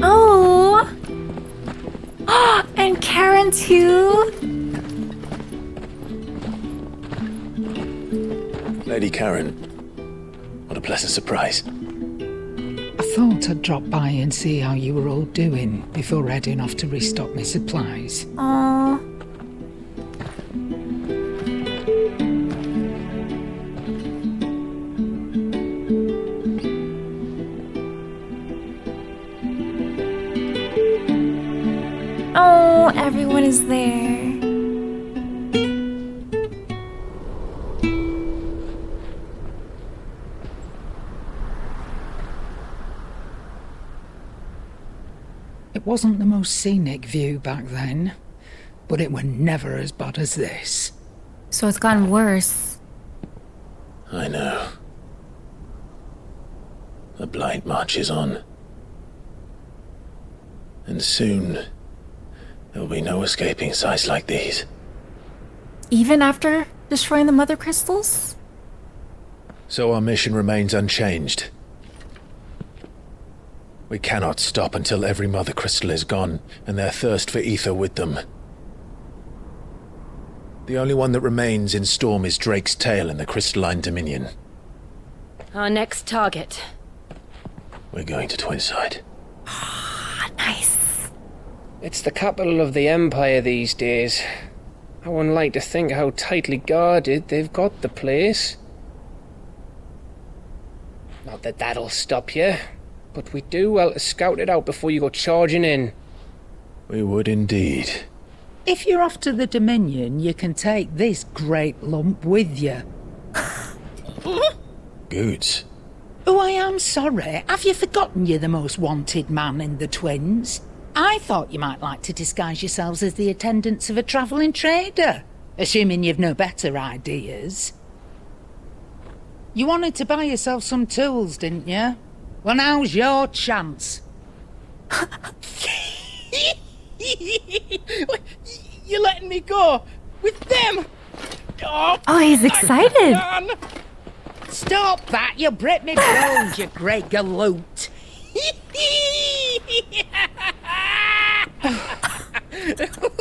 Oh! And Karen too? Lady Karen, what a pleasant surprise. I thought I'd drop by and see how you were all doing before heading off to restock my supplies. Aww. Oh, everyone is there. It wasn't the most scenic view back then, but it were never as bad as this. So it's gotten worse. I know. The blight marches on. And soon, there will be no escaping sights like these. Even after destroying the mother crystals? So our mission remains unchanged. We cannot stop until every mother crystal is gone, and their thirst for ether with them. The only one that remains in Storm is Drake's Tail in the Crystalline Dominion. Our next target. We're going to Twinside. Nice. It's the capital of the Empire these days. I wouldn't like to think how tightly guarded they've got the place. Not that that'll stop you, but we do well to scout it out before you go charging in. We would indeed. If you're off to the Dominion, you can take this great lump with you. Goods. Oh, I am sorry. Have you forgotten you're the most wanted man in the Twins? I thought you might like to disguise yourselves as the attendants of a travelling trader, assuming you've no better ideas. You wanted to buy yourself some tools, didn't you? Well, now's your chance. You're letting me go with them? Oh, he's excited. Stop that! You Brit me bones, you great galoot.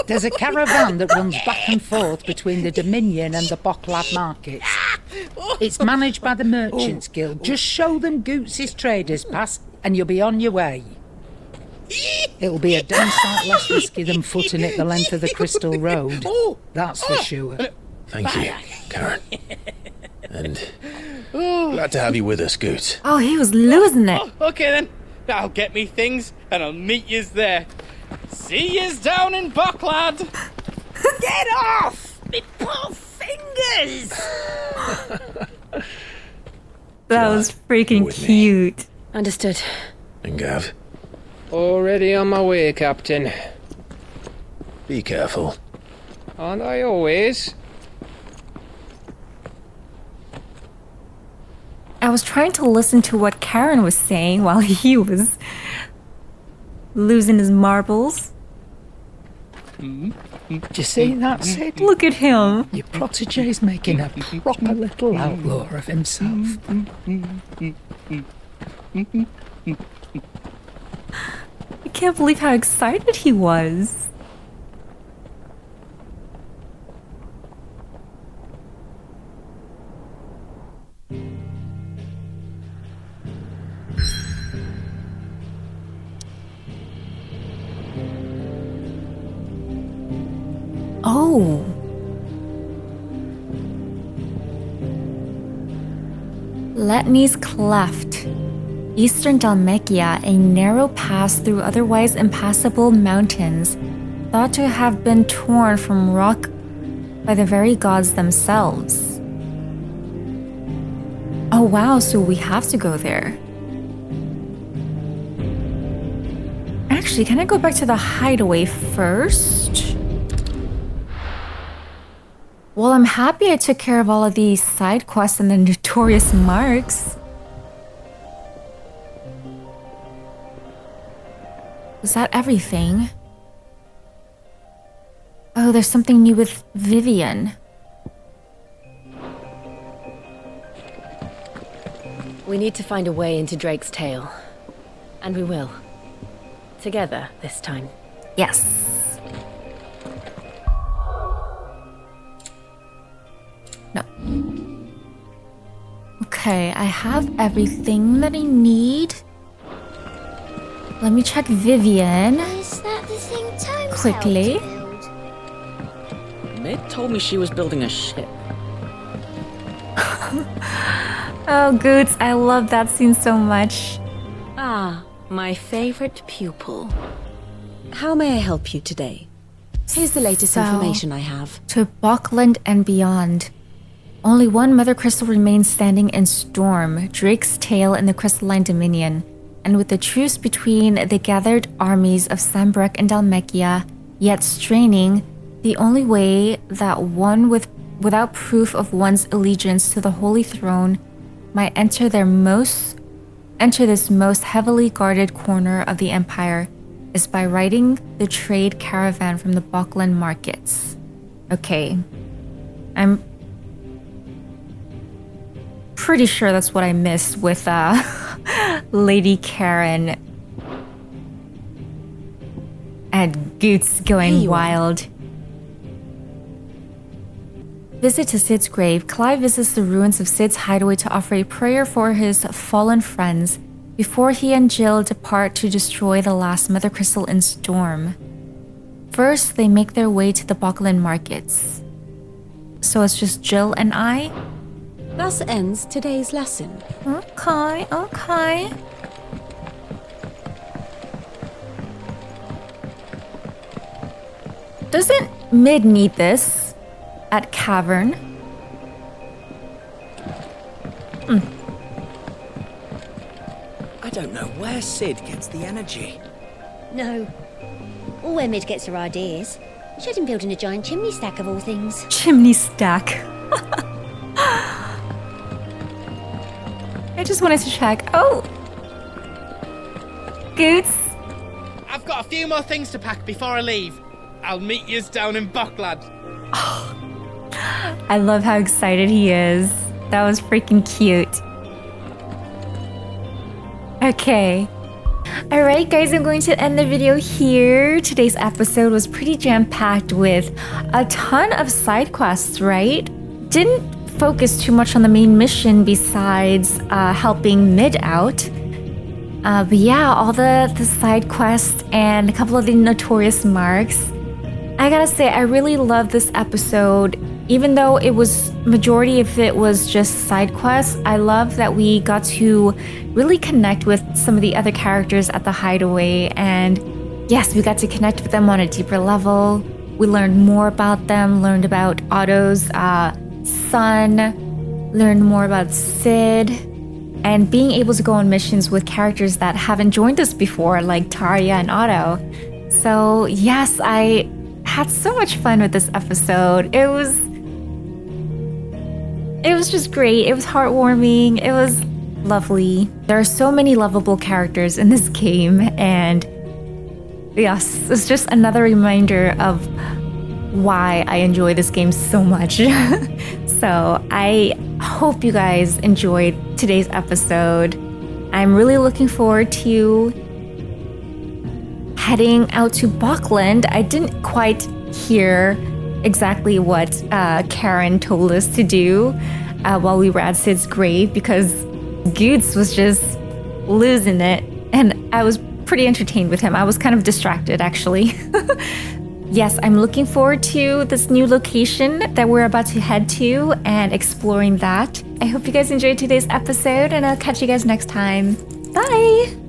There's a caravan that runs back and forth between the Dominion and the Bocklad markets. It's managed by the Merchants Guild. Just show them Goots' traders pass and you'll be on your way. It'll be a damn sight less risky than footing it the length of the Crystal Road. That's for sure. Thank you, Karen. And glad to have you with us, Goots. Oh, he was losing it. Okay then, I'll get me things and I'll meet yous there. See yous down in Bocklad. Get off! Me poor fingers! That was freaking cute. Understood. And Gav? Already on my way, Captain. Be careful. Aren't I always? I was trying to listen to what Karen was saying while he was losing his marbles. Do you see that, Sid? Look at him. Your protege's making a proper little outlaw of himself. I can't believe how excited he was. Oh. Letney's Cleft. Eastern Dalmekia, a narrow pass through otherwise impassable mountains, thought to have been torn from rock by the very gods themselves. Oh wow, so we have to go there. Actually, can I go back to the hideaway first? Well, I'm happy I took care of all of these side quests and the notorious marks. Was that everything? Oh, there's something new with Vivian. We need to find a way into Drake's Tail. And we will. Together this time. Yes. No. Okay, I have everything that I need. Let me check Vivian. Is that the thing Tomes quickly. Mid told me she was building a ship. Oh, Goots, I love that scene so much. Ah, my favorite pupil. How may I help you today? Here's the latest information I have. To Buckland and beyond. Only one Mother Crystal remains standing in Storm, Drake's tail in the Crystalline Dominion. And with the truce between the gathered armies of Sambrek and Dhalmekia yet straining, the only way that one without proof of one's allegiance to the Holy Throne might enter this most heavily guarded corner of the Empire is by riding the trade caravan from the Buckland markets. Okay. I'm pretty sure that's what I missed with Lady Karen and Goots going wild. Visit to Sid's grave. Clive visits the ruins of Sid's hideaway to offer a prayer for his fallen friends before he and Jill depart to destroy the last Mother Crystal in Storm. First, they make their way to the Buckland markets. So it's just Jill and I? Thus ends today's lesson. Okay. Doesn't Mid need this at Cavern? I don't know where Sid gets the energy. No. Or where Mid gets her ideas. She had him building a giant chimney stack of all things. Chimney stack. I just wanted to check. Oh! Goots? I've got a few more things to pack before I leave. I'll meet yous down in Buckland. I love how excited he is. That was freaking cute. Okay. Alright guys, I'm going to end the video here. Today's episode was pretty jam-packed with a ton of side quests, right? Didn't focus too much on the main mission besides helping Mid out. But yeah, all the side quests and a couple of the notorious marks. I gotta say, I really love this episode. Even though it was, majority of it was just side quests, I love that we got to really connect with some of the other characters at the hideaway. And yes, we got to connect with them on a deeper level. We learned more about them, learned about Otto's son, learned more about Sid, and being able to go on missions with characters that haven't joined us before, like Tarja and Otto. So yes, I had so much fun with this episode. It was just great. It was heartwarming. It was lovely. There are so many lovable characters in this game, and yes, it's just another reminder of why I enjoy this game so much. So I hope you guys enjoyed today's episode. I'm really looking forward to heading out to Buckland. I didn't quite hear exactly what Karen told us to do while we were at Sid's grave, because Goots was just losing it, and I was pretty entertained with him. I was kind of distracted, actually. Yes, I'm looking forward to this new location that we're about to head to and exploring that. I hope you guys enjoyed today's episode, and I'll catch you guys next time. Bye!